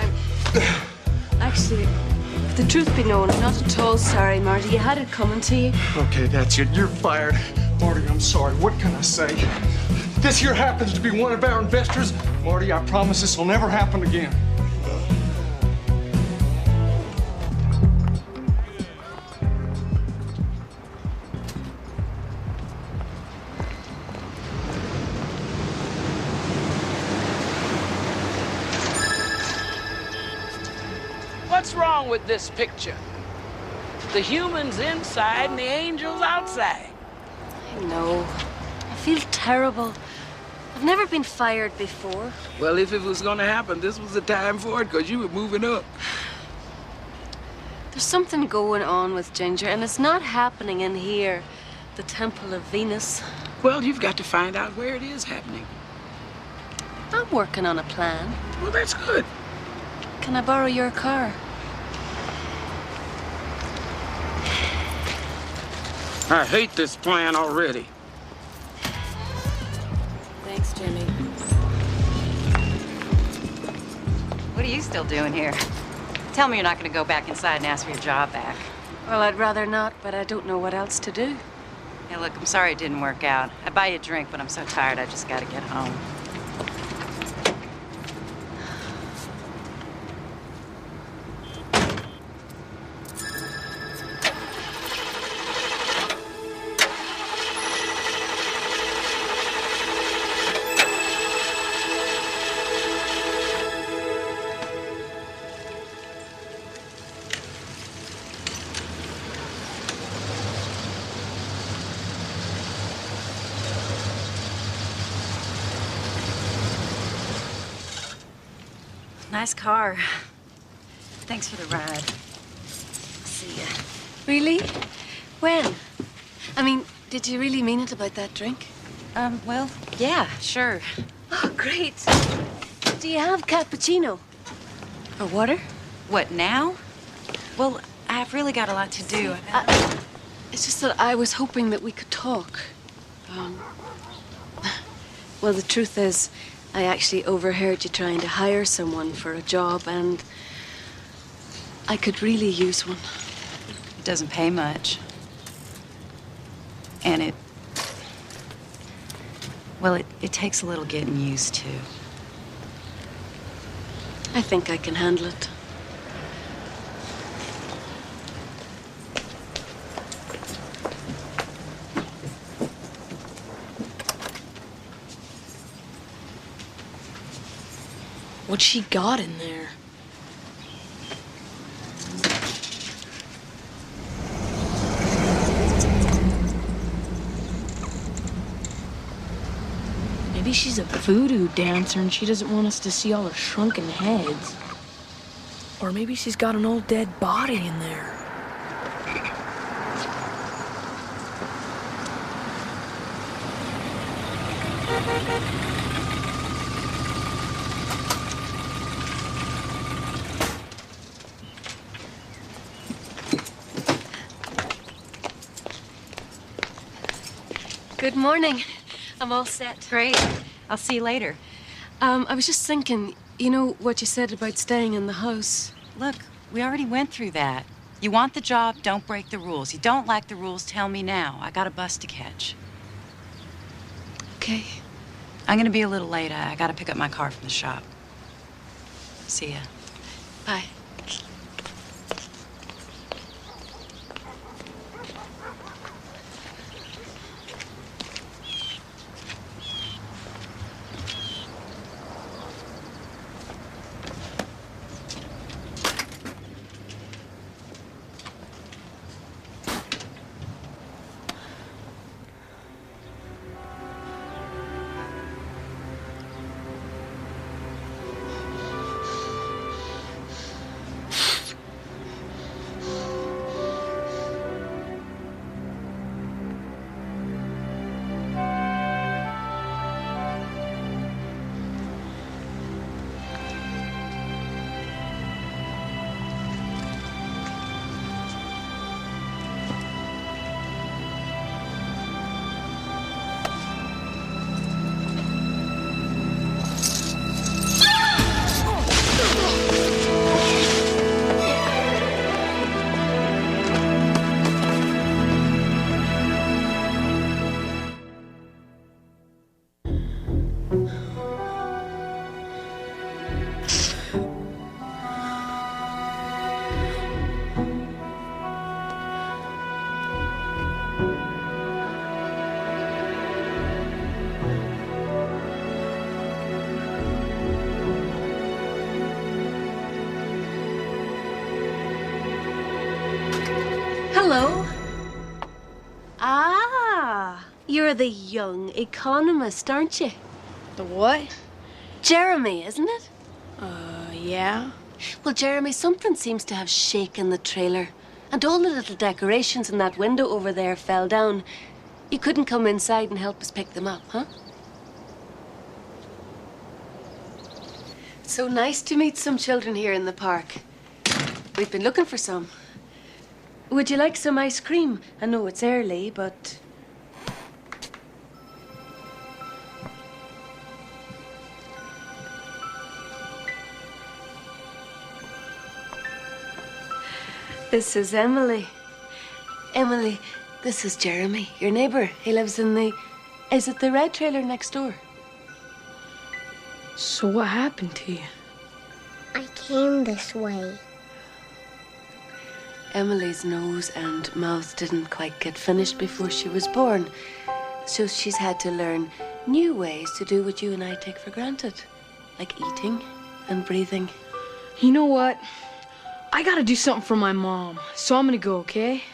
Actually, if the truth be known, I'm not at all sorry, Marty. You had it coming to you. Okay, that's it. You're fired. Marty, I'm sorry. What can I say? This here happens to be one of our investors. Marty, I promise this will never happen again. What's wrong with this picture? The humans inside and the angels outside. I know. I feel terrible. I've never been fired before. Well, if it was gonna happen, this was the time for it, because you were moving up. There's something going on with Ginger, and it's not happening in here. The Temple of Venus. Well, you've got to find out where it is happening. I'm working on a plan. Well, that's good. Can I borrow your car? I hate this plan already. Thanks, Jimmy. What are you still doing here? Tell me you're not going to go back inside and ask for your job back. Well, I'd rather not, but I don't know what else to do. Hey, look, I'm sorry it didn't work out. I'd buy you a drink, but I'm so tired I just got to get home. Nice car. Thanks for the ride. See ya. Really? When? I mean, did you really mean it about that drink? Well, yeah, sure. Oh, great. Do you have cappuccino? Or water? What, now? Well, I've really got a lot to do. It's just that I was hoping that we could talk. Well, the truth is, I actually overheard you trying to hire someone for a job, and I could really use one. It doesn't pay much. And it takes a little getting used to. I think I can handle it. What she got in there? Maybe she's a voodoo dancer and she doesn't want us to see all her shrunken heads. Or maybe she's got an old dead body in there. Good morning. I'm all set. Great. I'll see you later. I was just thinking, you know what you said about staying in the house? Look, we already went through that. You want the job, don't break the rules. You don't like the rules, tell me now. I got a bus to catch. Okay. I'm gonna be a little late. I gotta pick up my car from the shop. See ya. Bye. Hello. Ah, you're the young economist, aren't you? The what? Jeremy, isn't it? Yeah. Well, Jeremy, something seems to have shaken the trailer. And all the little decorations in that window over there fell down. You couldn't come inside and help us pick them up, huh? So nice to meet some children here in the park. We've been looking for some. Would you like some ice cream? I know it's early, but... This is Emily. Emily, this is Jeremy, your neighbor. He lives in the... Is it the red trailer next door? So what happened to you? I came this way. Emily's nose and mouth didn't quite get finished before she was born. So she's had to learn new ways to do what you and I take for granted. Like eating and breathing. You know what? I gotta do something for my mom, so I'm gonna go, okay?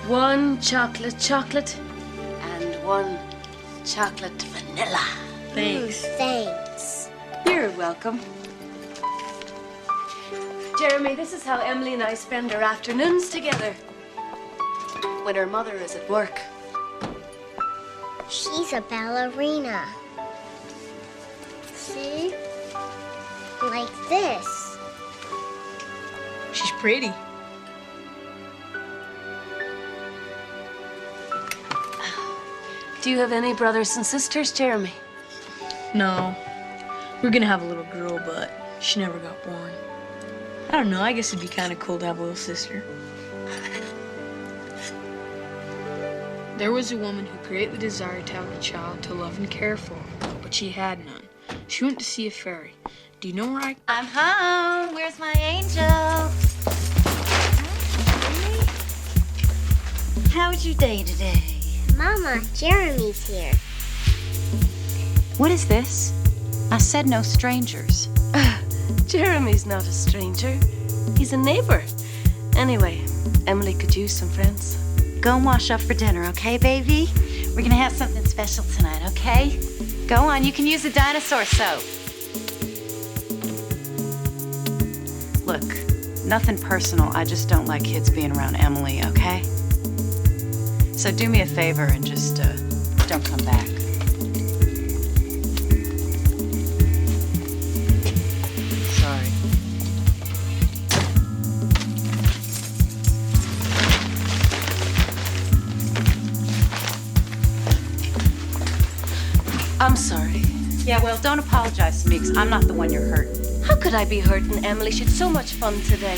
One chocolate, and one chocolate vanilla. Thanks. Thanks. You're welcome. Jeremy, this is how Emily and I spend our afternoons together. When her mother is at work. She's a ballerina. See? Like this. She's pretty. Do you have any brothers and sisters, Jeremy? No. We're gonna have a little girl, but she never got born. I don't know, I guess it'd be kind of cool to have a little sister. There was a woman who greatly desired to have a child to love and care for, but she had none. She went to see a fairy. Do you know where I'm home. Where's my angel? How was your day today? Mama, Jeremy's here. What is this? I said no strangers. Jeremy's not a stranger. He's a neighbor. Anyway, Emily could use some friends. Go and wash up for dinner, okay, baby? We're gonna have something special tonight, okay? Go on, you can use the dinosaur soap. Look, nothing personal. I just don't like kids being around Emily, okay? So do me a favor and just don't come back. Sorry. I'm sorry. Yeah, well, don't apologize to me, because I'm not the one you're hurting. How could I be hurting Emily? She had so much fun today.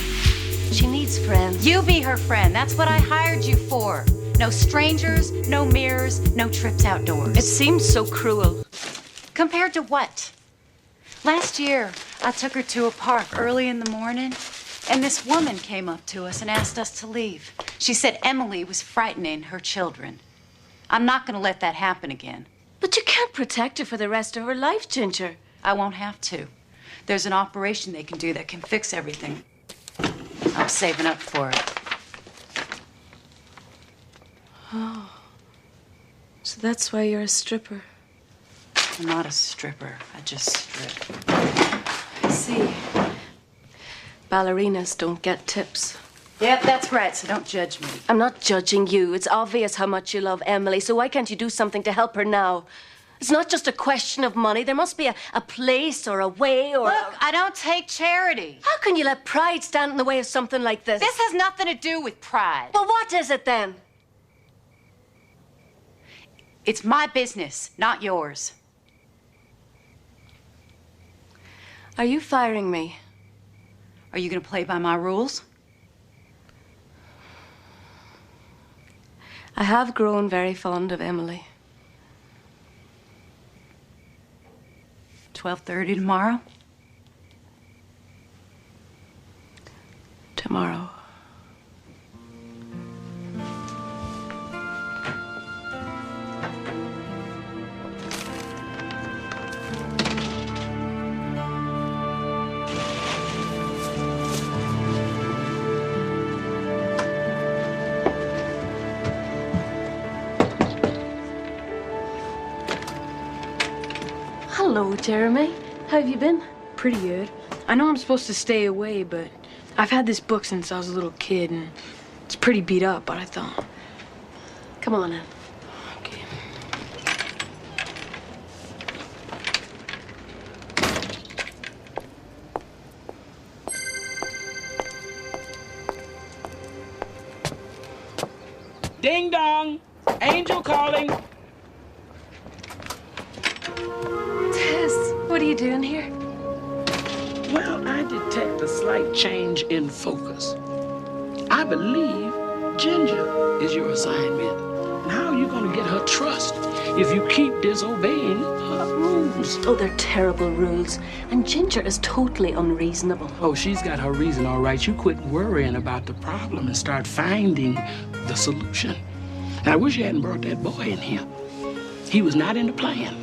She needs friends. You be her friend. That's what I hired you for. No strangers, no mirrors, no trips outdoors. It seems so cruel. Compared to what? Last year, I took her to a park early in the morning, and this woman came up to us and asked us to leave. She said Emily was frightening her children. I'm not going to let that happen again. But you can't protect her for the rest of her life, Ginger. I won't have to. There's an operation they can do that can fix everything. I'm saving up for it. Oh. So that's why you're a stripper. I'm not a stripper. I just strip. I see. Ballerinas don't get tips. Yep, that's right, so don't judge me. I'm not judging you. It's obvious how much you love Emily, so why can't you do something to help her now? It's not just a question of money. There must be a place or a way or... Look, I don't take charity. How can you let pride stand in the way of something like this? This has nothing to do with pride. Well, what is it then? It's my business, not yours. Are you firing me? Are you gonna play by my rules? I have grown very fond of Emily. 12:30 tomorrow? Tomorrow. Hello, Jeremy. How have you been? Pretty good. I know I'm supposed to stay away, but I've had this book since I was a little kid, and it's pretty beat up, but I thought... Come on in. Okay. Ding dong! Angel calling. Tess, what are you doing here? Well, I detect a slight change in focus. I believe Ginger is your assignment. And how are you going to get her trust if you keep disobeying her rules? Oh, they're terrible rules. And Ginger is totally unreasonable. Oh, she's got her reason, all right. You quit worrying about the problem and start finding the solution. And I wish you hadn't brought that boy in here. He was not in the plan.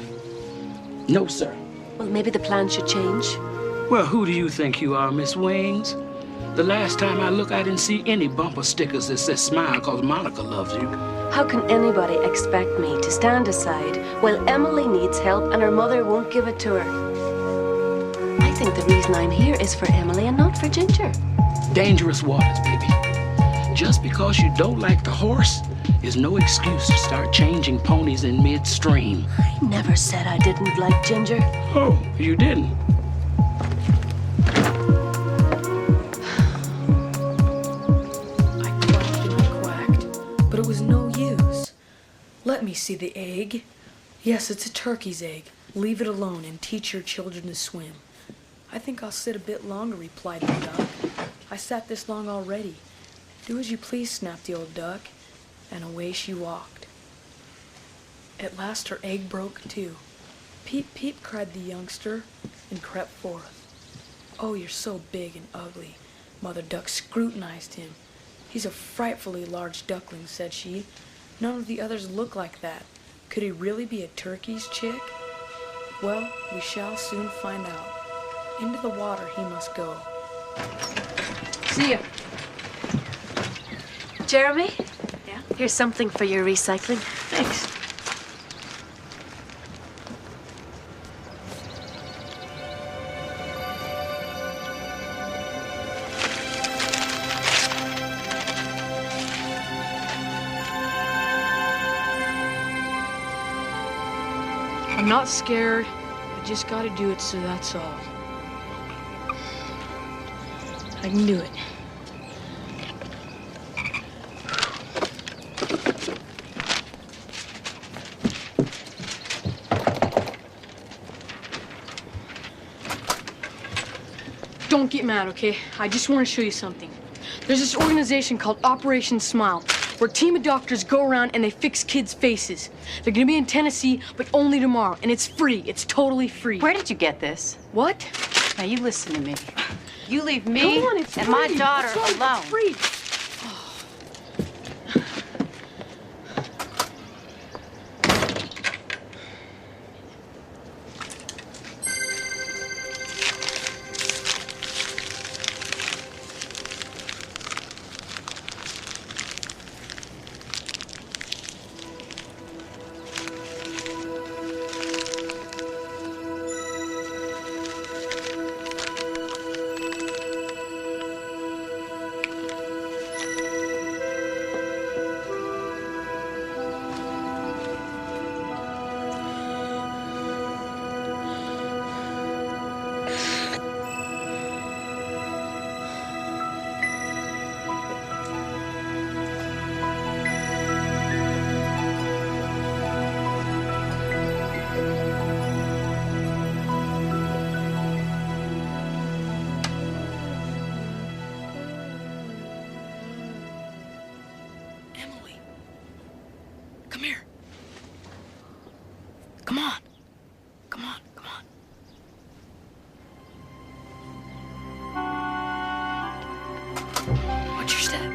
No, sir. Well, maybe the plan should change. Well, who do you think you are, Miss Wings? The last time I looked, I didn't see any bumper stickers that says smile because Monica loves you. How can anybody expect me to stand aside while Emily needs help and her mother won't give it to her? I think the reason I'm here is for Emily and not for Ginger. Dangerous waters, baby. Just because you don't like the horse is no excuse to start changing ponies in midstream. I never said I didn't like Ginger. Oh, you didn't? But it was no use. Let me see the egg. Yes, it's a turkey's egg. Leave it alone and teach your children to swim. I think I'll sit a bit longer, replied the duck. I sat this long already. Do as you please, snapped the old duck, and away she walked. At last her egg broke too. Peep, peep, cried the youngster, and crept forth. Oh, you're so big and ugly. Mother Duck scrutinized him. He's a frightfully large duckling, said she. None of the others look like that. Could he really be a turkey's chick? Well, we shall soon find out. Into the water he must go. See ya. Jeremy? Yeah? Here's something for your recycling. Thanks. I'm not scared. I just gotta do it, so that's all. I can do it. Don't get mad, okay? I just want to show you something. There's this organization called Operation Smile, where a team of doctors go around and they fix kids' faces. They're gonna be in Tennessee, but only tomorrow, and it's free. It's totally free. Where did you get this? What? Now, you listen to me. You leave me Come on, it's and free. my daughter What's wrong? alone. It's free. Come here. Come on. Come on, come on. Watch your step.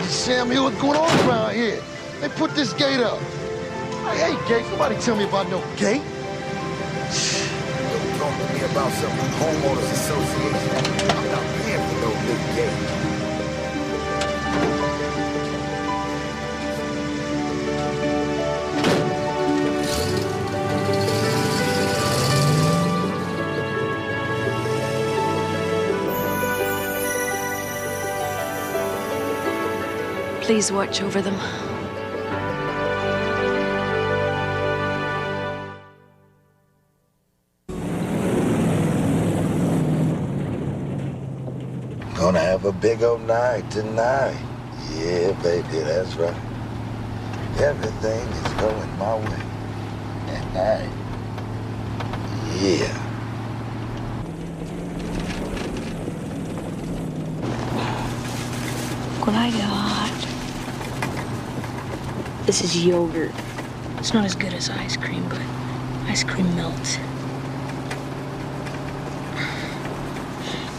Samuel, what's going on around here? They put this gate up. I hate gates. Nobody tell me about no gate. Don't talk to me about some homeowners association. I'm not paying for no big gate. Please watch over them. Gonna have a big old night tonight. Yeah, baby, that's right. Everything is going my way. Tonight. Yeah. What I got? This is yogurt. It's not as good as ice cream, but ice cream melts.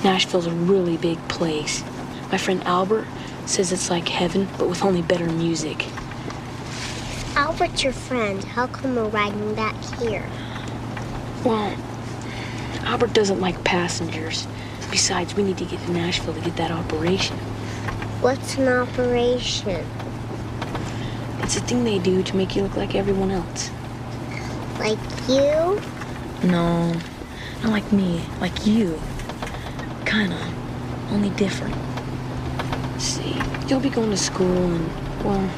Nashville's a really big place. My friend Albert says it's like heaven, but with only better music. Albert's your friend. How come we're riding back here? Well, Albert doesn't like passengers. Besides, we need to get to Nashville to get that operation. What's an operation? It's a thing they do to make you look like everyone else. Like you? No, not like me, like you. Kinda, only different. See, you'll be going to school and, well,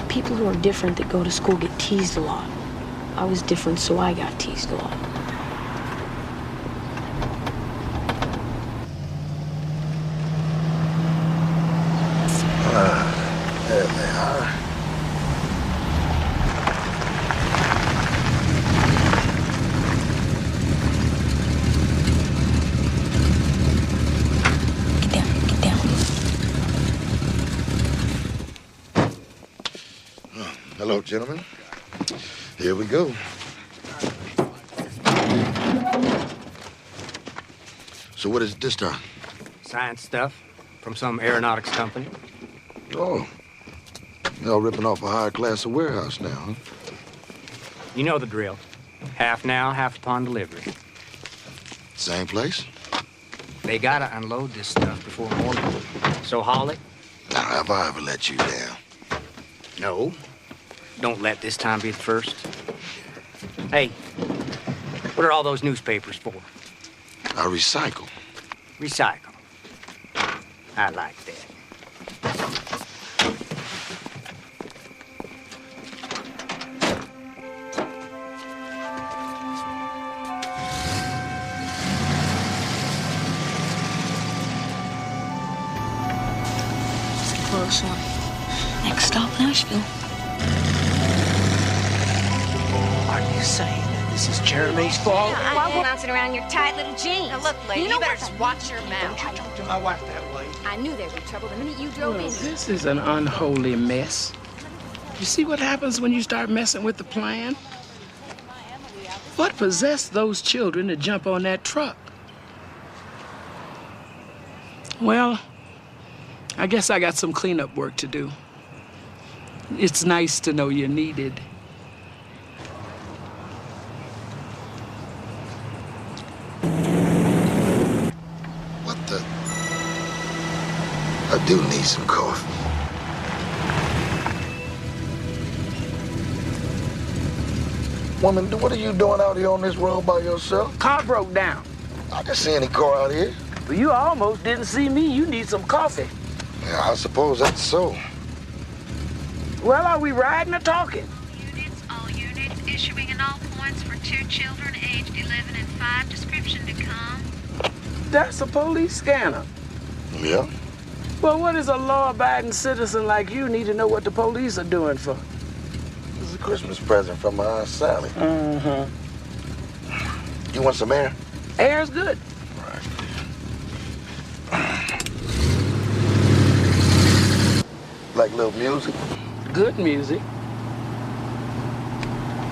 people who are different that go to school get teased a lot. I was different, so I got teased a lot. There they are. Get down. Hello, gentlemen. Here we go. So what is it this time? Science stuff from some aeronautics company. Oh. Y'all ripping off a higher class of warehouse now, huh? You know the drill. Half now, half upon delivery. Same place? They gotta unload this stuff before morning. So, Holly? Now, have I ever let you down? No. Don't let this time be the first. Hey, what are all those newspapers for? I recycle. Recycle. I like that. It's a close one. Next stop, Nashville. Are you saying that this is Jeremy's fault? Why won't bouncing around your tight little jeans? Now, look, lady, you better just watch your mouth. Don't you talk to my wife that way. I knew there would be trouble the minute you drove in. This is an unholy mess. You see what happens when you start messing with the plan? What possessed those children to jump on that truck? Well, I guess I got some cleanup work to do. It's nice to know you're needed. What the? I do need some coffee. Woman, what are you doing out here on this road by yourself? Car broke down. I didn't see any car out here. Well, you almost didn't see me. You need some coffee. Yeah, I suppose that's so. Well, are we riding or talking? All units issuing in all points for 2 children aged 11 and 5. Description to come. That's a police scanner. Yeah? Well, what does a law-abiding citizen like you need to know what the police are doing for? It's a Christmas present from my Aunt Sally. Mm-hmm. You want some air? Air's good. Like little music? Good music.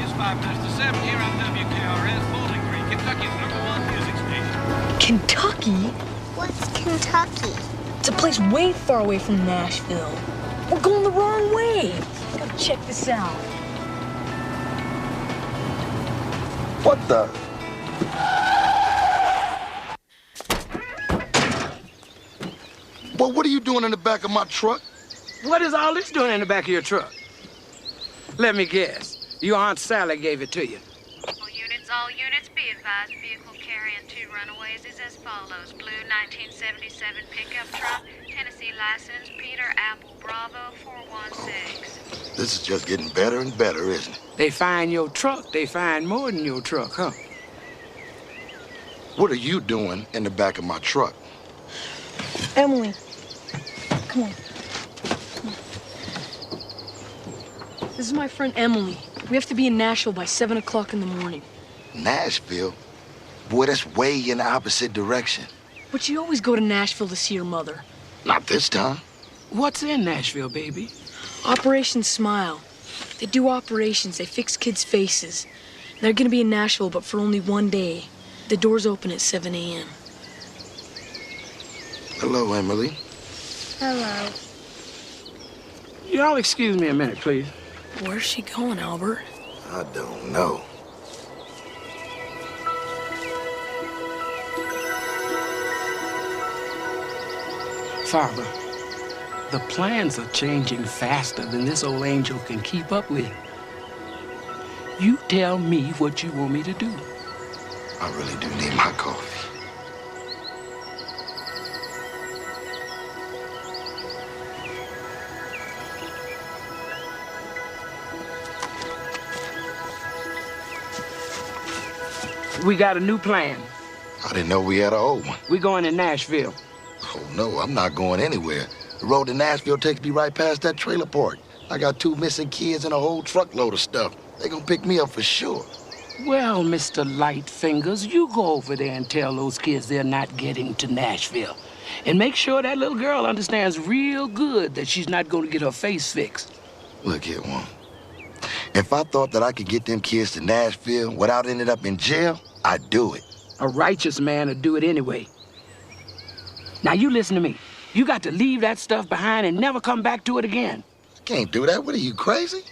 It's 5 minutes to 7 here on WKRS, Bowling Green, Kentucky's #1 music station. Kentucky? What's Kentucky? It's a place way far away from Nashville. We're going the wrong way. Go check this out. What the? Well, what are you doing in the back of my truck? What is all this doing in the back of your truck? Let me guess. Your Aunt Sally gave it to you. All units be advised, vehicle carrying 2 runaways is as follows. Blue 1977 pickup truck, Tennessee license, Peter Apple Bravo 416. This is just getting better and better, isn't it? They find your truck. They find more than your truck, huh? What are you doing in the back of my truck? Emily, come on. This is my friend Emily. We have to be in Nashville by 7 o'clock in the morning. Nashville? Boy, that's way in the opposite direction. But you always go to Nashville to see your mother. Not this time. What's in Nashville, baby? Operation Smile. They do operations. They fix kids' faces. They're gonna be in Nashville, but for only 1 day. The doors open at 7 a.m. Hello, Emily. Hello. Y'all excuse me a minute, please. Where's she going, Albert? I don't know. Father, the plans are changing faster than this old angel can keep up with. You tell me what you want me to do. I really do need my coffee. We got a new plan. I didn't know we had an old one. We going to Nashville. Oh, no, I'm not going anywhere. The road to Nashville takes me right past that trailer park. I got 2 missing kids and a whole truckload of stuff. They gonna pick me up for sure. Well, Mr. Lightfingers, you go over there and tell those kids they're not getting to Nashville. And make sure that little girl understands real good that she's not going to get her face fixed. Look here, Juan. If I thought that I could get them kids to Nashville without ending up in jail, I'd do it. A righteous man would do it anyway. Now, you listen to me. You got to leave that stuff behind and never come back to it again. Can't do that. What are you, crazy?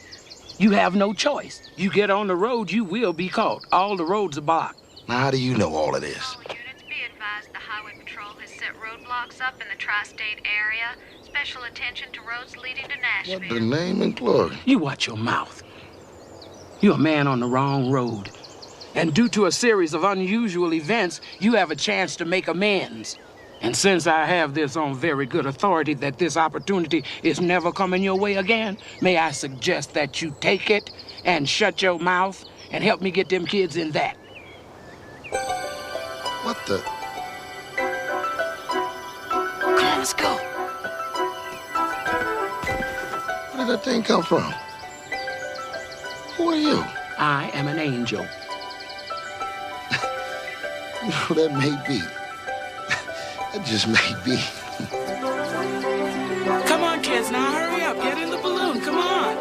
You have no choice. You get on the road, you will be caught. All the roads are blocked. Now, how do you know all of this? Units, be advised the Highway Patrol has set roadblocks up in the tri-state area. Special attention to roads leading to Nashville. What the name and glory? You watch your mouth. You're a man on the wrong road. And due to a series of unusual events, you have a chance to make amends. And since I have this on very good authority that this opportunity is never coming your way again, may I suggest that you take it and shut your mouth and help me get them kids in that. What the? Come on, let's go. Where did that thing come from? Who are you? I am an angel. That may be. That just may be. Come on, kids, now hurry up. Get in the balloon. Come on.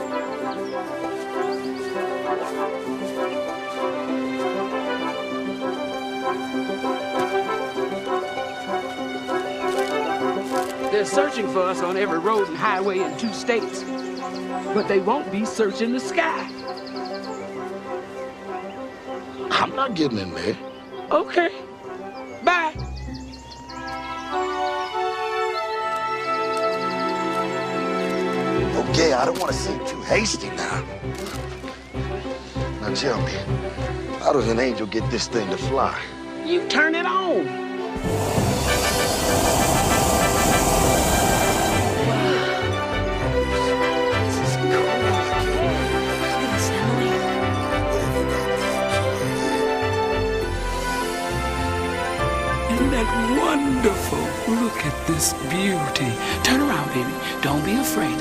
They're searching for us on every road and highway in 2 states. But they won't be searching the sky. I'm not getting in there. Okay. Bye. Okay, I don't want to seem too hasty now. Now tell me, how does an angel get this thing to fly? You turn it on. Isn't that wonderful? Look at this beauty. Turn around, baby. Don't be afraid.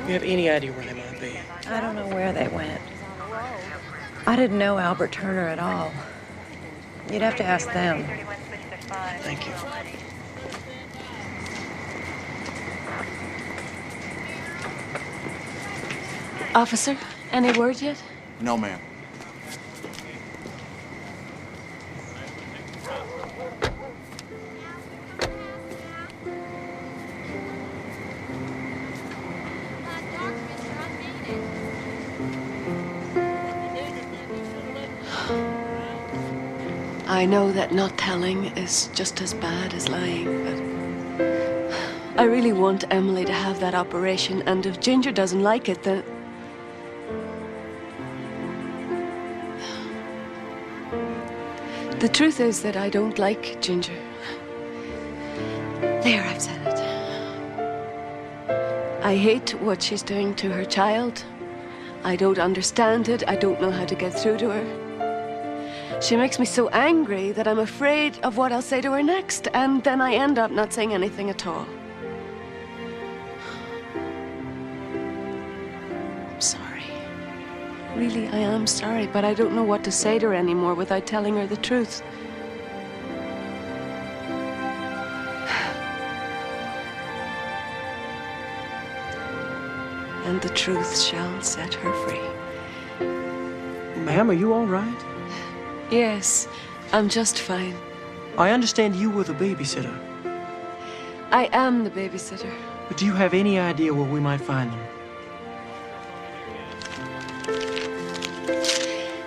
You have any idea where they might be? I don't know where they went. I didn't know Albert Turner at all. You'd have to ask them. Thank you. Officer, any word yet? No, ma'am. I know that not telling is just as bad as lying, but I really want Emily to have that operation, and if Ginger doesn't like it, then... The truth is that I don't like Ginger. There, I've said it. I hate what she's doing to her child. I don't understand it. I don't know how to get through to her. She makes me so angry that I'm afraid of what I'll say to her next, and then I end up not saying anything at all. I'm sorry. Really, I am sorry, but I don't know what to say to her anymore without telling her the truth. And the truth shall set her free. Ma'am, are you all right? Yes, I'm just fine. I understand you were the babysitter. I am the babysitter. But do you have any idea where we might find them?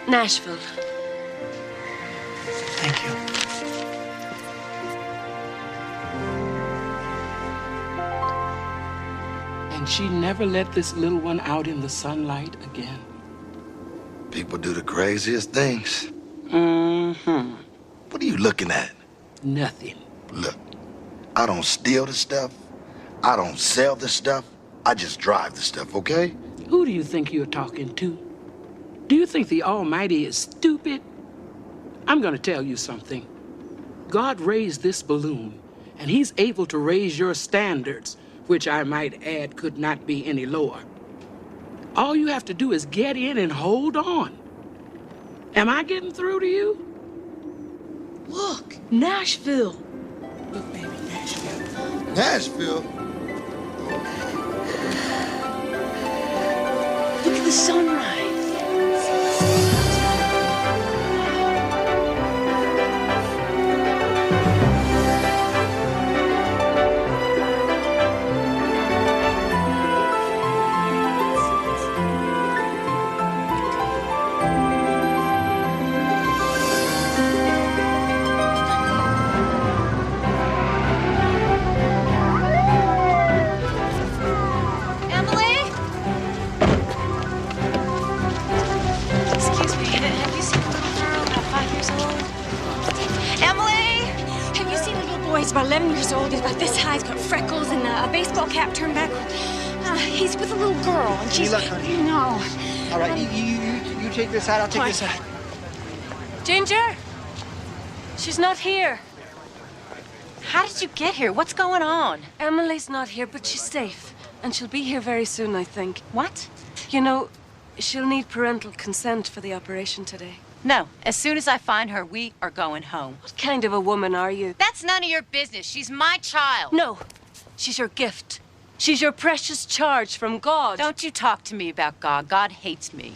Nashville. Thank you. And she never let this little one out in the sunlight again. People do the craziest things. Mm-hmm. What are you looking at? Nothing. Look, I don't steal the stuff. I don't sell the stuff. I just drive the stuff, okay? Who do you think you're talking to? Do you think the Almighty is stupid? I'm gonna tell you something. God raised this balloon, and He's able to raise your standards, which I might add could not be any lower. All you have to do is get in and hold on. Am I getting through to you? Look, Nashville. Look, baby, Nashville. Nashville? Look at the sunrise. He's about 11 years old. He's about this high. He's got freckles and a baseball cap turned backward. He's with a little girl, and she's... Look, honey. No. All right, you take this side, I'll take this side. Ginger! She's not here. How did you get here? What's going on? Emily's not here, but she's safe. And she'll be here very soon, I think. What? You know, she'll need parental consent for the operation today. No. As soon as I find her, we are going home. What kind of a woman are you? That's none of your business. She's my child. No. She's your gift. She's your precious charge from God. Don't you talk to me about God. God hates me.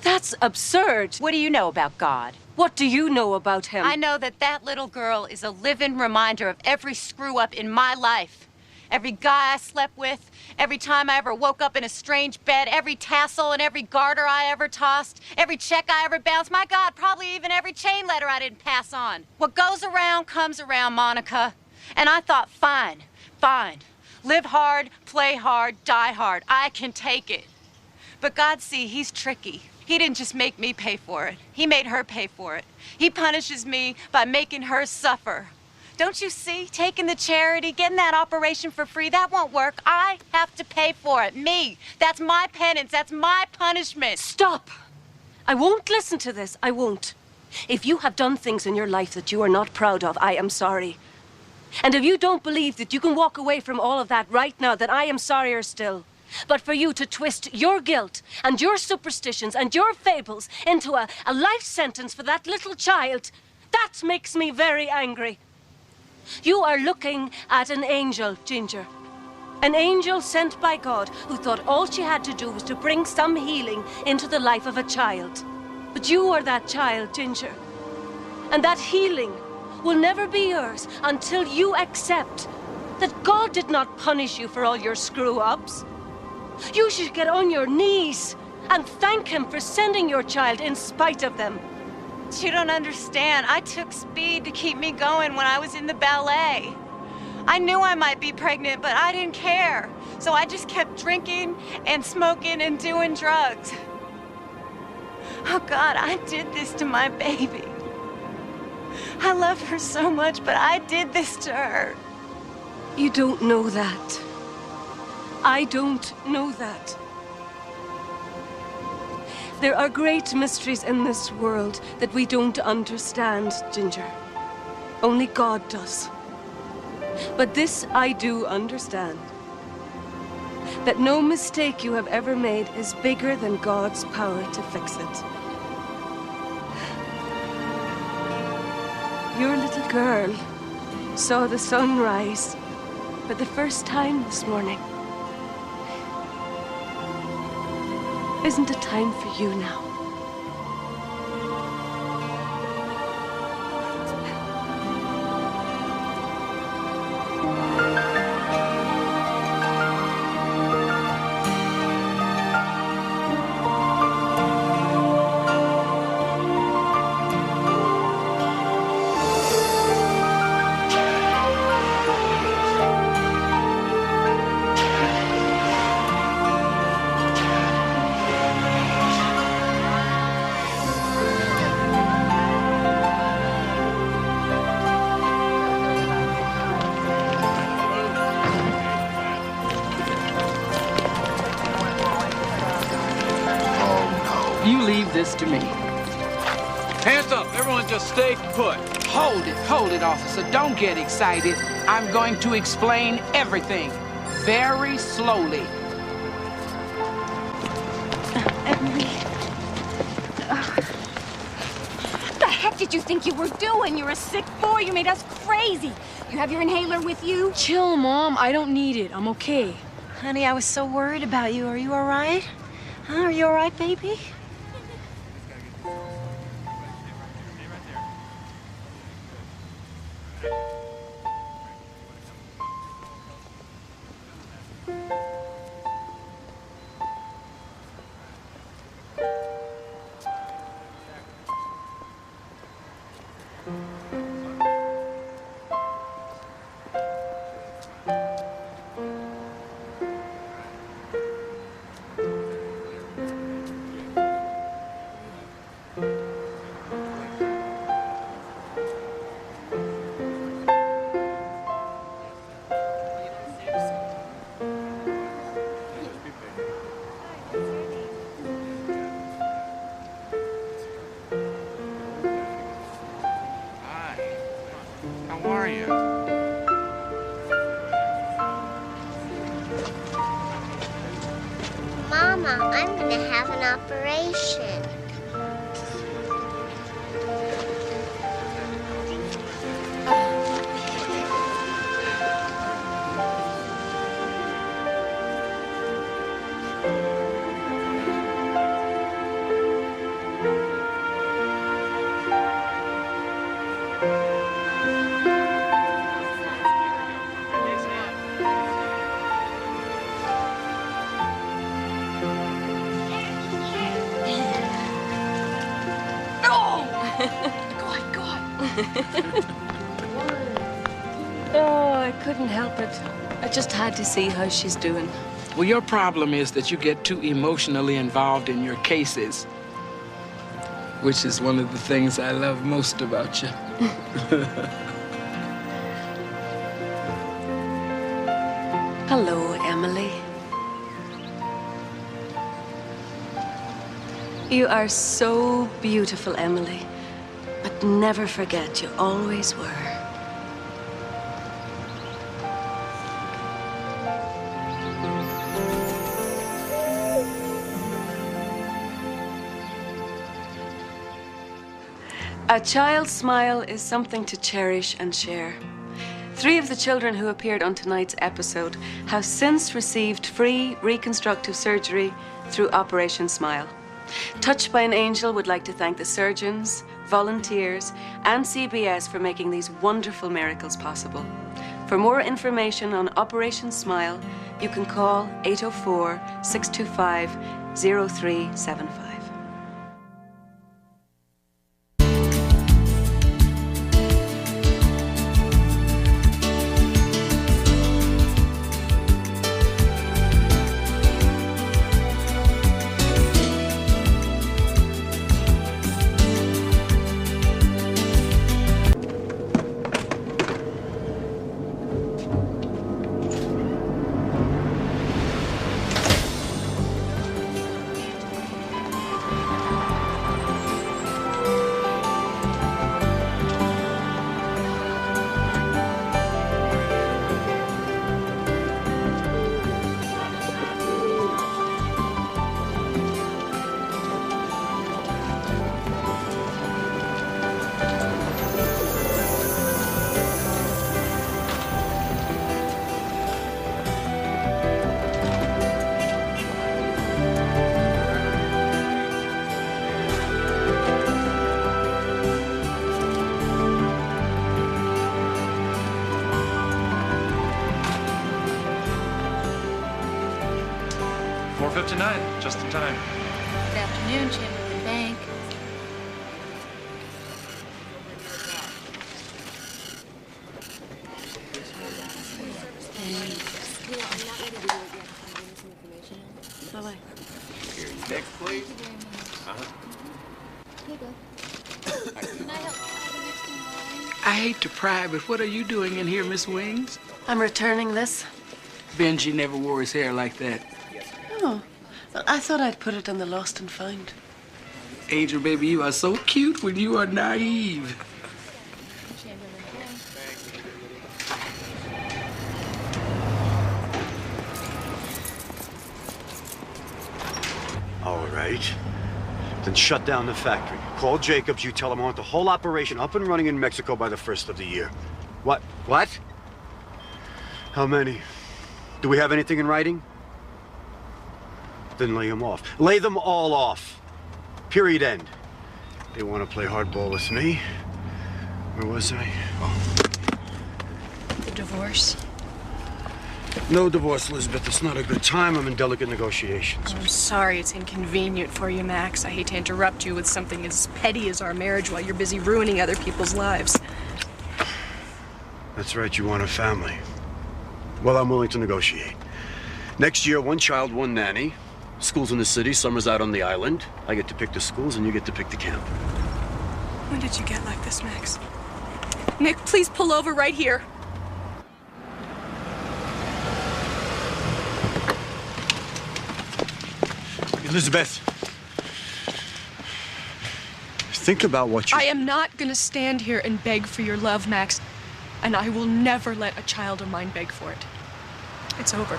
That's absurd. What do you know about God? What do you know about him? I know that that little girl is a living reminder of every screw-up in my life. Every guy I slept with, every time I ever woke up in a strange bed, every tassel and every garter I ever tossed, every check I ever bounced, my God, probably even every chain letter I didn't pass on. What goes around comes around, Monica. And I thought, fine. Live hard, play hard, die hard. I can take it. But God, see, He's tricky. He didn't just make me pay for it. He made her pay for it. He punishes me by making her suffer. Don't you see? Taking the charity, getting that operation for free, that won't work. I have to pay for it. Me. That's my penance. That's my punishment. Stop! I won't listen to this. I won't. If you have done things in your life that you are not proud of, I am sorry. And if you don't believe that you can walk away from all of that right now, then I am sorrier still. But for you to twist your guilt and your superstitions and your fables into a life sentence for that little child, that makes me very angry. You are looking at an angel, Ginger. An angel sent by God who thought all she had to do was to bring some healing into the life of a child. But you are that child, Ginger. And that healing will never be yours until you accept that God did not punish you for all your screw-ups. You should get on your knees and thank Him for sending your child in spite of them. You don't understand. I took speed to keep me going when I was in the ballet. I knew I might be pregnant, but I didn't care. So I just kept drinking and smoking and doing drugs. Oh, God, I did this to my baby. I love her so much, but I did this to her. You don't know that. I don't know that. There are great mysteries in this world that we don't understand, Ginger. Only God does. But this I do understand. That no mistake you have ever made is bigger than God's power to fix it. Your little girl saw the sun rise for the first time this morning. Isn't it time for you now? this to me. Hands up. Everyone just stay put. Hold it, officer. Don't get excited. I'm going to explain everything very slowly. Emily. What the heck did you think you were doing? You're a sick boy. You made us crazy. You have your inhaler with you? Chill, Mom. I don't need it. I'm okay. Honey, I was so worried about you. Are you all right? Huh? Are you all right, baby? How are you? Mama, I'm gonna have an operation. Oh, I couldn't help it. I just had to see how she's doing. Well, your problem is that you get too emotionally involved in your cases, which is one of the things I love most about you. Hello, Emily. You are so beautiful, Emily. But never forget, you always were. A child's smile is something to cherish and share. 3 of the children who appeared on tonight's episode have since received free reconstructive surgery through Operation Smile. Touched by an Angel would like to thank the surgeons, volunteers, and CBS for making these wonderful miracles possible. For more information on Operation Smile, you can call 804-625-0375. $4.59, just in time. Good afternoon, Chamberlain Bank. Bye-bye. Here, next, please. Here you go. Can I help you next in line? I hate to pry, but what are you doing in here, Miss Wings? I'm returning this. Benji never wore his hair like that. Oh, I thought I'd put it on the lost and found. Angel, baby, you are so cute when you are naive. All right. Then shut down the factory. Call Jacobs. You tell him I want the whole operation up and running in Mexico by the 1st of the year. What? What? How many? Do we have anything in writing? Then lay them off. Lay them all off. Period, end. They want to play hardball with me. Where was I? Oh. The divorce? No divorce, Elizabeth. It's not a good time. I'm in delicate negotiations. I'm sorry it's inconvenient for you, Max. I hate to interrupt you with something as petty as our marriage while you're busy ruining other people's lives. That's right, you want a family. Well, I'm willing to negotiate. Next year, 1 child, 1 nanny. Schools in the city, summers out on the island. I get to pick the schools and you get to pick the camp. When did you get like this, Max? Nick, please pull over right here. Elizabeth, think about what you... I am not gonna stand here and beg for your love, Max. And I will never let a child of mine beg for it. It's over.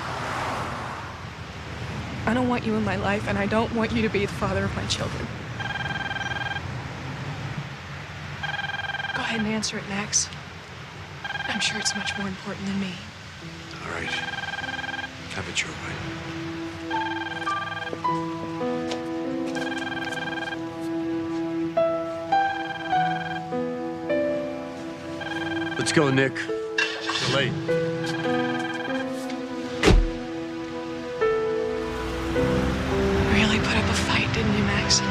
I don't want you in my life, and I don't want you to be the father of my children. Go ahead and answer it, Max. I'm sure it's much more important than me. All right. Have it your way. Let's go, Nick. You're late. Really put up a fight, didn't you, Max?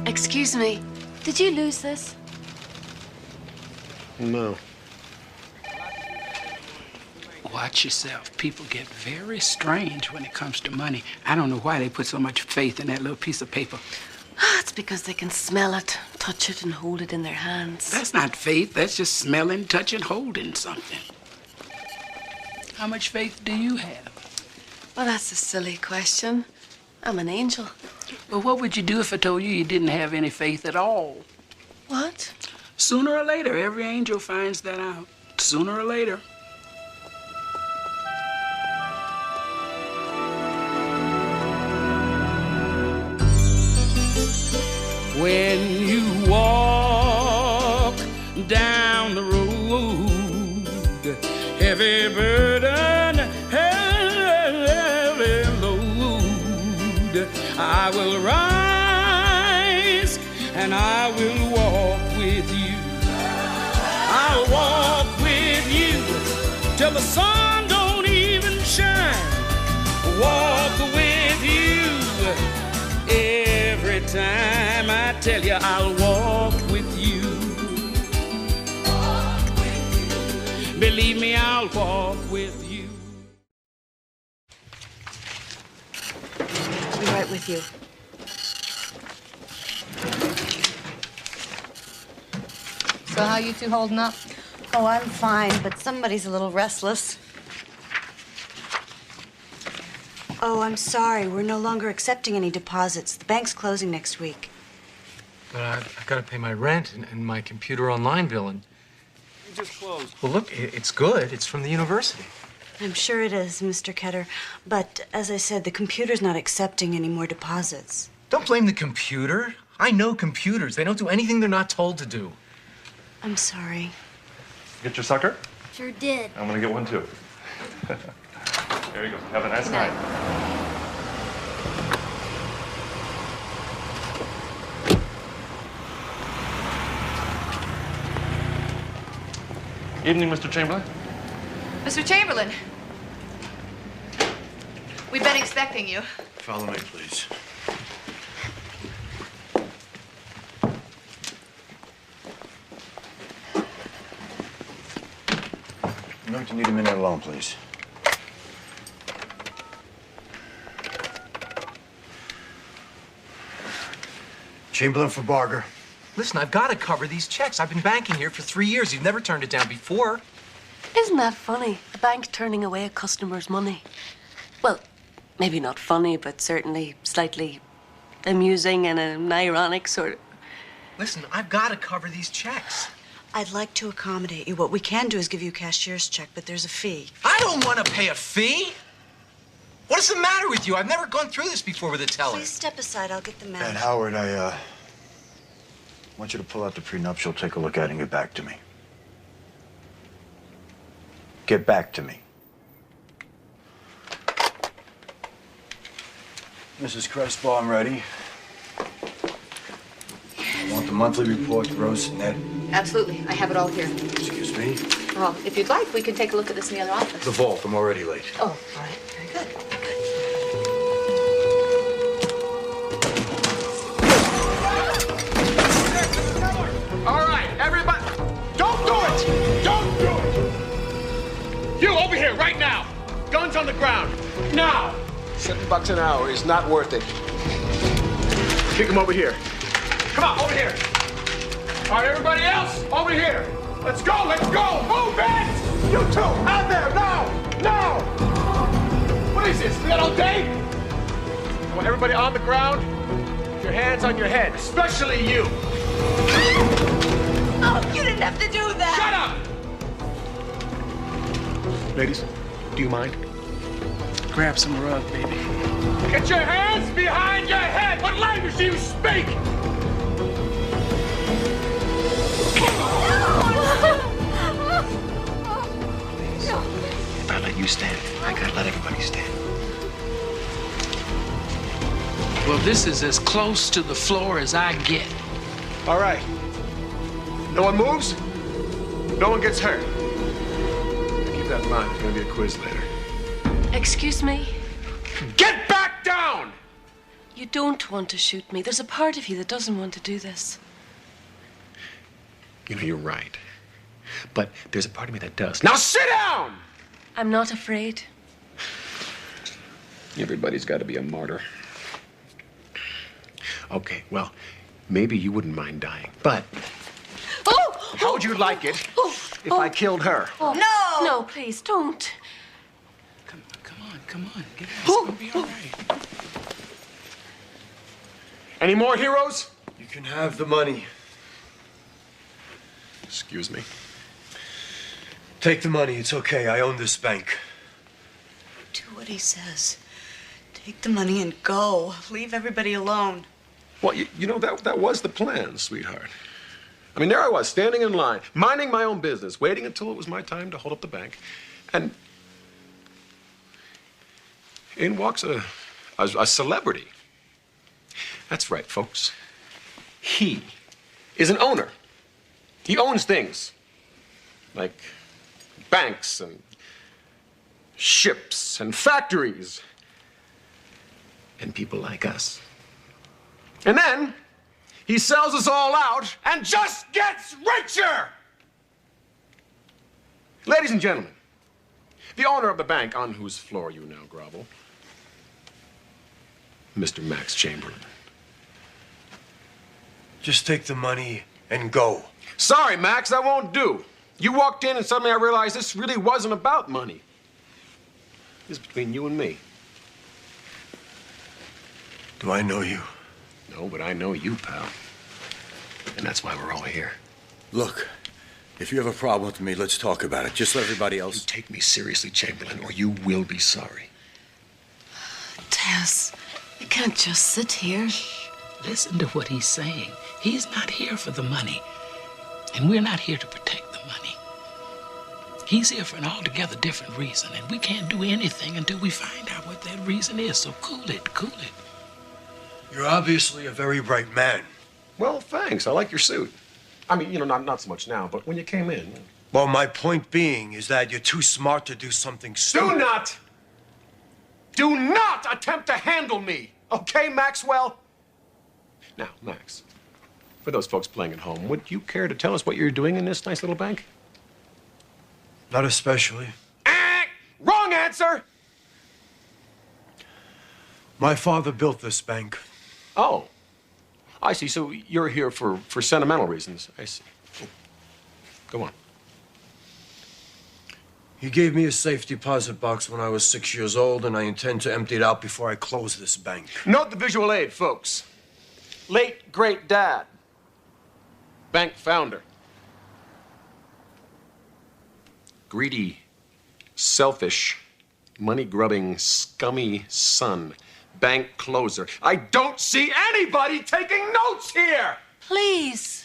Excuse me, did you lose this? No. Watch yourself. People get very strange when it comes to money. I don't know why they put so much faith in that little piece of paper. It's because they can smell it, touch it, and hold it in their hands. That's not faith. That's just smelling, touching, holding something. How much faith do you have? Well, that's a silly question. I'm an angel. Well, what would you do if I told you you didn't have any faith at all? What? Sooner or later, every angel finds that out. Sooner or later. When you walk down the road, heavy burden, heavy load, I will rise and I will walk with you. I'll walk with you till the sun don't even shine. Walk with you every time. I tell you, I'll walk with you. Believe me, I'll walk with you. I'll be right with you. So how you two holding up? Oh, I'm fine, but somebody's a little restless. Oh, I'm sorry. We're no longer accepting any deposits. The bank's closing next week. But I gotta pay my rent and my computer online bill, and... You just closed. Well, look, it's good. It's from the university. I'm sure it is, Mr. Ketter. But as I said, the computer's not accepting any more deposits. Don't blame the computer. I know computers. They don't do anything they're not told to do. I'm sorry. Get your sucker? Sure did. I'm gonna get one too. There you go. Have a nice night. Evening, Mr. Chamberlain. Mr. Chamberlain. We've been expecting you. Follow me, please. I'm going to need a minute alone, please. Chamberlain for Barger. Listen, I've got to cover these checks. I've been banking here for 3 years. You've never turned it down before. Isn't that funny? A bank turning away a customer's money. Well, maybe not funny, but certainly slightly amusing and an ironic sort of... Listen, I've got to cover these checks. I'd like to accommodate you. What we can do is give you a cashier's check, but there's a fee. I don't want to pay a fee. What is the matter with you? I've never gone through this before with a teller. Please step aside. I'll get the manager. And Howard, I want you to pull out the prenuptial, take a look at it, and get back to me. Get back to me. Mrs. Crespo, I'm ready. I want the monthly report, gross and net. Absolutely. I have it all here. Excuse me? Well, if you'd like, we can take a look at this in the other office. The vault, I'm already late. Oh, all right. Very good. All right, everybody, don't do it! Don't do it! You, over here, right now. Guns on the ground. Now! $7 an hour is not worth it. Kick him over here. Come on, over here. All right, everybody else, over here. Let's go, let's go. Move it! You two, out there, now! Now! What is this, we got all day? I want everybody on the ground. With your hands on your head, especially you. Oh, you didn't have to do that. Shut up! Ladies, do you mind? Grab some rug, baby. Get your hands behind your head! What language do you speak? If I let you stand, I gotta let everybody stand. Well, this is as close to the floor as I get. All right. No one moves. No one gets hurt. Keep that in mind. There's gonna be a quiz later. Excuse me? Get back down! You don't want to shoot me. There's a part of you that doesn't want to do this. You know, you're right. But there's a part of me that does. Now sit down! I'm not afraid. Everybody's got to be a martyr. Okay, well, maybe you wouldn't mind dying, but how would you like it if I killed her? Oh, no! No, please, don't. Come on, get out. It's gonna be all right. Any more heroes? You can have the money. Excuse me. Take the money. It's okay. I own this bank. Do what he says. Take the money and go. Leave everybody alone. Well, you know, that was the plan, sweetheart. I mean, there I was, standing in line, minding my own business, waiting until it was my time to hold up the bank. And in walks a celebrity. That's right, folks. He is an owner. He owns things like banks and ships and factories and people like us. And then he sells us all out and just gets richer! Ladies and gentlemen, the owner of the bank on whose floor you now grovel, Mr. Max Chamberlain. Just take the money and go. Sorry, Max, that won't do. You walked in and suddenly I realized this really wasn't about money. This is between you and me. Do I know you? No, but I know you, pal. And that's why we're all here. Look, if you have a problem with me, let's talk about it. Just let everybody else... You take me seriously, Chamberlain, or you will be sorry. Tess, you can't just sit here. Listen to what he's saying. He's not here for the money. And we're not here to protect the money. He's here for an altogether different reason, and we can't do anything until we find out what that reason is. So cool it, cool it. You're obviously a very bright man. Well, thanks. I like your suit. I mean, you know, not so much now, but when you came in... Well, my point being is that you're too smart to do something stupid. Do not attempt to handle me, okay, Maxwell? Now, Max, for those folks playing at home, would you care to tell us what you're doing in this nice little bank? Not especially. Wrong answer! My father built this bank. Oh, I see. So you're here for sentimental reasons. I see. Go on. He gave me a safe deposit box when I was 6 years old, and I intend to empty it out before I close this bank. Note the visual aid, folks. Late great dad. Bank founder. Greedy, selfish, money-grubbing, scummy son. Bank closer. I don't see anybody taking notes here! Please.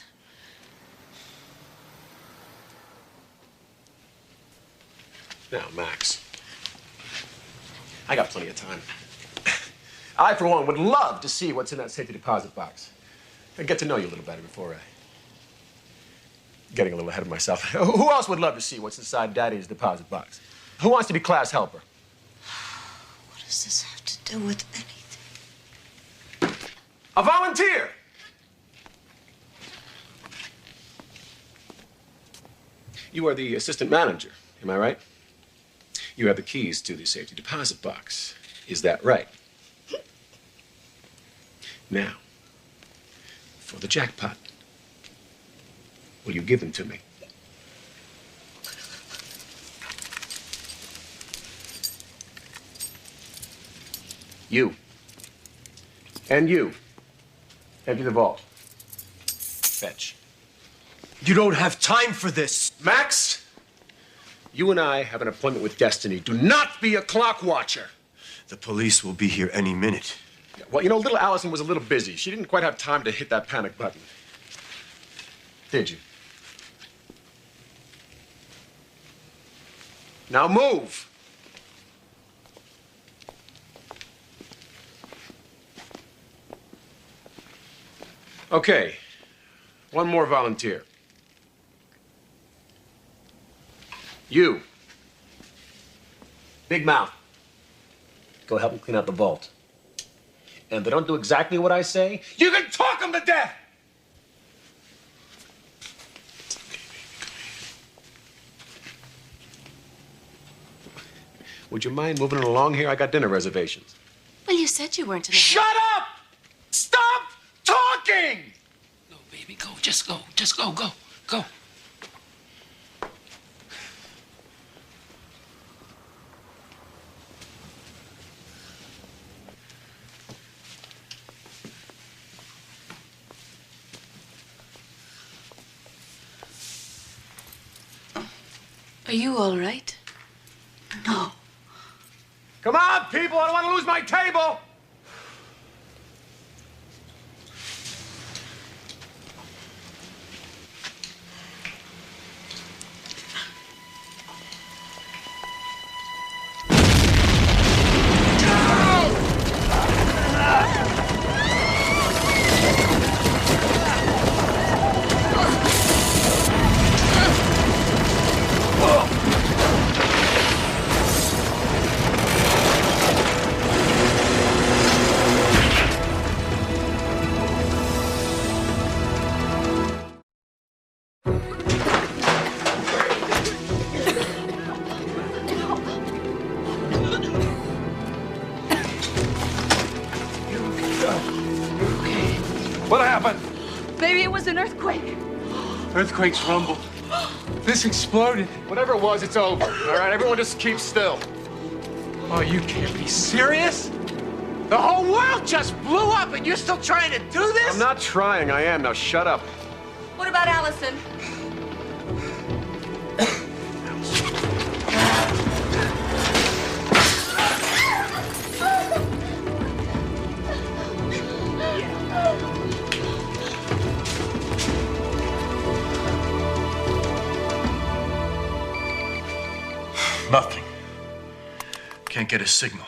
Now, Max, I got plenty of time. I, for one, would love to see what's in that safety deposit box. And get to know you a little better before getting a little ahead of myself. Who else would love to see what's inside Daddy's deposit box? Who wants to be class helper? What does this have to do with anything? A volunteer! You are the assistant manager, am I right? You have the keys to the safety deposit box. Is that right? Now, for the jackpot, will you give them to me? You. And you. Empty the vault. Fetch. You don't have time for this. Max, you and I have an appointment with destiny. Do not be a clock watcher. The police will be here any minute. Yeah, well, you know, little Allison was a little busy. She didn't quite have time to hit that panic button. Did you? Now move. Okay. One more volunteer. You. Big mouth. Go help him clean out the vault. And if they don't do exactly what I say, you can talk them to death! Would you mind moving along here? I got dinner reservations. Well, you said you weren't in a Shut up! Stop talking! Go, baby, go. Just go. Just go. Go. Go. Are you all right? No. Come on, people! I don't want to lose my table! What happened? Maybe it was an earthquake. Earthquakes rumble. This exploded. Whatever it was, it's over. All right, everyone just keep still. Oh, you can't be serious? The whole world just blew up and you're still trying to do this? I'm not trying, I am. Now shut up. What about Allison? Nothing. Can't get a signal.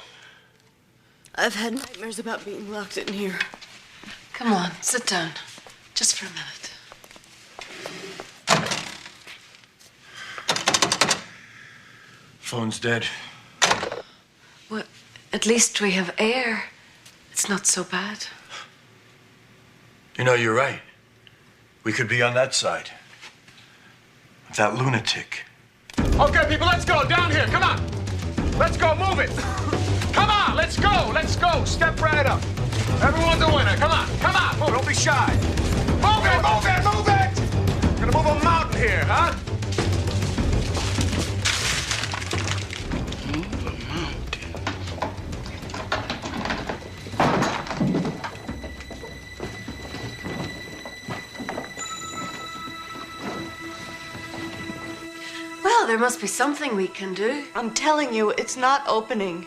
I've had nightmares about being locked in here. Come on, sit down. Just for a minute. Phone's dead. Well, at least we have air. It's not so bad. You know, you're right. We could be on that side. With that lunatic. Okay, people, let's go. Down here. Come on. Let's go. Move it. Come on. Let's go. Let's go. Step right up. Everyone's a winner. Come on. Come on. Move. Don't be shy. Move it. Move it. Move it. We're gonna move a mountain here, huh? there must be something we can do. I'm telling you, it's not opening.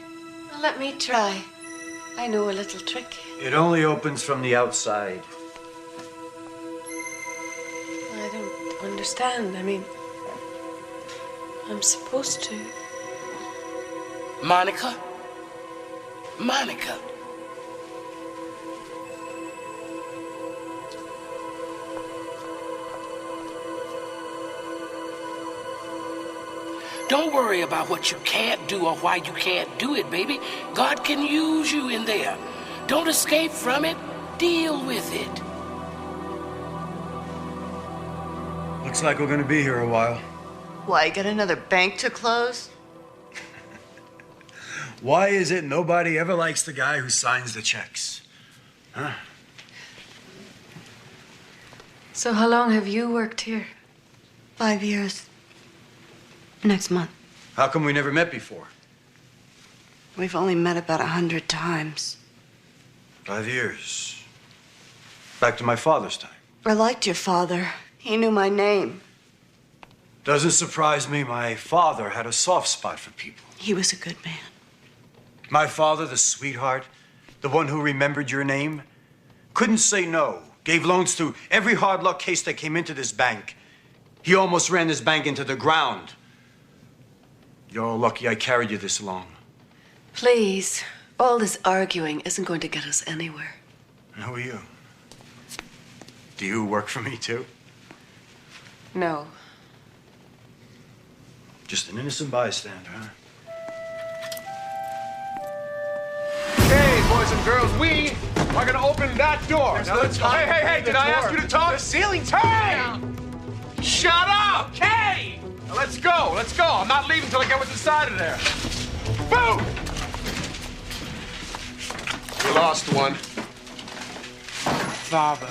Well, let me try. I know a little trick. It only opens from the outside. I don't understand. I mean, I'm supposed to. Monica? Monica. Don't worry about what you can't do or why you can't do it, baby. God can use you in there. Don't escape from it. Deal with it. Looks like we're gonna be here a while. Why, get another bank to close? Why is it nobody ever likes the guy who signs the checks? Huh? So how long have you worked here? 5 years. Next month. How come we never met before? We've only met about 100 times. 5 years. Back to my father's time. I liked your father. He knew my name. Doesn't surprise me. My father had a soft spot for people. He was a good man. My father, the sweetheart, the one who remembered your name, couldn't say no. Gave loans to every hard luck case that came into this bank. He almost ran this bank into the ground. You're lucky I carried you this long. Please, all this arguing isn't going to get us anywhere. And who are you? Do you work for me too? No. Just an innocent bystander, huh? Hey, boys and girls, we are gonna open that door. Now let's hey, did I ask you to talk? The ceiling's down. Shut up! Hey! Now let's go. I'm not leaving till I get what's inside of there. Boom! We lost one. Father,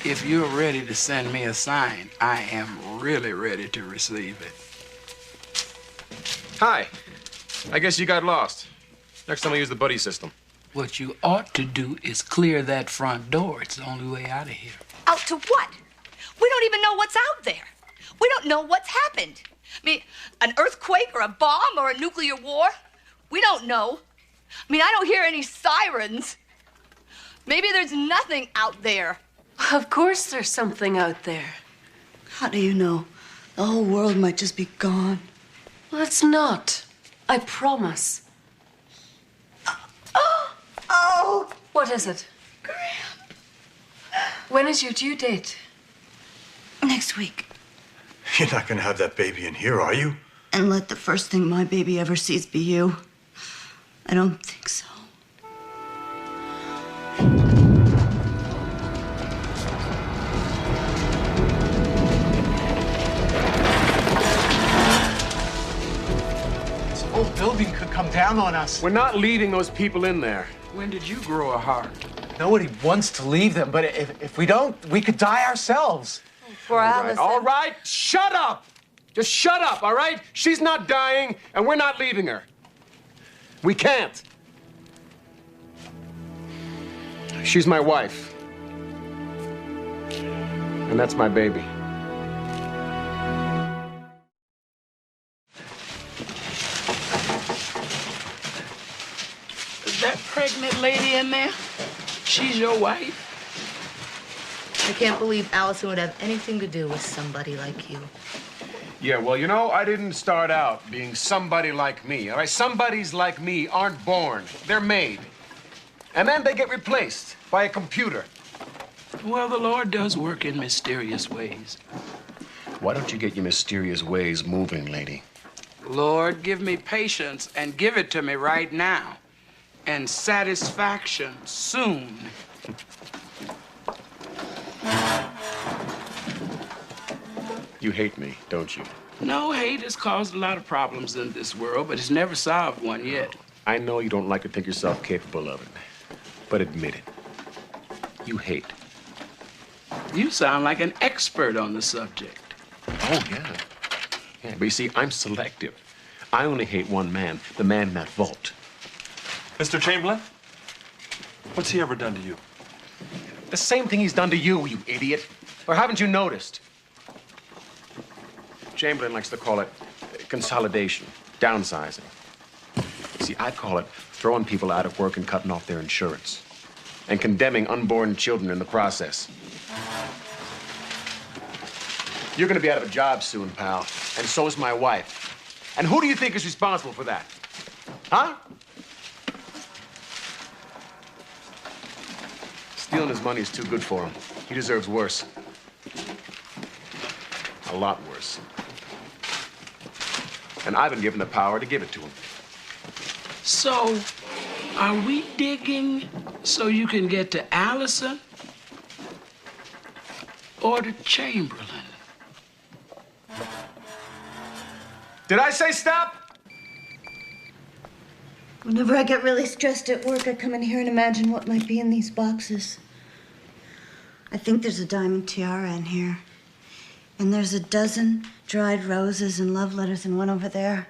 if you're ready to send me a sign, I am really ready to receive it. Hi. I guess you got lost. Next time I use the buddy system. What you ought to do is clear that front door. It's the only way out of here. Out to what? We don't even know what's out there. We don't know what's happened. I mean, an earthquake or a bomb or a nuclear war? We don't know. I mean, I don't hear any sirens. Maybe there's nothing out there. Of course there's something out there. How do you know? The whole world might just be gone. Well, it's not. I promise. Oh! What is it? Graham. When is your due date? Next week. You're not gonna have that baby in here, are you? And let the first thing my baby ever sees be you. I don't think so. This whole building could come down on us. We're not leaving those people in there. When did you grow a heart? Nobody wants to leave them, but if we don't, we could die ourselves. All right, shut up! Just shut up, all right? She's not dying, and we're not leaving her. We can't. She's my wife. And that's my baby. Is that pregnant lady in there? She's your wife? I can't believe Allison would have anything to do with somebody like you. Yeah, well, you know, I didn't start out being somebody like me, all right? Somebodies like me aren't born. They're made. And then they get replaced by a computer. Well, the Lord does work in mysterious ways. Why don't you get your mysterious ways moving, lady? Lord, give me patience and give it to me right now. And satisfaction soon. You hate me, don't you? No, hate has caused a lot of problems in this world, but it's never solved one yet. I know you don't like to think yourself capable of it, but admit it. You hate. You sound like an expert on the subject. Oh, yeah. Yeah, but you see, I'm selective. I only hate one man, the man in that vault. Mr. Chamberlain? What's he ever done to you? The same thing he's done to you, you idiot. Or haven't you noticed? Chamberlain likes to call it consolidation, downsizing. See, I call it throwing people out of work and cutting off their insurance, and condemning unborn children in the process. You're gonna be out of a job soon, pal, and so is my wife. And who do you think is responsible for that? Huh? Stealing his money is too good for him. He deserves worse. A lot worse. And I've been given the power to give it to him. So, are we digging so you can get to Allison or to Chamberlain? Did I say stop? Whenever I get really stressed at work, I come in here and imagine what might be in these boxes. I think there's a diamond tiara in here. And there's a dozen dried roses and love letters in one over there.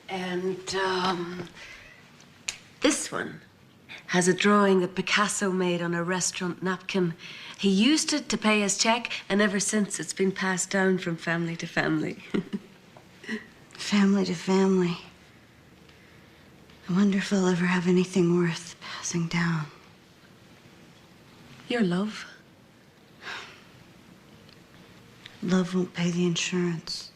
And, this one has a drawing that Picasso made on a restaurant napkin. He used it to pay his check, and ever since it's been passed down from family to family. Family to family. I wonder if I'll ever have anything worth passing down. Your love. Love won't pay the insurance.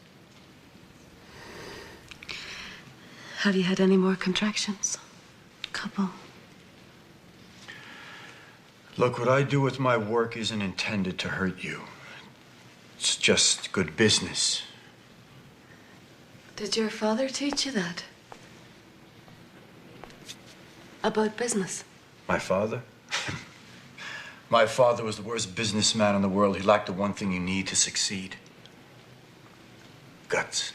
Have you had any more contractions? Couple. Look, what I do with my work isn't intended to hurt you. It's just good business. Did your father teach you that? About business? My father? My father was the worst businessman in the world. He lacked the one thing you need to succeed. Guts.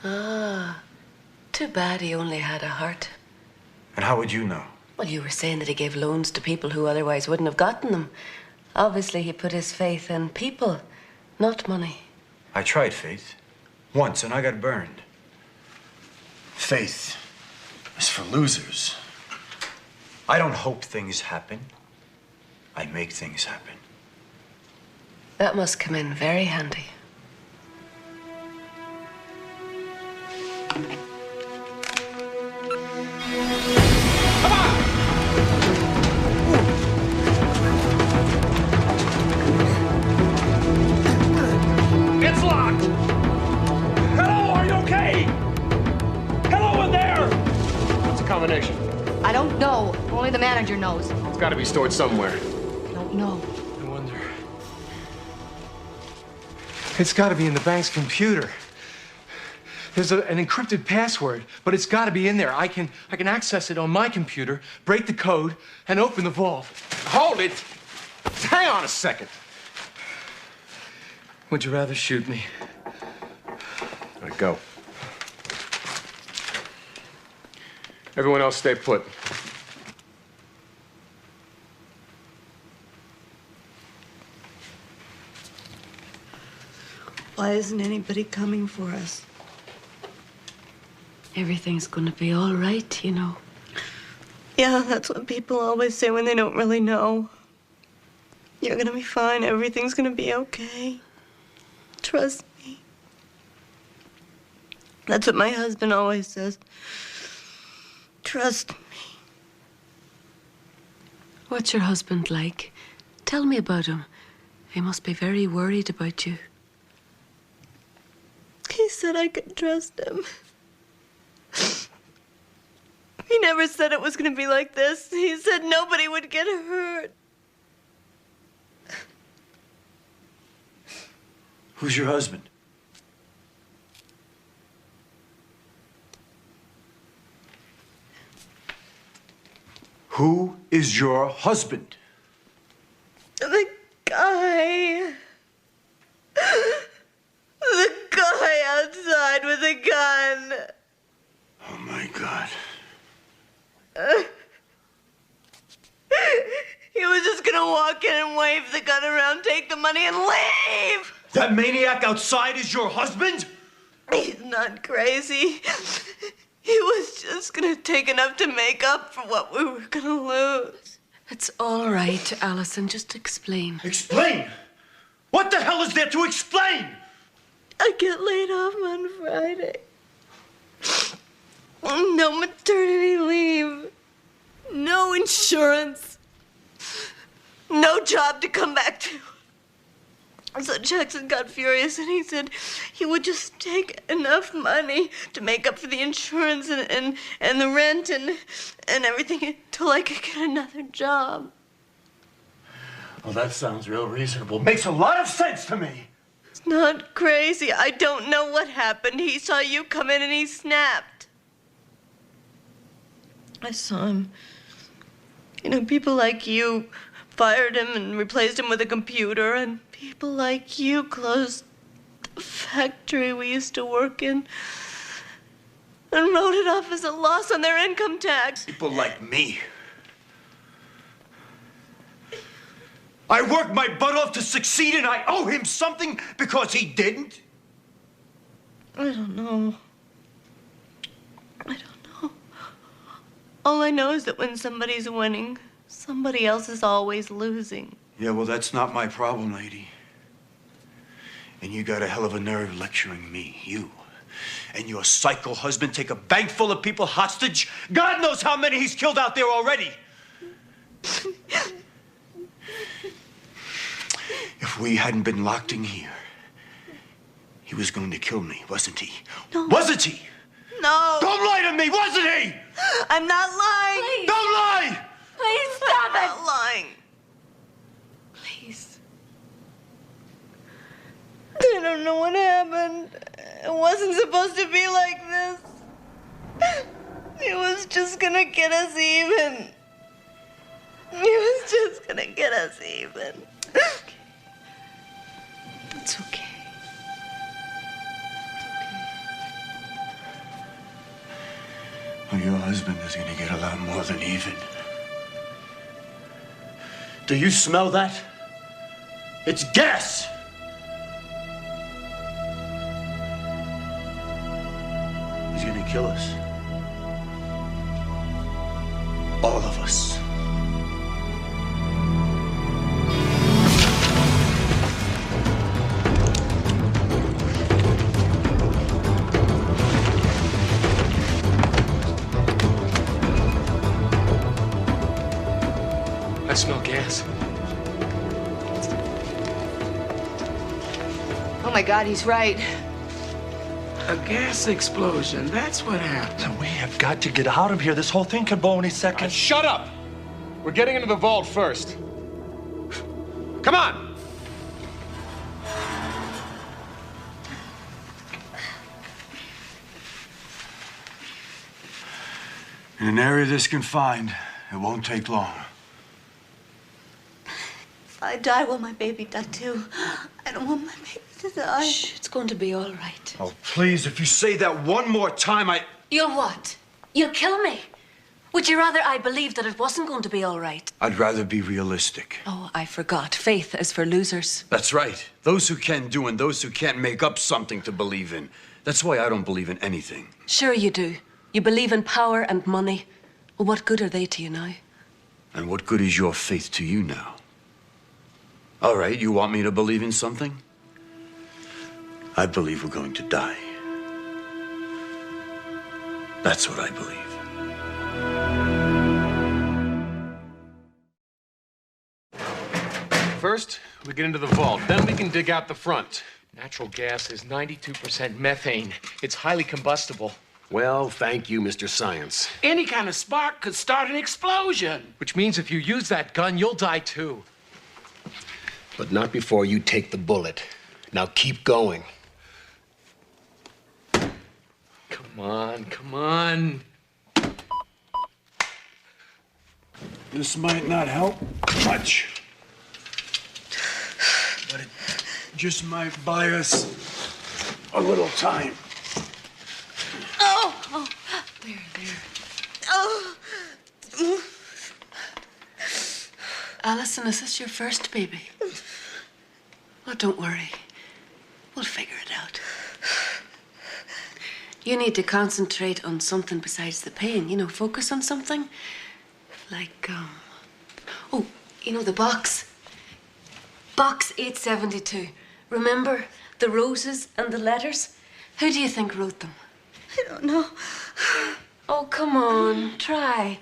Ah, too bad he only had a heart. And how would you know? Well, you were saying that he gave loans to people who otherwise wouldn't have gotten them. Obviously, he put his faith in people, not money. I tried faith. Once, and I got burned. Faith is for losers. I don't hope things happen. I make things happen. That must come in very handy. It's locked! Hello, are you okay? Hello in there! What's the combination? I don't know. Only the manager knows. It's gotta be stored somewhere. I don't know. I wonder. It's got to be in the bank's computer. There's an encrypted password, but it's got to be in there. I can access it on my computer, break the code, and open the vault. Hold it! Hang on a second. Would you rather shoot me? All right, go. Everyone else stay put. Why isn't anybody coming for us? Everything's gonna be all right, you know. Yeah, that's what people always say when they don't really know. You're gonna be fine. Everything's gonna be okay. Trust me. That's what my husband always says. Trust me. What's your husband like? Tell me about him. He must be very worried about you. He said I could trust him. He never said it was gonna be like this. He said nobody would get hurt. Who's your husband? Who is your husband? The guy. The guy outside with a gun. Oh, my God. He was just gonna walk in and wave the gun around, take the money, and leave! That maniac outside is your husband? He's not crazy. He was just gonna take enough to make up for what we were gonna lose. It's all right, Allison. Just explain. Explain? What the hell is there to explain? I get laid off on Friday. No maternity leave. No insurance. No job to come back to. So Jackson got furious and he said he would just take enough money to make up for the insurance and the rent and everything until I could get another job. Well, that sounds real reasonable. Makes a lot of sense to me. It's not crazy. I don't know what happened. He saw you come in and he snapped. I saw him. You know, people like you fired him and replaced him with a computer, and people like you closed the factory we used to work in and wrote it off as a loss on their income tax. People like me. I worked my butt off to succeed and I owe him something because he didn't? I don't know. All I know is that when somebody's winning, somebody else is always losing. Yeah, well, that's not my problem, lady. And you got a hell of a nerve lecturing me, you. And your psycho husband take a bank full of people hostage? God knows how many he's killed out there already. If we hadn't been locked in here, he was going to kill me, wasn't he? No. Wasn't he? No. Don't lie to me, wasn't he? I'm not lying. Please. Don't lie! Please stop it. I'm not lying. Please. I don't know what happened. It wasn't supposed to be like this. It was just gonna get us even. He was just gonna get us even. It's okay. Well, your husband is gonna get a lot more than even. Do you smell that? It's gas! He's gonna kill us. All of us. I smell gas. Oh my God, he's right. A gas explosion, that's what happened. We have got to get out of here. This whole thing could blow any second. Shut up! We're getting into the vault first. Come on! In an area this confined, it won't take long. If I die, will my baby die too? I don't want my baby to die. Shh, it's going to be all right. Oh, please, if you say that one more time, You'll what? You'll kill me? Would you rather I believed that it wasn't going to be all right? I'd rather be realistic. Oh, I forgot. Faith is for losers. That's right. Those who can do and those who can't make up something to believe in. That's why I don't believe in anything. Sure you do. You believe in power and money. Well, what good are they to you now? And what good is your faith to you now? All right, you want me to believe in something? I believe we're going to die. That's what I believe. First, we get into the vault. Then we can dig out the front. Natural gas is 92% methane. It's highly combustible. Well, thank you, Mr. Science. Any kind of spark could start an explosion. Which means if you use that gun, you'll die too. But not before you take the bullet. Now keep going. Come on, come on. This might not help much, but it just might buy us a little time. Oh! There. Oh! Allison, is this your first baby? Well, don't worry. We'll figure it out. You need to concentrate on something besides the pain. You know, focus on something. Like, oh, you know, the box. Box 872. Remember the roses and the letters? Who do you think wrote them? I don't know. Oh, come on, try.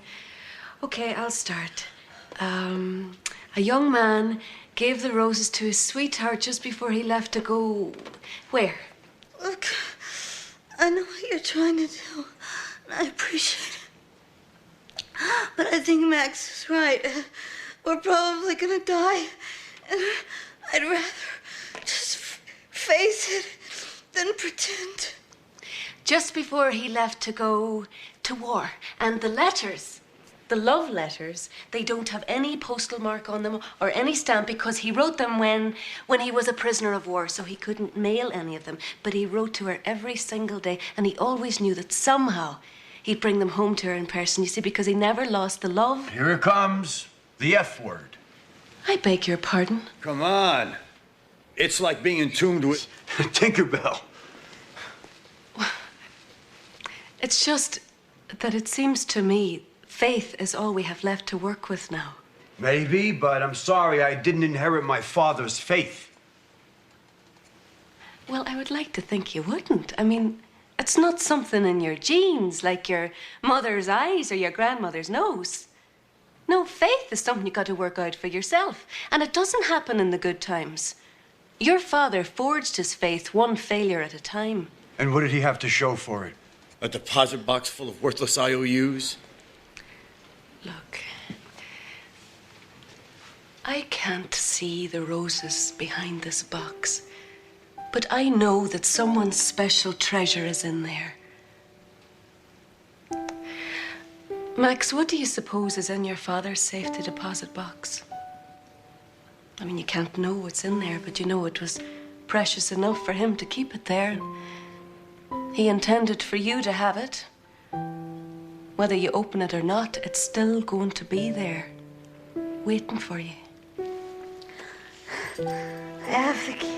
Okay, I'll start. A young man gave the roses to his sweetheart just before he left to go... Where? Look, I know what you're trying to do, and I appreciate it. But I think Max is right. We're probably gonna die, and I'd rather just face it than pretend. Just before he left to go to war. And the letters, the love letters, they don't have any postal mark on them or any stamp because he wrote them when he was a prisoner of war, so he couldn't mail any of them. But he wrote to her every single day, and he always knew that somehow he'd bring them home to her in person, you see, because he never lost the love. Here it comes, the F word. I beg your pardon? Come on. It's like being entombed with Tinkerbell. It's just that it seems to me faith is all we have left to work with now. Maybe, but I'm sorry I didn't inherit my father's faith. Well, I would like to think you wouldn't. I mean, it's not something in your genes like your mother's eyes or your grandmother's nose. No, faith is something you got to work out for yourself. And it doesn't happen in the good times. Your father forged his faith one failure at a time. And what did he have to show for it? A deposit box full of worthless IOUs? Look, I can't see the roses behind this box, but I know that someone's special treasure is in there. Max, what do you suppose is in your father's safety deposit box? I mean, you can't know what's in there, but you know it was precious enough for him to keep it there. He intended for you to have it. Whether you open it or not, it's still going to be there, waiting for you. I have the key.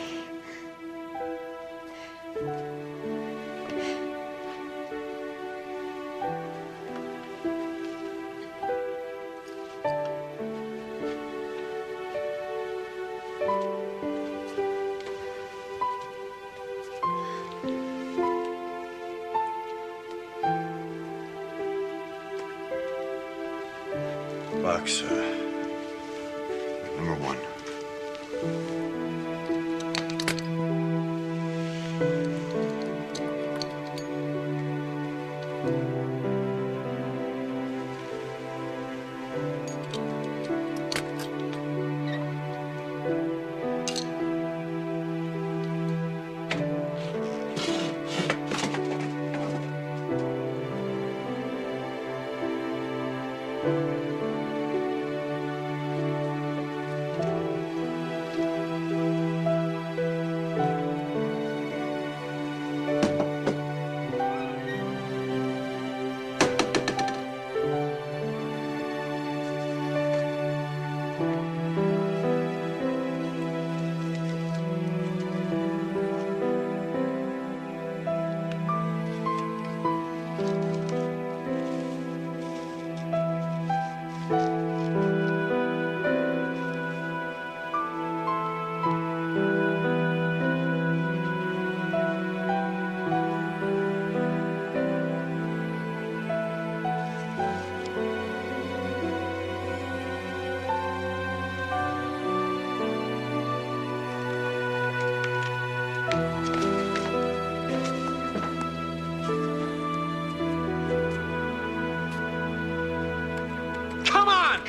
Box, number 1.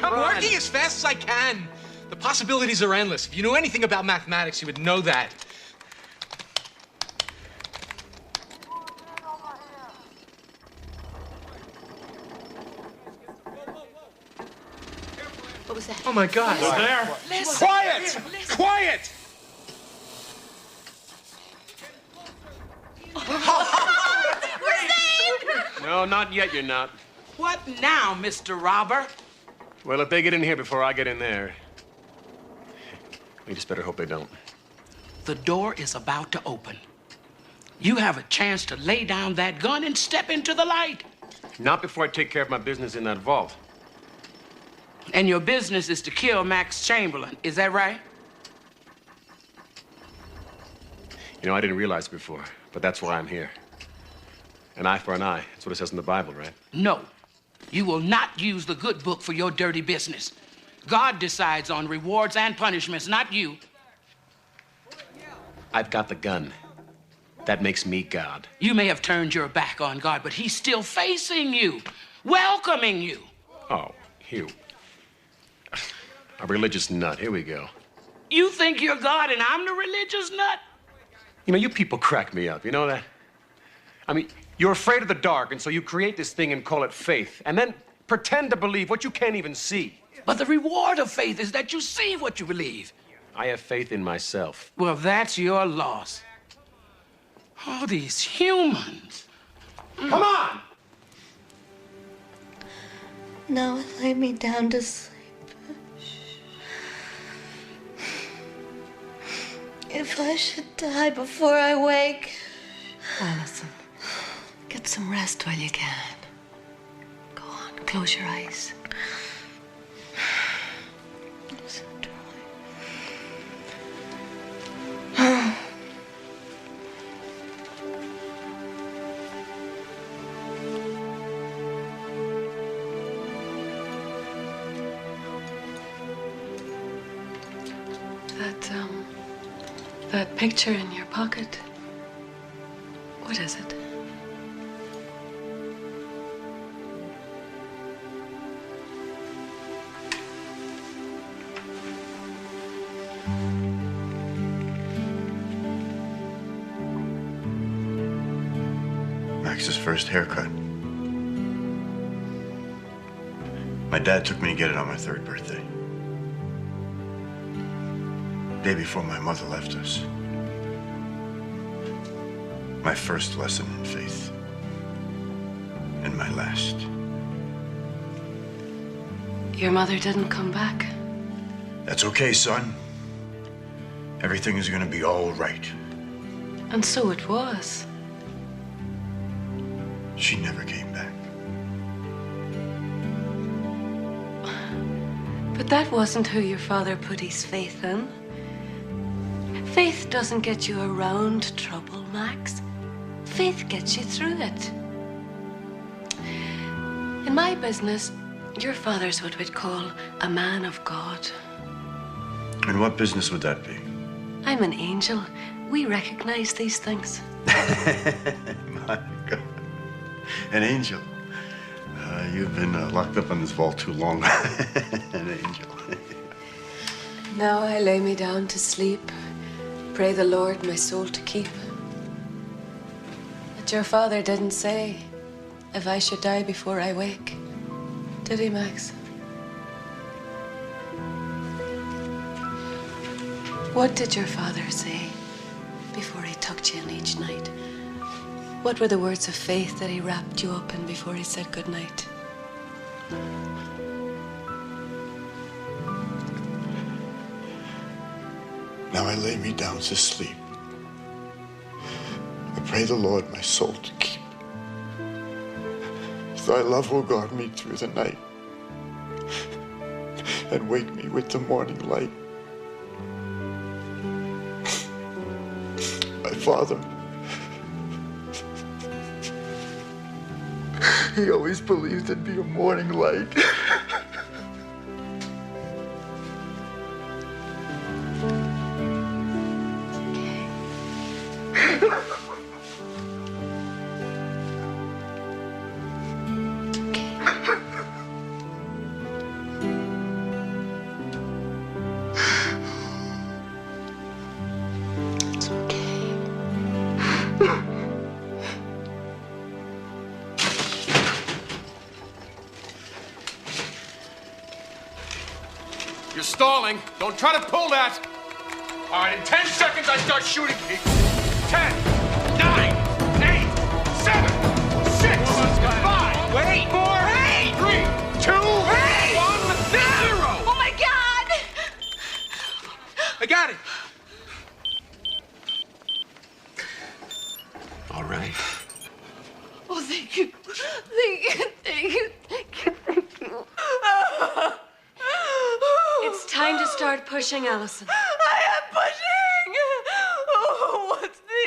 I'm working as fast as I can. The possibilities are endless. If you knew anything about mathematics, you would know that. What was that? Oh, my God. Who's there? Listen. Quiet! Quiet! No, not yet, you're not. What now, Mr. Robber? Well, if they get in here before I get in there, we just better hope they don't. The door is about to open. You have a chance to lay down that gun and step into the light. Not before I take care of my business in that vault. And your business is to kill Max Chamberlain, is that right? You know, I didn't realize before, but that's why I'm here. An eye for an eye. That's what it says in the Bible, right? No. You will not use the good book for your dirty business. God decides on rewards and punishments, not you. I've got the gun. That makes me God. You may have turned your back on God, but he's still facing you, welcoming you. Oh, Hugh. A religious nut. Here we go. You think you're God and I'm the religious nut? You know, you people crack me up. You know that? I mean, you're afraid of the dark, and so you create this thing and call it faith, and then pretend to believe what you can't even see. But the reward of faith is that you see what you believe. I have faith in myself. Well, that's your loss. Oh, these humans. Come on! Now lay me down to sleep. If I should die before I wake. Allison, get some rest while you can. Go on, close your eyes. I'm so dry. That picture in your pocket. What is it? Max's first haircut. My dad took me to get it on my 3rd birthday. Day before my mother left us. My first lesson in faith. And my last. Your mother didn't come back. That's okay, son. Everything is gonna be all right. And so it was. She never came back. But that wasn't who your father put his faith in. Faith doesn't get you around trouble, Max. Faith gets you through it. In my business, your father's what we'd call a man of God. And what business would that be? I'm an angel. We recognize these things. My God. An angel. You've been locked up in this vault too long. An angel. Now I lay me down to sleep. Pray the Lord my soul to keep. But your father didn't say if I should die before I wake. Did he, Max? What did your father say before he tucked you in each night? What were the words of faith that he wrapped you up in before he said goodnight? Now I lay me down to sleep. I pray the Lord my soul to keep. Thy love will guard me through the night and wake me with the morning light. My father, he always believed there'd be a morning light. You're stalling. Don't try to pull that. All right, in 10 seconds, I start shooting people. 10, 9, 8, 7, 6, 5, wait, 4, 3, 2, 1, 0. Oh my God! I got it. All right. Oh, thank you. Thank you, thank you, thank you, thank you. It's time to start pushing, Allison. I am pushing! Oh, what's the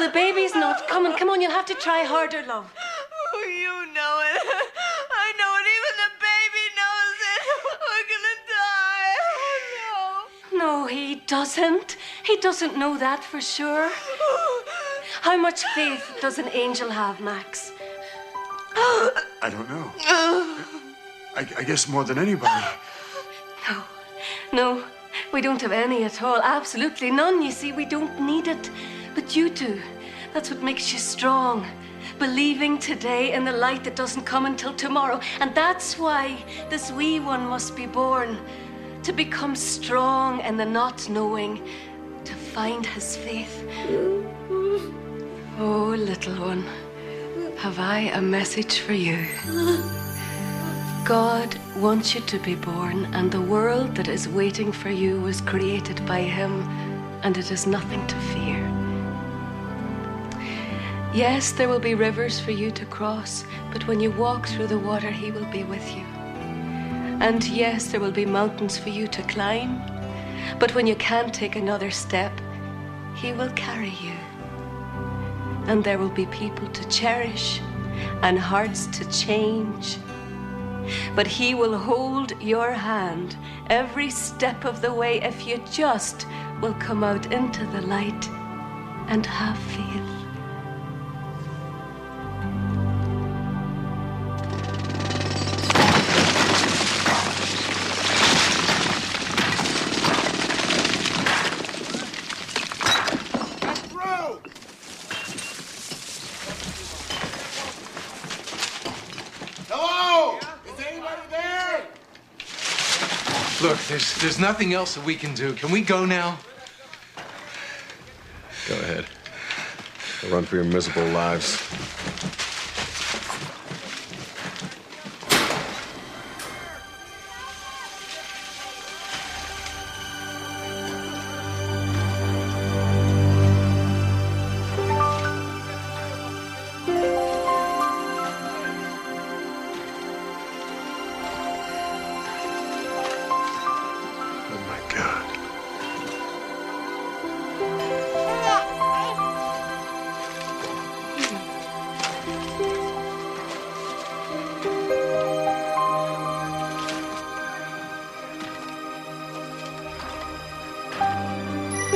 the baby's not coming. Come on, you'll have to try harder, love. Oh, you know it. I know it. Even the baby knows it. We're gonna die. Oh, no. No, he doesn't. He doesn't know that for sure. How much faith does an angel have, Max? I don't know. I guess more than anybody. No, we don't have any at all. Absolutely none. You see, we don't need it. But you do. That's what makes you strong. Believing today in the light that doesn't come until tomorrow. And that's why this wee one must be born. To become strong in the not knowing. To find his faith. Oh, little one. Have I a message for you? God wants you to be born, and the world that is waiting for you was created by Him, and it is nothing to fear. Yes, there will be rivers for you to cross, but when you walk through the water, He will be with you. And yes, there will be mountains for you to climb, but when you can't take another step, He will carry you. And there will be people to cherish and hearts to change. But He will hold your hand every step of the way if you just will come out into the light and have faith. Look, there's nothing else that we can do. Can we go now? Go ahead. Go run for your miserable lives.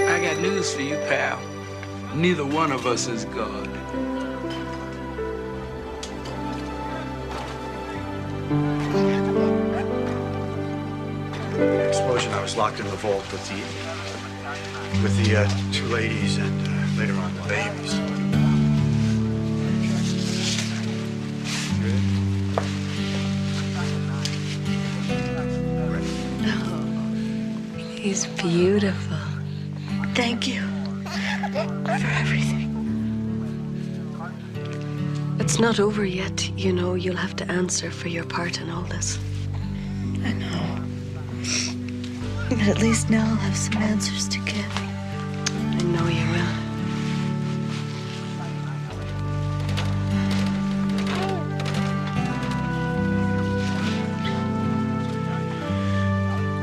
I got news for you, pal. Neither one of us is God. The explosion, I was locked in the vault with the two ladies and later on the babies. He's beautiful. Thank you for everything. It's not over yet, you know. You'll have to answer for your part in all this. I know. But at least now I'll have some answers to give. I know you will.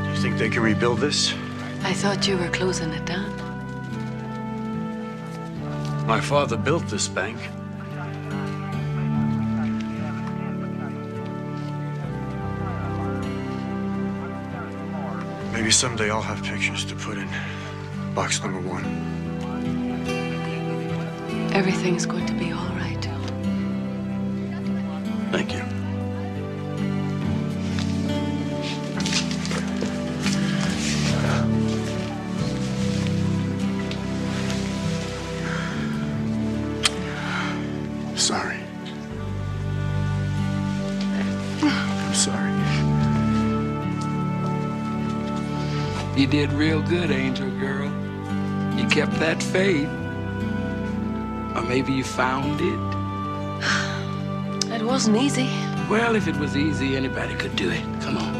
Do you think they can rebuild this? I thought you were closing it down. My father built this bank. Maybe someday I'll have pictures to put in box number 1. Everything's going to be all right. Thank you. Sorry. I'm sorry. You did real good, Angel Girl. You kept that faith. Or maybe you found it. It wasn't easy. Well, if it was easy, anybody could do it. Come on.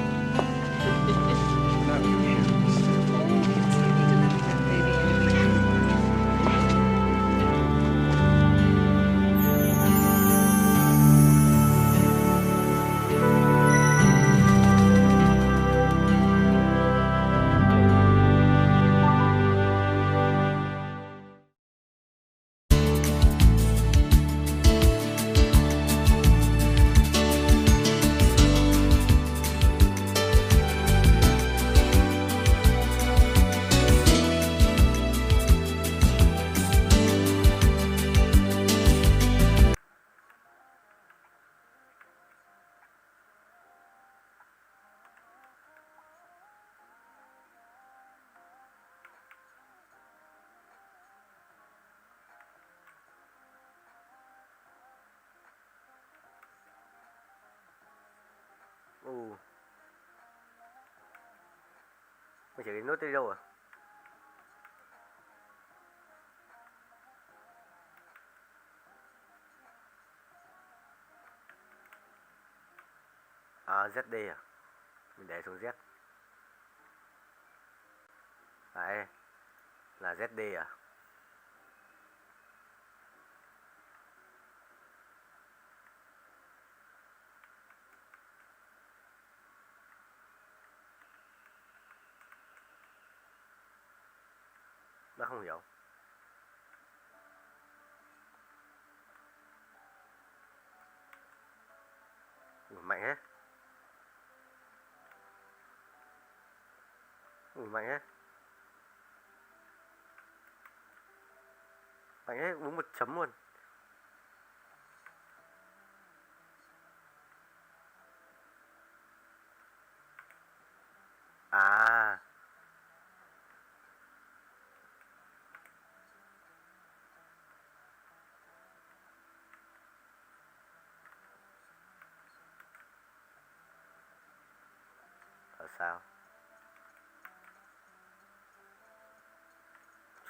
Mình chỉ nốt đi đâu à? À, ZD à? Mình để xuống Z. Đấy, là ZD à? Bác không hiểu. Mạnh hết. Mạnh hết. Mạnh hết, đúng 1 chấm luôn. À. Ở sao?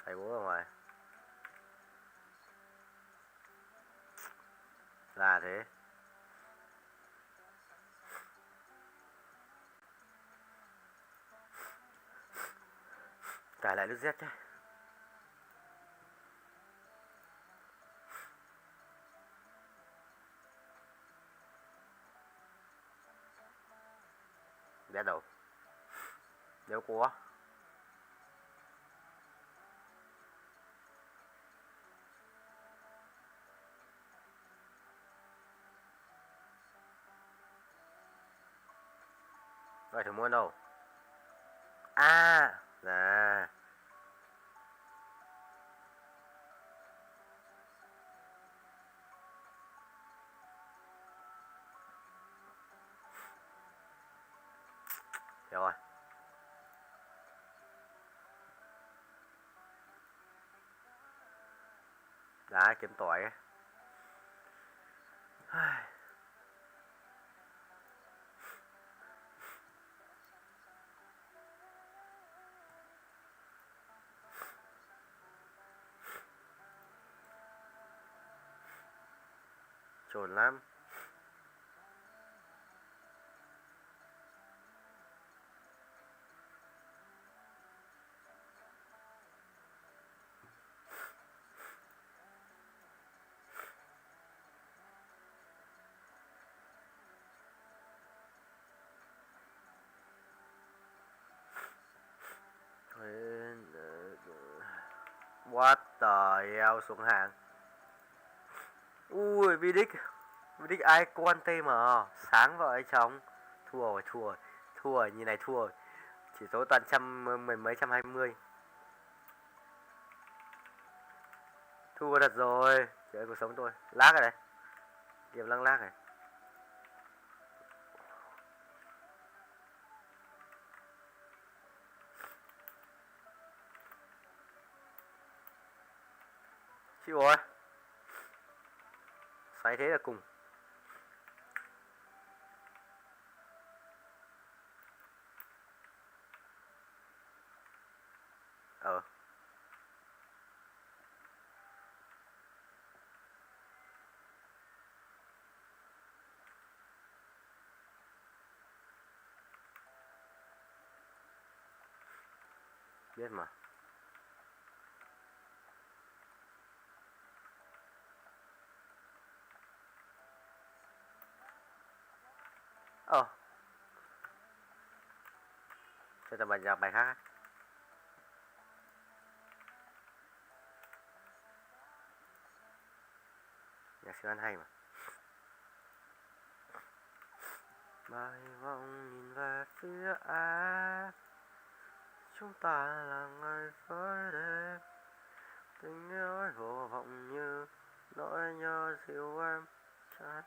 Xoay bố ra ngoài. Là thế. Cài lại nước Z chứ. Z đâu? Nếu có. Vậy thử mua đâu? À, là hiểu rồi. Đá kiếm tỏi ấy. Trồn lắm. What the hell, xuống hàng. Ui, Vidic ai quan tê mà sáng vợ ấy chồng. Thua rồi, nhìn này thua rồi. Chỉ số toàn mười mấy 120. Thua thật rồi. Trời ơi, cuộc sống tôi lag rồi đấy. Điểm lăng lag này. Chịu rồi. Xoáy thế là cùng. Biết mà. Cho ta bài khác. Nhạc sĩ An hay mà. Bài vọng nhìn về phía Á, chúng ta là ngày với đêm, tình yêu ấy vô vọng như nỗi nhớ dịu em chát.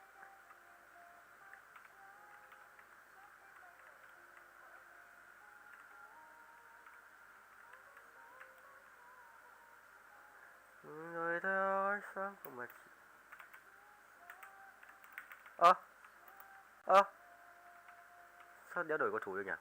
Người theo ánh sáng của mặt. Sao đéo đổi cầu thủ được nhỉ?